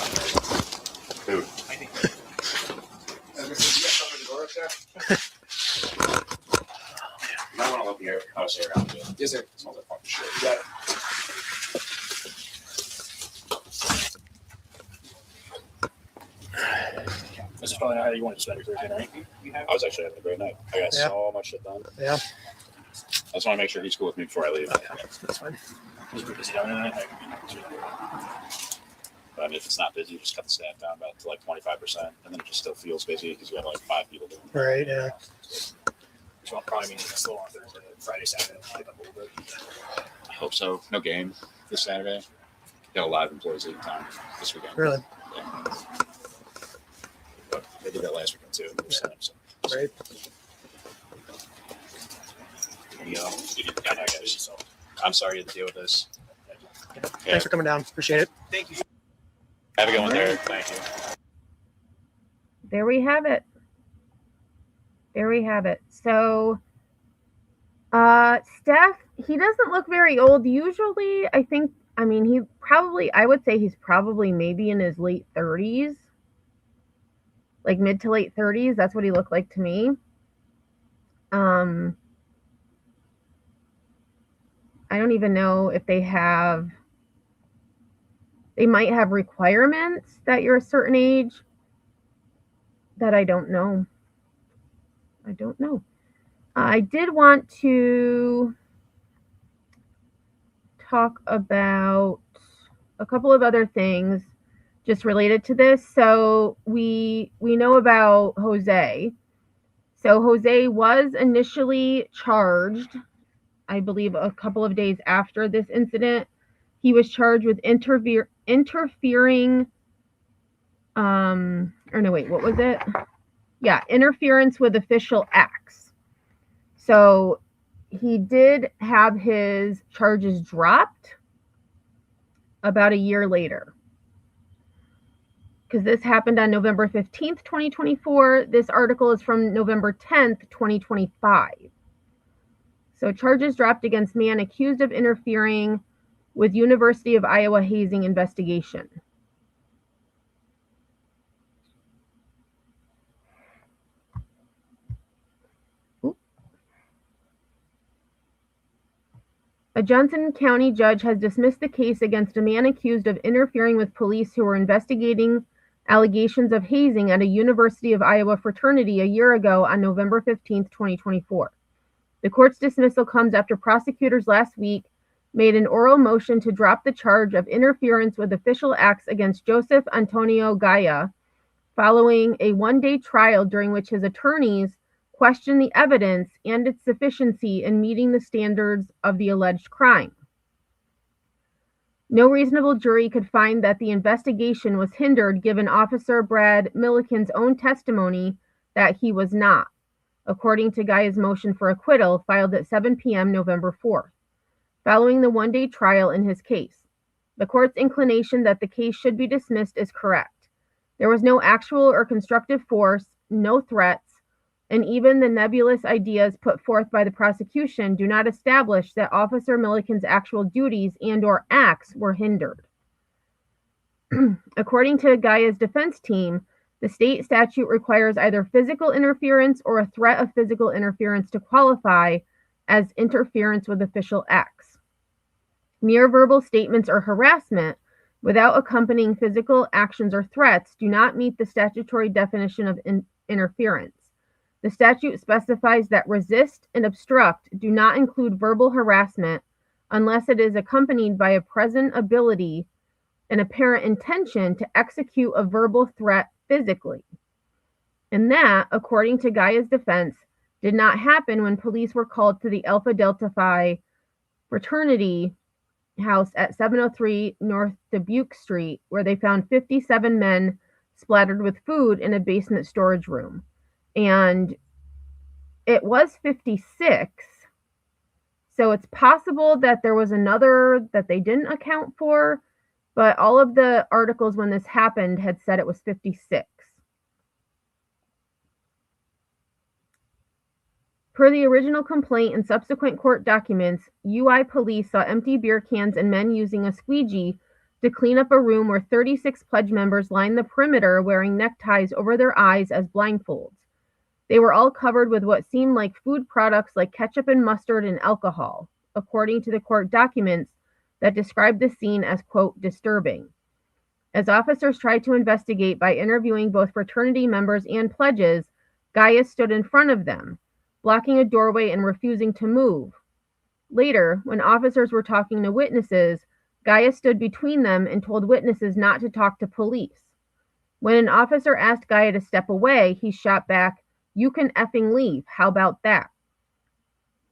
Dude. I want to look here. I was here around here. Yes, sir. It smells like fucking shit. You got it. This is probably not how you want to spend your Thursday night. I was actually having a great night. I got so much shit done. Yeah. I just want to make sure he's cool with me before I leave. That's fine. He's busy down tonight. But I mean, if it's not busy, just cut the staff down about to like 25%, and then it just still feels busy because we have like 5 people doing it. Right, yeah. Which will probably mean it's slow on Thursday, Friday, Saturday, pick up a little bit. I hope so. No game this Saturday. Got a lot of employees leaving town this weekend. Really? Yeah. But they did that last weekend too. Yeah. Right. So I'm sorry you had to deal with this. Yeah. Thanks for coming down. Appreciate it. Thank you. Have a good one there. Thank you. There we have it. There we have it. So, Steph, he doesn't look very old. Usually, I would say he's probably maybe in his late 30s. Like mid to late 30s. That's what he looked like to me. I don't even know if they might have requirements that you're a certain age that I don't know. I did want to talk about a couple of other things just related to this. So we know about Jose. So Jose was initially charged, I believe, a couple of days after this incident. He was charged with interfering. What was it? Yeah, interference with official acts. So he did have his charges dropped about a year later. Because this happened on November 15th, 2024. This article is from November 10th, 2025. So charges dropped against man accused of interfering with University of Iowa hazing investigation. A Johnson County judge has dismissed the case against a man accused of interfering with police who were investigating allegations of hazing at a University of Iowa fraternity a year ago on November 15th, 2024. The court's dismissal comes after prosecutors last week made an oral motion to drop the charge of interference with official acts against Joseph Antonio Gaia following a one-day trial during which his attorneys questioned the evidence and its sufficiency in meeting the standards of the alleged crime. No reasonable jury could find that the investigation was hindered given Officer Brad Milliken's own testimony that he was not. according to Gaia's motion for acquittal filed at 7 p.m. November 4th, following the one-day trial in his case. The court's inclination that the case should be dismissed is correct. There was no actual or constructive force, no threats, and even the nebulous ideas put forth by the prosecution do not establish that Officer Milliken's actual duties and/or acts were hindered. According to Gaia's defense team, the state statute requires either physical interference or a threat of physical interference to qualify as interference with official acts. Mere verbal statements or harassment without accompanying physical actions or threats do not meet the statutory definition of interference. The statute specifies that resist and obstruct do not include verbal harassment unless it is accompanied by a present ability and apparent intention to execute a verbal threat physically. And that, according to Gaia's defense, did not happen when police were called to the Alpha Delta Phi Fraternity house at 703 North Dubuque Street, where they found 57 men splattered with food in a basement storage room. And it was 56, so it's possible that there was another that they didn't account for, but all of the articles when this happened had said it was 56. Per the original complaint and subsequent court documents, UI police saw empty beer cans and men using a squeegee to clean up a room where 36 pledge members lined the perimeter wearing neckties over their eyes as blindfolds. They were all covered with what seemed like food products like ketchup and mustard and alcohol, according to the court documents that described the scene as, quote, disturbing. As officers tried to investigate by interviewing both fraternity members and pledges, Gaia stood in front of them, blocking a doorway and refusing to move. Later, when officers were talking to witnesses, Gaia stood between them and told witnesses not to talk to police. When an officer asked Gaia to step away, he shot back, "You can effing leave. How about that?"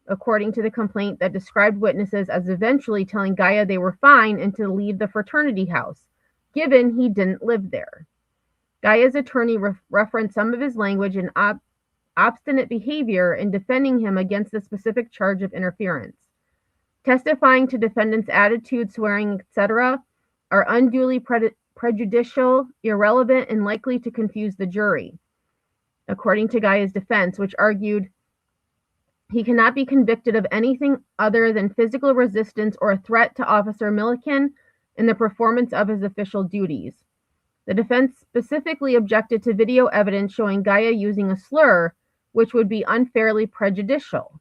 According to the complaint that described witnesses as eventually telling Gaia they were fine and to leave the fraternity house, given he didn't live there. Gaia's attorney referenced some of his language and obstinate behavior in defending him against the specific charge of interference. Testifying to defendant's attitude, swearing, etc., are unduly prejudicial, irrelevant, and likely to confuse the jury. According to Gaia's defense, which argued he cannot be convicted of anything other than physical resistance or a threat to Officer Milliken in the performance of his official duties. The defense specifically objected to video evidence showing Gaia using a slur, which would be unfairly prejudicial.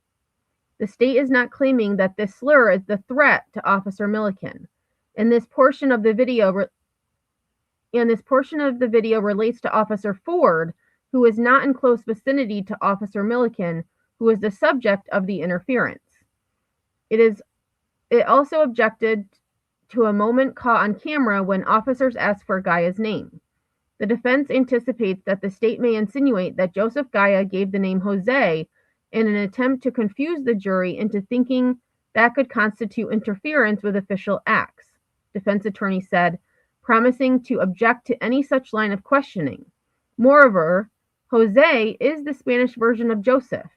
The state is not claiming that this slur is the threat to Officer Milliken. And this portion of the video relates to Officer Ford, who is not in close vicinity to Officer Milliken, who is the subject of the interference. It also objected to a moment caught on camera when officers asked for Gaia's name. The defense anticipates that the state may insinuate that Joseph Gaia gave the name Jose in an attempt to confuse the jury into thinking that could constitute interference with official acts, defense attorney said, promising to object to any such line of questioning. Moreover, Jose is the Spanish version of Joseph.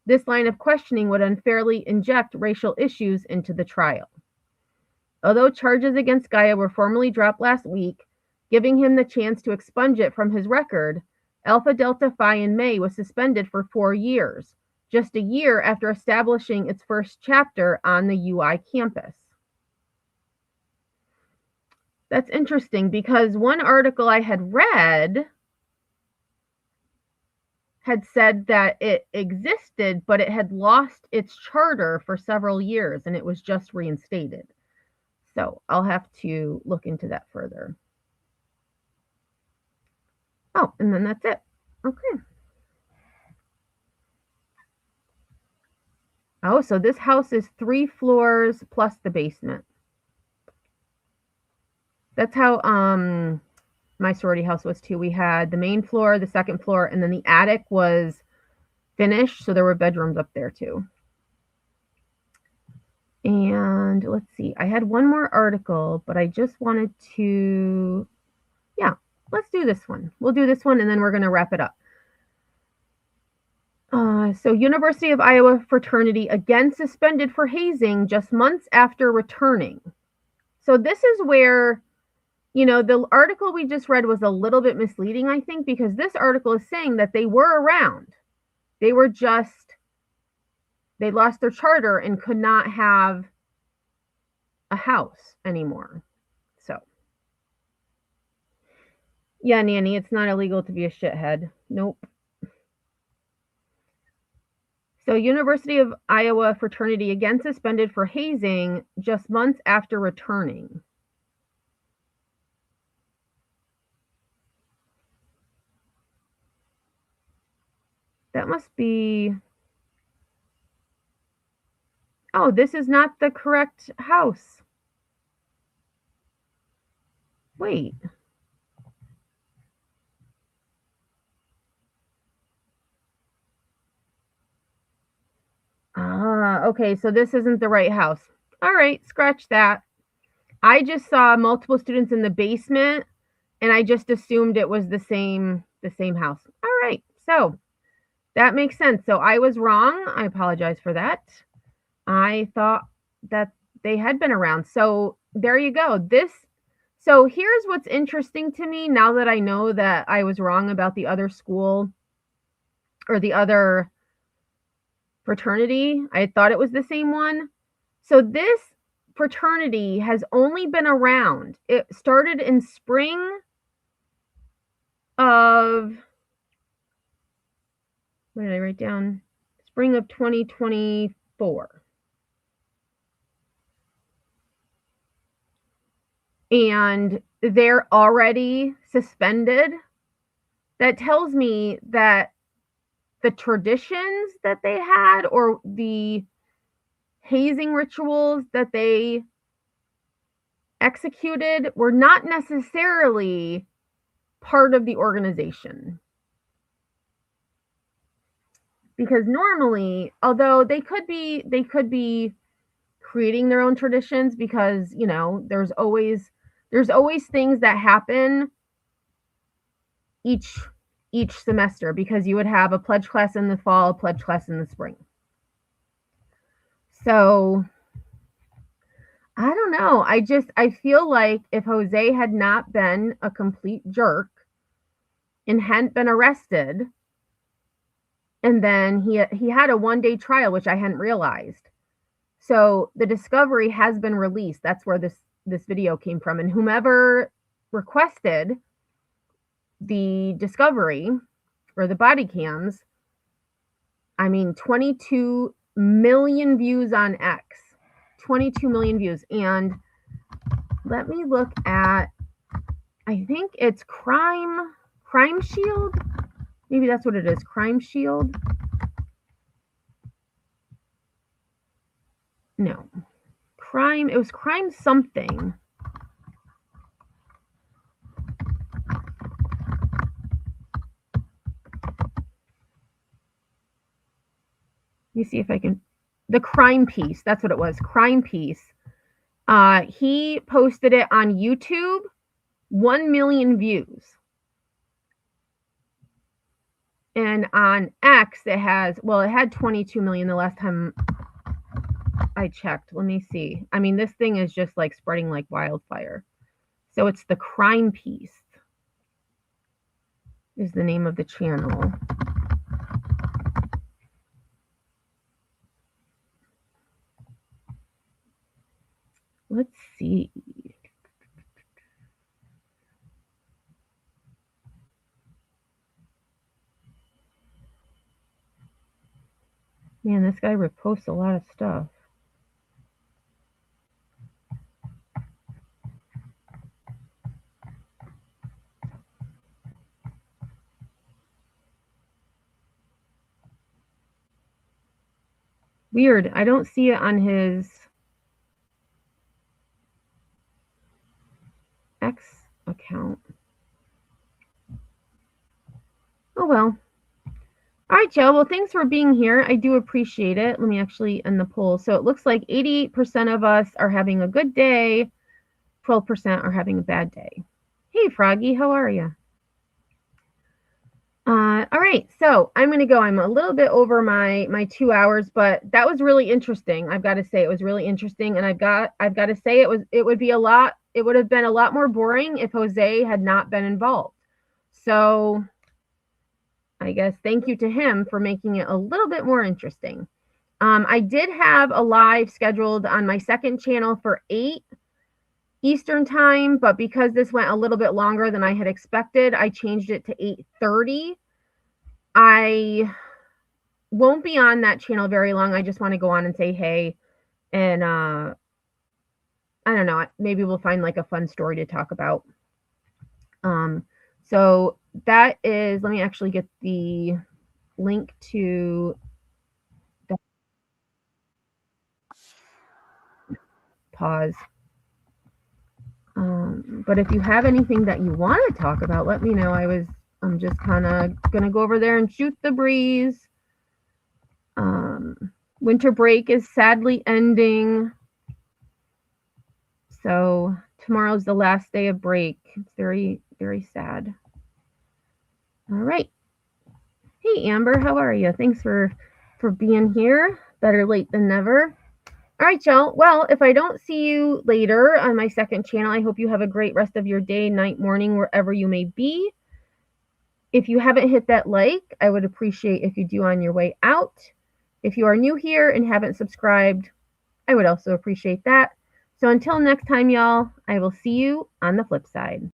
This line of questioning would unfairly inject racial issues into the trial. Although charges against Gaia were formally dropped last week, giving him the chance to expunge it from his record, Alpha Delta Phi in May was suspended for 4 years, just a year after establishing its first chapter on the UI campus. That's interesting because one article I had read had said that it existed, but it had lost its charter for several years and it was just reinstated. So I'll have to look into that further. Oh, and then that's it. Okay. Oh, so this house is 3 floors plus the basement. That's how my sorority house was too. We had the main floor, the second floor, and then the attic was finished, so there were bedrooms up there too. And let's see, I had one more article, but I just wanted to, yeah, let's do this one. We'll do this one and then we're going to wrap it up. So University of Iowa fraternity again suspended for hazing just months after returning. So this is where, you know, the article we just read was a little bit misleading, I think, because this article is saying that they were around. They were just, they lost their charter and could not have a house anymore. So, yeah, Nanny, it's not illegal to be a shithead. Nope. So University of Iowa fraternity again suspended for hazing just months after returning. That must be... Oh, this is not the correct house. Wait. Ah, okay, so this isn't the right house. All right, scratch that. I just saw multiple students in the basement, and I just assumed it was the same house. All right, so that makes sense. So I was wrong. I apologize for that. I thought that they had been around. So there you go. So here's what's interesting to me now that I know that I was wrong about the other school or the other fraternity. I thought it was the same one. So this fraternity has only been around. It started in spring of, what did I write down? Spring of 2024. And they're already suspended. That tells me that the traditions that they had or the hazing rituals that they executed were not necessarily part of the organization. Because normally, although they could be creating their own traditions, because, you know, there's always things that happen each semester, because you would have a pledge class in the fall, a pledge class in the spring. So I don't know. I feel like if Jose had not been a complete jerk and hadn't been arrested, and then he had a 1-day trial, which I hadn't realized. So the discovery has been released. That's where this video came from. And whomever requested the discovery or the body cams, I mean, 22 million views on X. 22 million views. And let me look at, I think it's Crime Shield. Maybe that's what it is. Crime Shield. No. It was Crime something. Let me see if I can. The Crime Piece. That's what it was. Crime Piece. He posted it on YouTube. 1 million views. And on X, it had 22 million the last time I checked. Let me see. I mean, this thing is just like spreading like wildfire. So it's the Crime Piece is the name of the channel. Let's see. Man, this guy reposts a lot of stuff. Weird. I don't see it on his X account. Oh well. All right, Joe. Well, thanks for being here. I do appreciate it. Let me actually end the poll. So it looks like 88% of us are having a good day. 12% are having a bad day. Hey, Froggy, how are you? All right, so I'm gonna go. I'm a little bit over my 2 hours, but that was really interesting. I've got to say it was really interesting, and I've got to say it would have been a lot more boring if Jose had not been involved. So I guess thank you to him for making it a little bit more interesting. I did have a live scheduled on my second channel for 8 Eastern time, but because this went a little bit longer than I had expected, I changed it to 8:30. I won't be on that channel very long. I just want to go on and say hey, and I don't know, maybe we'll find like a fun story to talk about. So that is, let me actually get the link to the pause. But if you have anything that you want to talk about, let me know. I'm just kind of going to go over there and shoot the breeze. Winter break is sadly ending. So tomorrow's the last day of break. It's very, very sad. All right. Hey, Amber, how are you? Thanks for being here. Better late than never. All right, y'all. Well, if I don't see you later on my second channel, I hope you have a great rest of your day, night, morning, wherever you may be. If you haven't hit that like, I would appreciate if you do on your way out. If you are new here and haven't subscribed, I would also appreciate that. So until next time, y'all, I will see you on the flip side.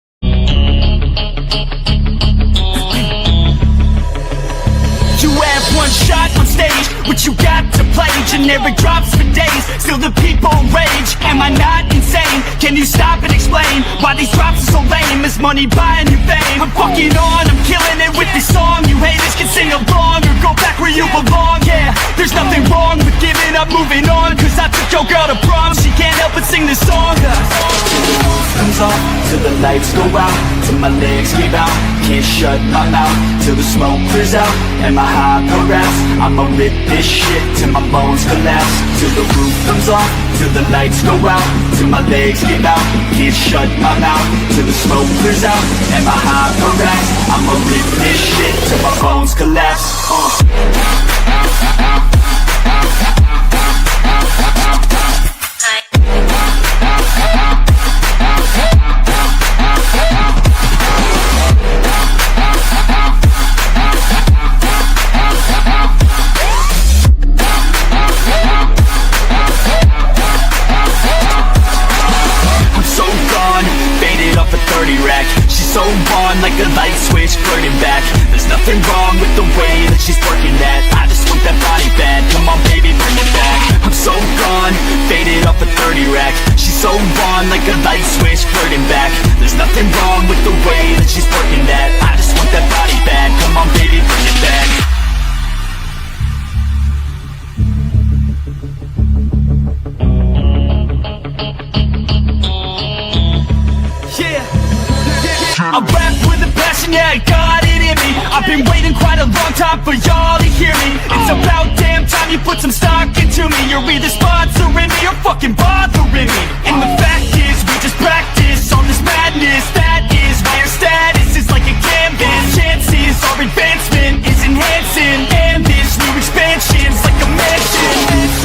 You have one shot on stage, what you got to play? Generic drops for days, still the people rage. Am I not insane? Can you stop and explain why these drops are so lame? Is money buying you fame? I'm fucking on, I'm killing it with this song. You haters can sing along or go back where you belong. Yeah, there's nothing wrong with giving up, moving on. Cause I took your girl to prom, she can't help but sing this song. Comes off till the lights go out, till my legs give out. Can't shut my mouth till the smoke clears out. And my high progress, I'ma rip this shit till my bones collapse. Till the roof comes off, till the lights go out, till my legs give out. Can't shut my mouth till the smoke clears out. And my high progress, I'ma rip this shit till my bones collapse. She's so on like a light switch, flirting back. There's nothing wrong with the way that she's working that. I just want that body bad, come on baby, bring it back. I'm so gone, faded off a 30 rack. She's so on like a light switch, flirting back. There's nothing wrong with the way that she's working that. I just want that body bad, come on baby, bring it back. I rap with a passion, yeah, I got it in me. I've been waiting quite a long time for y'all to hear me. It's about damn time you put some stock into me. You're either sponsoring me or fucking bothering me. And the fact is, we just practice on this madness. That is why our status is like a canvas. Chances our advancement is enhancing, and this new expansion's like a mansion.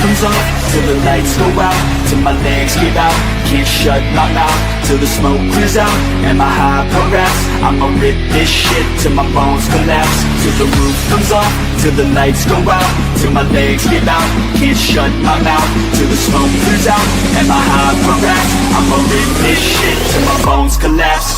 Comes off till the lights go out, till my legs give out. Can't shut my mouth till the smoke clears out. And my high progress, I'ma rip this shit till my bones collapse. Till the roof comes off, till the lights go out, till my legs give out. Can't shut my mouth till the smoke clears out. And my high progress, I'ma rip this shit till my bones collapse.